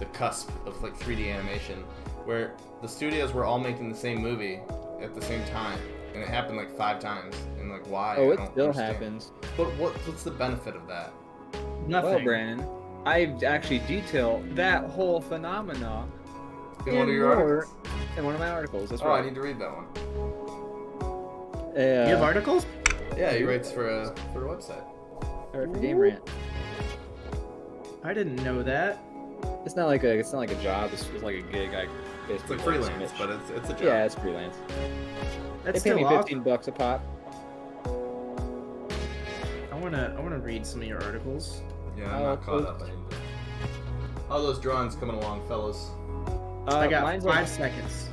S2: the cusp of like 3D animation, where the studios were all making the same movie at the same time, and it happened like 5 times. And like, why?
S1: oh,
S2: I
S1: it
S2: don't
S1: still
S2: understand.
S1: happens.
S2: But what's the benefit of that?
S3: Nothing.
S1: Well, Brandon, I've actually detailed that whole phenomena
S2: In one of your
S1: more
S2: articles?
S1: in one of my articles. That's
S2: Oh,
S1: right.
S2: I need to read that one.
S3: You have articles?
S2: Yeah, he writes for a website.
S1: Or for Game Rant.
S3: I didn't know that.
S1: It's not like a job. It's like a gig. I
S2: It's
S1: basically
S2: like freelance, but it's a job.
S1: yeah, it's freelance.
S3: That's
S1: They pay me
S3: still
S1: $15 a pop.
S3: I wanna read some of your articles.
S2: Yeah, I'm not caught up. I need to. How are those drawings coming along, fellas?
S3: I got
S1: mine's
S3: 5 seconds.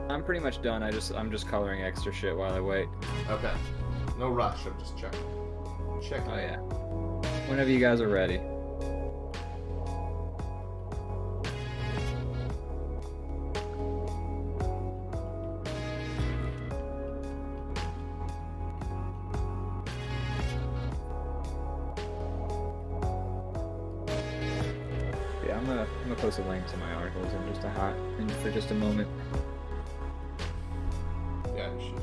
S1: I'm pretty much done. I'm just coloring extra shit while I wait.
S2: Okay. No rush. I'm just checking. Checking.
S1: Oh yeah. Whenever you guys are ready. Yeah, I'm gonna put post a link to my articles for just a moment.
S2: Yeah, you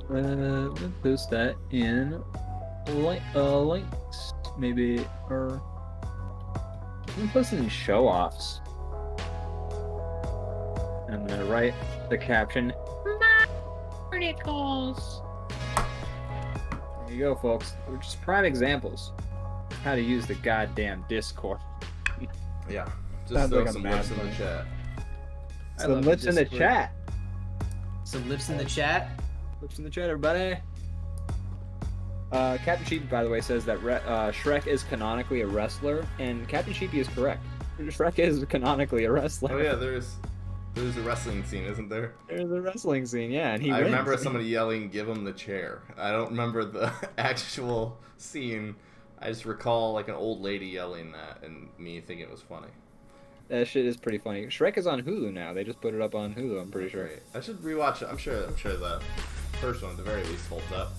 S2: should.
S1: Let's post that in links, maybe, or I'm posting show-offs. I'm gonna write the caption. Articles. There you go, folks. They're just prime examples of how to use the goddamn Discord.
S2: Yeah. Just
S1: Sounds
S2: throw
S1: like a
S2: some
S1: mad
S2: lips in the
S1: one.
S2: chat.
S3: I
S1: Some
S3: love
S1: lips in the
S3: Discord.
S1: chat.
S3: Some lips in the chat.
S1: Lips in the chat, everybody. Captain Sheepy, by the way, says that Shrek is canonically a wrestler, and Captain Sheepy is correct. Shrek is canonically a wrestler.
S2: Oh yeah, there's a wrestling scene, isn't there?
S1: There's a wrestling scene, yeah, and he
S2: I
S1: wins.
S2: remember somebody yelling, "Give him the chair." I don't remember the actual scene. I just recall like an old lady yelling that, and me thinking it was funny.
S1: That shit is pretty funny. Shrek is on Hulu now. They just put it up on Hulu, I'm pretty sure.
S2: Great. I should rewatch it. I'm sure the first one at the very least holds up.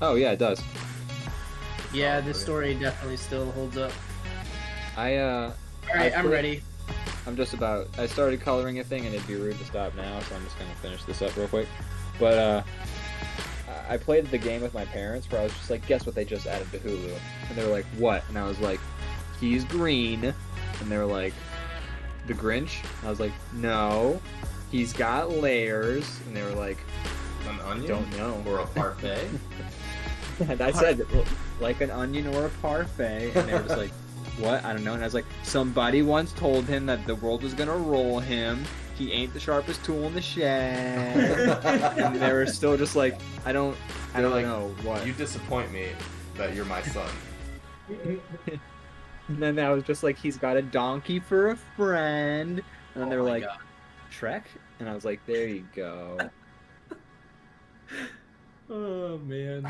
S1: Oh, yeah, it does.
S3: Yeah, this story definitely still holds up.
S1: Alright,
S3: Alright, I'm ready.
S1: I started coloring a thing, and it'd be rude to stop now, so I'm just gonna finish this up real quick. But, I played the game with my parents where I was just like, guess what they just added to Hulu? And they were like, what? And I was like, he's green. And they were like, the Grinch? And I was like, no. He's got layers. And they were like,
S2: An onion?
S1: don't know.
S2: Or a parfait?
S1: And I said, like an onion or a parfait. And they were just like, what? I don't know. And I was like, somebody once told him that the world was gonna roll him. He ain't the sharpest tool in the shed. And they were still just like, I don't
S2: like,
S1: know what.
S2: You disappoint me that you're my son.
S1: And then I was just like, he's got a donkey for a friend. And then they were
S3: my
S1: like,
S3: God.
S1: Shrek? And I was like, there you go.
S3: Oh man.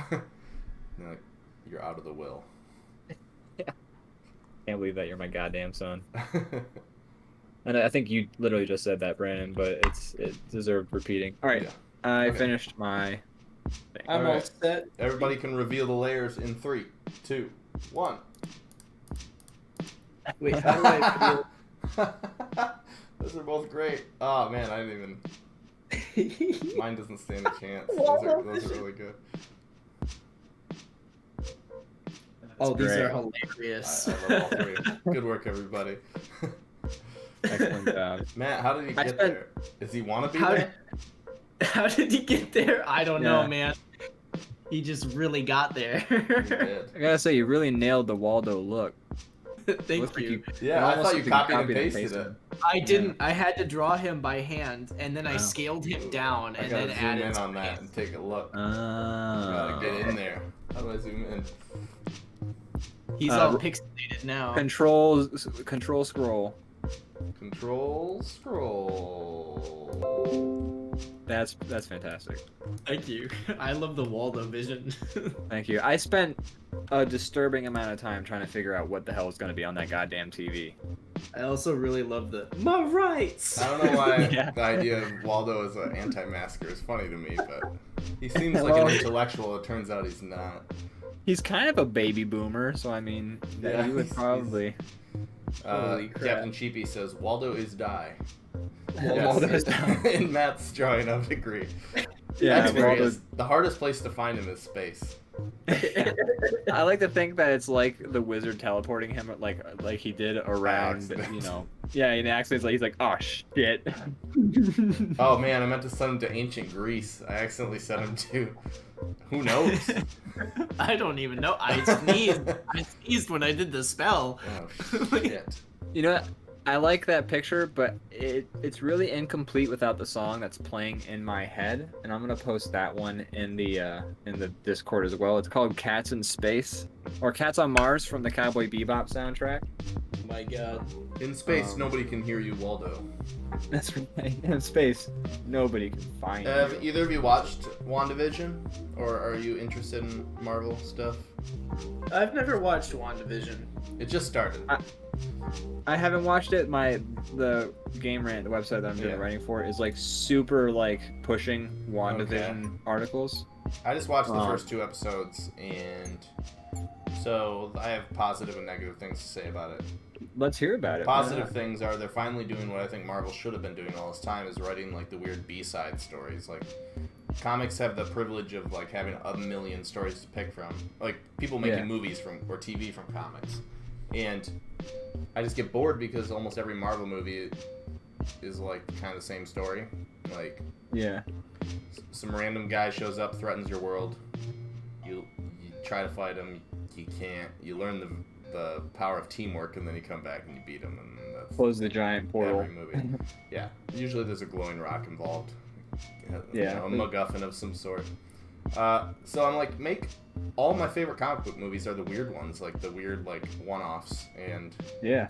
S2: You're like, you're out of the will.
S1: Can't believe that you're my goddamn son. And I think you literally just said that, Brandon, but it deserved repeating. All right,
S2: Yeah.
S1: I
S2: Okay.
S1: finished my thing.
S3: I'm all
S2: Alright.
S3: set.
S2: Everybody can reveal the layers in 3, 2, 1.
S3: Wait, how do I
S2: Those are both great. Oh man, I didn't even.
S3: feel?
S2: Mine doesn't stand a chance. Those are really good.
S3: Oh, these
S1: great.
S3: are hilarious.
S2: I love all 3. Good work, everybody.
S1: Excellent job.
S2: Matt, how did he
S1: I
S2: get
S1: spent-
S2: there? Does he want to be
S3: How
S2: there?
S3: How did he get there? I don't
S1: Yeah.
S3: know, man. He just really got there.
S2: He did.
S1: I gotta say, you really nailed the Waldo look.
S3: Thank
S1: Looks like
S3: you.
S2: Yeah,
S1: it
S2: I
S1: almost
S2: thought you
S1: looks
S2: copied
S1: like
S2: and pasted it.
S3: I didn't. I had to draw him by hand, and then I
S1: Wow.
S3: scaled him down,
S2: I
S3: and
S2: gotta
S3: then
S2: zoom
S3: added
S2: in
S3: some
S2: on that
S3: paint.
S2: and take a look.
S1: Ah.
S2: Gotta get in there. How do I zoom in?
S3: He's all pixelated now.
S1: Control scroll.
S2: Control scroll.
S1: That's fantastic.
S3: Thank you. I love the Waldo vision.
S1: Thank you. I spent a disturbing amount of time trying to figure out what the hell is going to be on that goddamn TV.
S3: I also really love the my rights.
S2: I don't know why
S1: Yeah.
S2: the idea of Waldo as an anti-masker is funny to me, but he seems like
S1: Well,
S2: an intellectual. It turns out he's not.
S1: He's kind of a baby boomer, so I mean,
S2: Yeah,
S1: he would
S2: he's-
S1: probably.
S3: Holy crap.
S2: Captain Cheapy says Waldo is die.
S1: Waldo is die.
S2: And Matt's drawing up agree.
S1: Yeah,
S2: That's where he
S1: Waldo-
S2: is. The hardest place to find him is space.
S1: I like to think that it's like the wizard teleporting him, like he did around,
S2: accident.
S1: you know. Yeah, in accidents, he's like, oh shit.
S2: Oh man, I meant to send him to ancient Greece. I accidentally sent him to. Who knows?
S3: I don't even know. I sneezed when I did the spell.
S2: Oh shit.
S1: You know, I like that picture, but it's really incomplete without the song that's playing in my head, and I'm gonna post that one in the Discord as well. It's called "Cats in Space" or "Cats on Mars" from the Cowboy Bebop soundtrack.
S3: Oh my god.
S2: In space, nobody can hear you, Waldo.
S1: That's right. In space, nobody can find
S2: Have
S1: you.
S2: either of you watched WandaVision, or are you interested in Marvel stuff?
S3: I've never watched WandaVision.
S2: It just started.
S1: I haven't watched it. The Game Rant, the website that I'm doing
S2: Yeah.
S1: writing for, is like super like pushing WandaVision articles.
S2: I just watched the
S1: Um,
S2: first 2 episodes and So I have positive and negative things to say about it.
S1: Let's hear about it.
S2: Positive things are they're finally doing what I think Marvel should have been doing all this time, is writing like the weird B-side stories. Like, comics have the privilege of like having a million stories to pick from. Like, people making movies from or TV from comics, and I just get bored because almost every Marvel movie is like kind of the same story. Like, some random guy shows up, threatens your world. You try to fight him, you can't. You learn the power of teamwork, and then you come back and you beat him, and that's
S1: close the giant portal.
S2: every movie. Yeah, usually there's a glowing rock involved. You know, a MacGuffin of some sort. So I'm like, make all my favorite comic book movies are the weird ones, like the weird like one-offs, and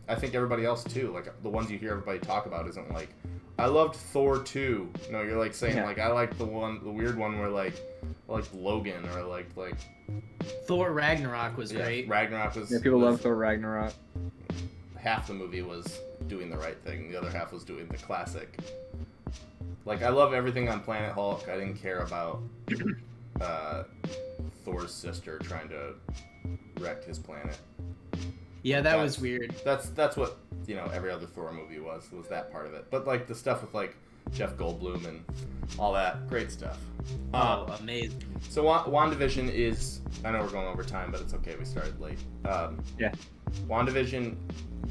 S2: I think everybody else too. Like the ones you hear everybody talk about isn't like, I loved Thor 2. No, you're like saying like, I like the weird one where like Logan, or like
S3: Thor Ragnarok was great.
S2: Ragnarok was.
S1: Yeah, people love Thor Ragnarok.
S2: Half the movie was doing the right thing. The other half was doing the classic. Like, I love everything on Planet Hulk. I didn't care about Thor's sister trying to wreck his planet.
S3: Yeah, that was weird.
S2: That's what, you know, every other Thor movie was that part of it. But like the stuff with like Jeff Goldblum and all that, great stuff.
S3: Amazing.
S2: So WandaVision is, I know we're going over time, but it's okay, we started late. WandaVision,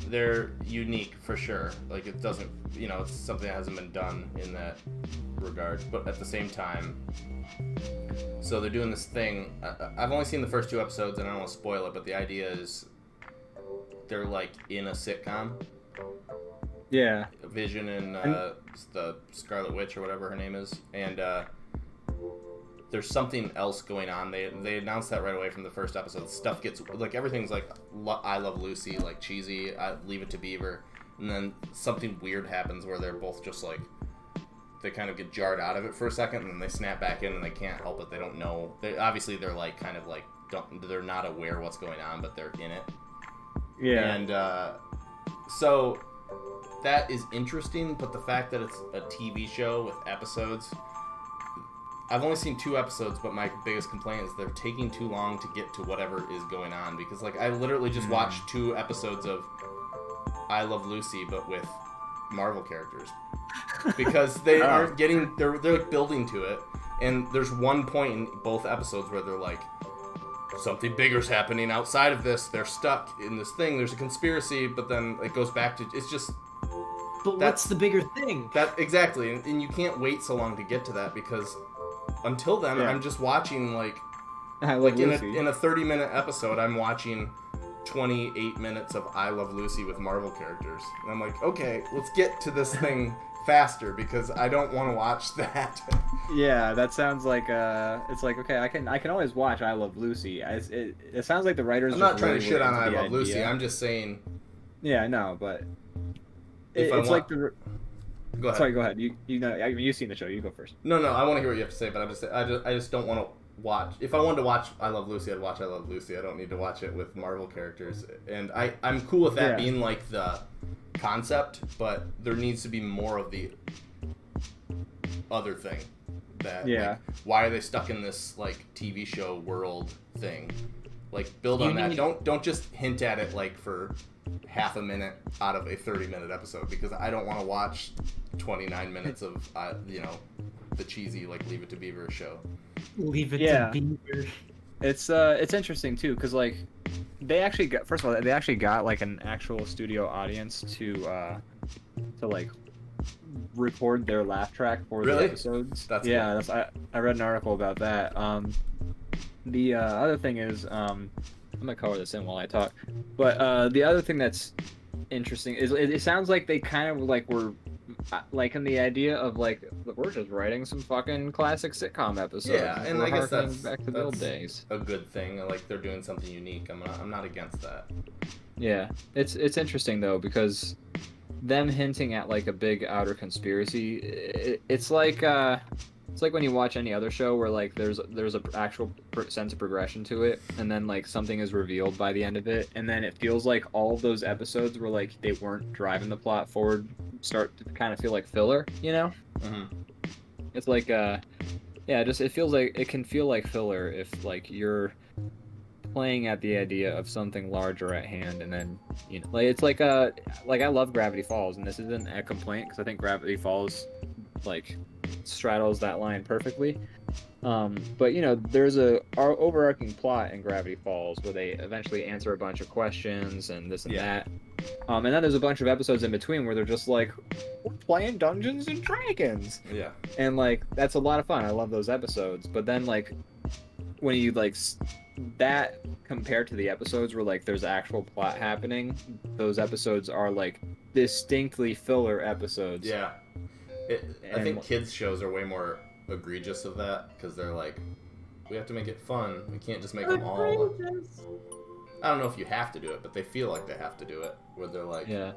S2: they're unique for sure. Like, it doesn't, you know, it's something that hasn't been done in that regard. But at the same time, so they're doing this thing. I've only seen the first 2 episodes, and I don't want to spoil it, but the idea is they're like in a sitcom.
S1: Yeah.
S2: Vision and the Scarlet Witch or whatever her name is, and there's something else going on. They announced that right away from the first episode. Stuff gets like, everything's like I Love Lucy, like cheesy. Leave It to Beaver, and then something weird happens where they're both just like, they kind of get jarred out of it for a second, and then they snap back in, and they can't help it. They don't know. They're like kind of like they're not aware what's going on, but they're in it.
S1: Yeah.
S2: And so that is interesting, but the fact that it's a TV show with episodes, I've only seen 2 episodes, but my biggest complaint is they're taking too long to get to whatever is going on, because like I literally just watched 2 episodes of I Love Lucy, but with Marvel characters, because they aren't getting, they're like building to it, and there's one point in both episodes where they're like, something bigger's happening outside of this, they're stuck in this thing, there's a conspiracy, but then it goes back to, it's just,
S3: but what's the bigger thing?
S2: That exactly, and you can't wait so long to get to that, because until then, I'm just watching like in a 30-minute episode, I'm watching 28 minutes of I Love Lucy with Marvel characters, and I'm like, okay, let's get to this thing faster, because I don't want to watch that.
S1: Yeah, that sounds like it's like, okay, I can always watch I Love Lucy. It sounds like the writers.
S2: I'm not trying to shit on I Love Lucy. I'm just saying.
S1: Yeah, I know, but it's like the.
S2: Go ahead.
S1: Sorry, go ahead. You know, I mean, you've seen the show. You go first.
S2: No, I want to hear what you have to say, but I just don't want to watch. If I wanted to watch I Love Lucy, I'd watch I Love Lucy. I don't need to watch it with Marvel characters, and I'm cool with that being like the concept, but there needs to be more of the other thing. That like, why are they stuck in this like TV show world thing? Like, build on that. Don't just hint at it like for half a minute out of a 30-minute episode, because I don't want to watch 29 minutes of the cheesy like Leave It to Beaver show.
S3: Leave It to Beaver.
S1: It's interesting too, because like they actually got like an actual studio audience to like record their laugh track for the episodes. That's cool. I read an article about that. The other thing is, I'm gonna cover this in while I talk, but the other thing that's interesting is it sounds like they kind of like were like in the idea of like, we're just writing some fucking classic sitcom episodes.
S2: Yeah, and I guess that's
S1: back to the old days.
S2: A good thing. Like, they're doing something unique. I'm not against that.
S1: Yeah, it's interesting though, because them hinting at like a big outer conspiracy, it's like when you watch any other show where like there's a actual sense of progression to it, and then like something is revealed by the end of it, and then it feels like all of those episodes where like they weren't driving the plot forward start to kind of feel like filler, you know?
S2: Mm-hmm.
S1: It's like it feels like it can feel like filler if like you're playing at the idea of something larger at hand, and then like it's like I love Gravity Falls, and this isn't a complaint because I think Gravity Falls like straddles that line perfectly. But there's our overarching plot in Gravity Falls where they eventually answer a bunch of questions and this and that. And then there's a bunch of episodes in between where they're just like, we're playing Dungeons and Dragons.
S2: Yeah.
S1: And like that's a lot of fun. I love those episodes. But then like when you like that compared to the episodes where like there's actual plot happening, those episodes are like distinctly filler episodes.
S2: Yeah. I think kids shows are way more egregious of that because they're like, we have to make it fun. We can't just make them all. I don't know if you have to do it, but they feel like they have to do it. Where they're like,
S1: yeah.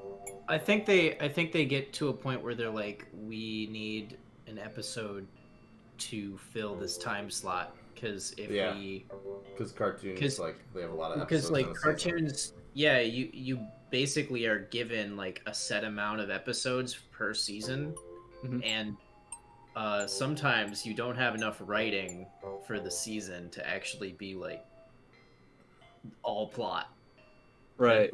S3: I think they get to a point where they're like, we need an episode to fill this time slot because
S2: because cartoons like they have a lot of episodes.
S3: Because like cartoons, you basically are given like a set amount of episodes per season, and sometimes you don't have enough writing for the season to actually be like all plot,
S1: right?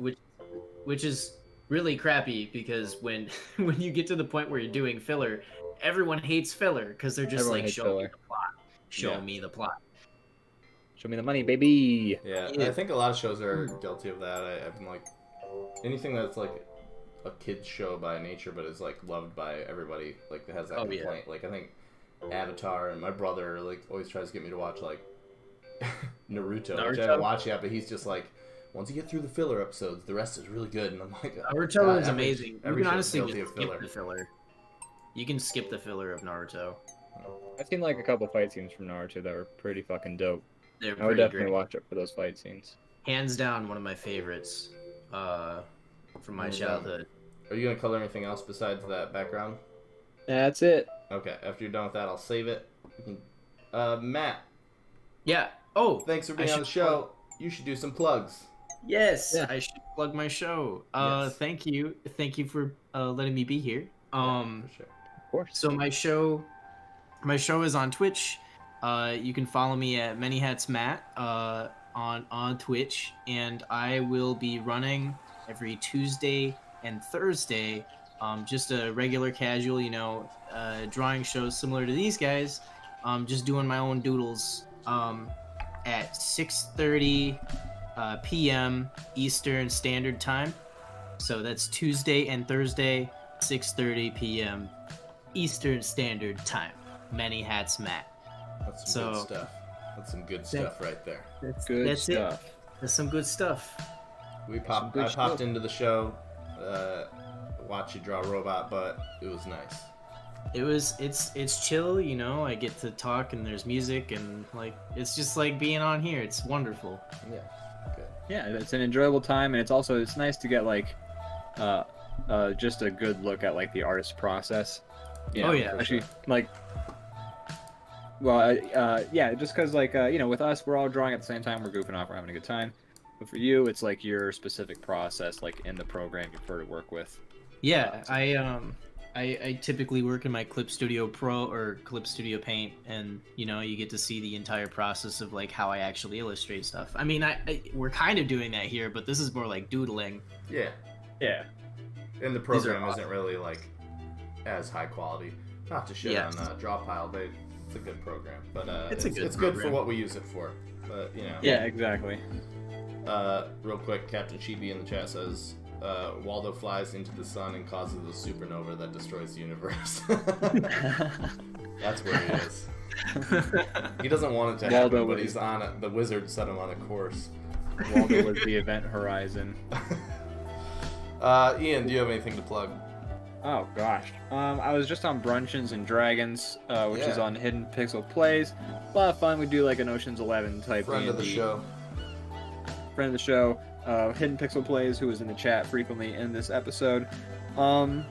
S3: Which is really crappy because when you get to the point where you're doing filler, everyone hates filler because they're just like, show me the plot, show me the plot,
S1: show me the money, baby.
S2: Yeah, I think a lot of shows are guilty of that. I've been like anything that's like a kid's show by nature, but is like loved by everybody, like that has that complaint. Like I think Avatar, and my brother like always tries to get me to watch like Naruto, which I haven't watched yet, but he's just like, once you get through the filler episodes, the rest is really good. And I'm like,
S3: Naruto is amazing. You can honestly
S2: just
S3: skip the filler. You can skip the filler of Naruto.
S1: I've seen like a couple fight scenes from Naruto that were pretty fucking dope.
S3: They're
S1: I would definitely watch it for those fight scenes.
S3: Hands down, one of my favorites from my childhood.
S2: Are you gonna color anything else besides that background?
S1: That's it.
S2: Okay, after you're done with that, I'll save it. Matt.
S3: Yeah. Oh,
S2: thanks for being on the show. You should do some plugs.
S3: Yes, I should plug my show.
S2: Yes.
S3: Thank you for letting me be here.
S2: For sure.
S1: Of course.
S3: So my show is on Twitch. You can follow me at ManyHatsMatt on Twitch, and I will be running every Tuesday and Thursday. Just a regular casual, drawing shows similar to these guys. Just doing my own doodles. At 6:30 p.m. Eastern Standard Time. So that's Tuesday and Thursday, 6:30 p.m. Eastern Standard Time. ManyHatsMatt.
S2: That's some good stuff. That's some good stuff right there.
S3: That's
S1: stuff.
S3: It. That's some good stuff.
S2: I popped into the show, watch you draw a robot, but it was nice.
S3: It's chill, I get to talk and there's music and like it's just like being on here. It's wonderful.
S2: Yeah. Good.
S1: Yeah, it's an enjoyable time, and it's nice to get like just a good look at like the artist process. Actually, like, well, just because like with us we're all drawing at the same time, we're goofing off, we're having a good time. But for you, it's like your specific process, like in the program you prefer to work with.
S3: Yeah, I typically work in my Clip Studio Pro or Clip Studio Paint, and you get to see the entire process of like how I actually illustrate stuff. I mean, we're kind of doing that here, but this is more like doodling.
S2: Yeah.
S1: Yeah.
S2: And the program isn't really like as high quality. Not to shit on DrawPile, it's a good program, but it's good for what we use it for. But
S1: Yeah, exactly.
S2: Real quick, Captain Chibi in the chat says, Waldo flies into the sun and causes a supernova that destroys the universe. That's where he is. He doesn't want it to happen, but he's on it. The wizard set him on a course.
S1: Waldo was the event horizon.
S2: Ian, do you have anything to plug?
S1: Oh gosh, I was just on Bruncheons and Dragons, which is on Hidden Pixel Plays. A lot of fun. We do like an Ocean's 11 type.
S2: Friend of the show.
S1: Friend of the show. Hidden Pixel Plays, who was in the chat frequently in this episode. Other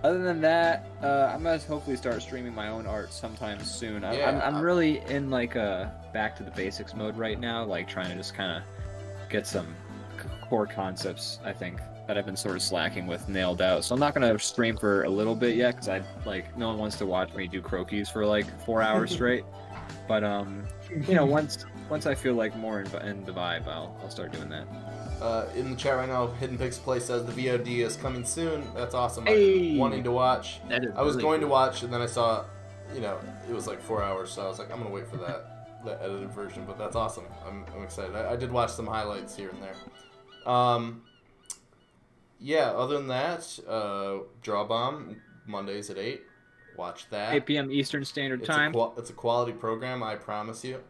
S1: than that, I'm gonna hopefully start streaming my own art sometime soon. I'm really in like a back to the basics mode right now, like trying to just kind of get some core concepts, I think, that I've been sort of slacking with nailed out. So I'm not gonna stream for a little bit yet, because no one wants to watch me do croquis for like 4 hours straight. But once I feel like more in the vibe, I'll start doing that.
S2: In the chat right now, Hidden Pix Play says the VOD is coming soon. That's awesome. I've
S1: Hey!
S2: been wanting to watch.
S3: That is
S2: I was
S3: really
S2: going to
S3: cool.
S2: watch, and then I saw, it was like 4 hours, so I was like, I'm gonna wait for that edited version. But that's awesome. I'm excited. I did watch some highlights here and there. Yeah. Other than that, DrawBomb Mondays at 8. Watch that.
S1: 8 p.m. Eastern Standard
S2: It's
S1: Time.
S2: It's a quality program, I promise you.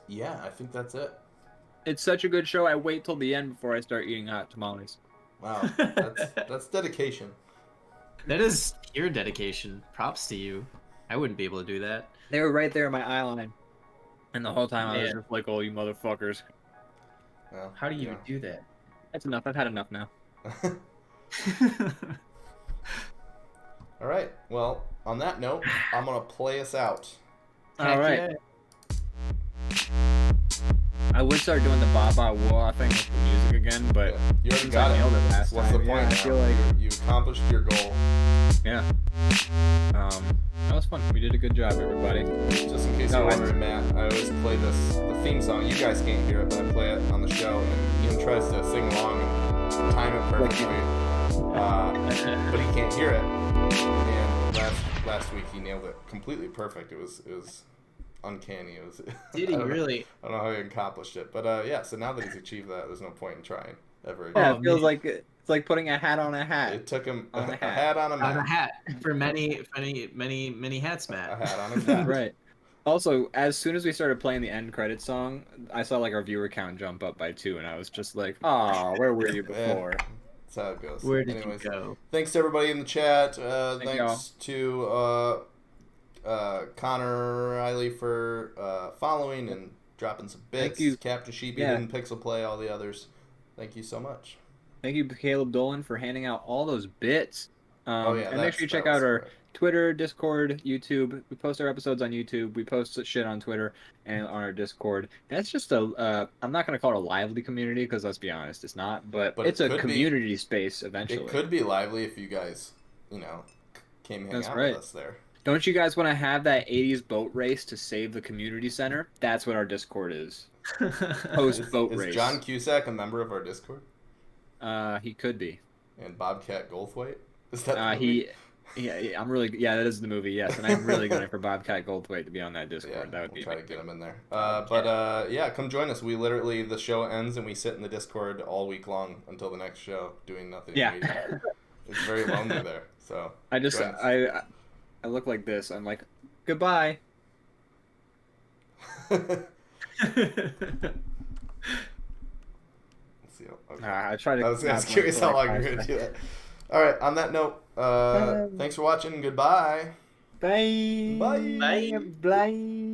S2: Yeah, I think that's it.
S1: It's such a good show. I wait till the end before I start eating hot tamales.
S2: Wow, that's dedication.
S3: That is pure dedication. Props to you. I wouldn't be able to do that.
S1: They were right there in my eye line, and the whole time I was
S3: Man.
S1: just like, "Oh, you motherfuckers!"
S2: Well,
S3: How do you even do that?
S1: That's enough. I've had enough now.
S2: All right. Well, on that note, I'm gonna play us out.
S1: All right.
S3: Yeah.
S1: I would start doing the Baba Wah thing with the music again, but
S2: You already
S1: since
S2: got
S1: I
S2: it.
S1: nailed it last
S2: What's
S1: time,
S2: the point
S1: yeah,
S2: now?
S1: I feel like
S2: You accomplished your goal.
S1: yeah. That was fun. We did a good job, everybody.
S2: Just in case
S1: No,
S2: you're
S1: I-
S2: wondering, Matt, I always play the theme song. You guys can't hear it, but I play it on the show, and Ian tries to sing along and time it perfectly, but he can't hear it. And last week he nailed it completely perfect. It was uncanny. It was.
S3: Did he
S2: I don't know-
S3: really?
S2: I don't know how he accomplished it, but yeah. So now that he's achieved that, there's no point in trying ever
S1: Yeah,
S2: again.
S1: it feels
S3: man.
S1: like it's like putting a hat on a hat.
S2: It took him
S1: On
S2: a
S1: a hat.
S2: hat on a
S3: On
S2: map.
S3: a hat for many hats, Matt.
S2: A hat on his hat.
S1: Right. Also, as soon as we started playing the end credit song, I saw like our viewer count jump up by 2, and I was just like, "Oh, where were you before?"
S2: That's how it goes.
S3: Where did
S2: Anyways,
S3: you go?
S2: thanks to everybody in the chat.
S1: Thank
S2: Thanks to Connor Riley for following and dropping some bits.
S1: Thank you.
S2: Captain Sheepy,
S1: Yeah.
S2: Hidden Pixel Play, all the others. Thank you so much.
S1: Thank you, Caleb Dolan, for handing out all those bits.
S2: Oh yeah,
S1: And make sure you check
S2: that was
S1: out our
S2: great.
S1: Twitter, Discord, YouTube. We post our episodes on YouTube. We post shit on Twitter and on our Discord. That's just I'm not going to call it a lively community because let's be honest, it's not. But
S2: But
S1: it's
S2: it
S1: a
S2: could be.
S1: community space eventually.
S2: It could be lively if you guys, came hang
S1: That's
S2: out
S1: right.
S2: with us there.
S1: Don't you guys want to have that 80s boat race to save the community center? That's what our Discord is. Post boat
S2: Is
S1: race.
S2: John Cusack a member of our Discord?
S1: He could be.
S2: And Bobcat Goldthwait? Is that the movie?
S1: That is the movie, yes, and I'm really gunning for Bobcat Goldthwait to be on that Discord.
S2: Yeah,
S1: That would
S2: we'll
S1: be
S2: try to
S1: amazing.
S2: get him in there. But yeah, come join us. We literally, the show ends and we sit in the Discord all week long until the next show doing nothing.
S1: Yeah.
S2: waiting. It's very lonely there. So
S1: I just
S2: join us.
S1: I look like this. I'm like, goodbye.
S2: Let's see. Okay.
S1: I try to.
S2: I was
S1: not
S2: curious
S1: blink
S2: how
S1: for
S2: long
S1: like
S2: you're
S1: 5
S2: going to do that. All right, on that note, thanks for watching. Goodbye.
S1: Bye.
S2: Bye.
S3: Bye.
S1: Bye.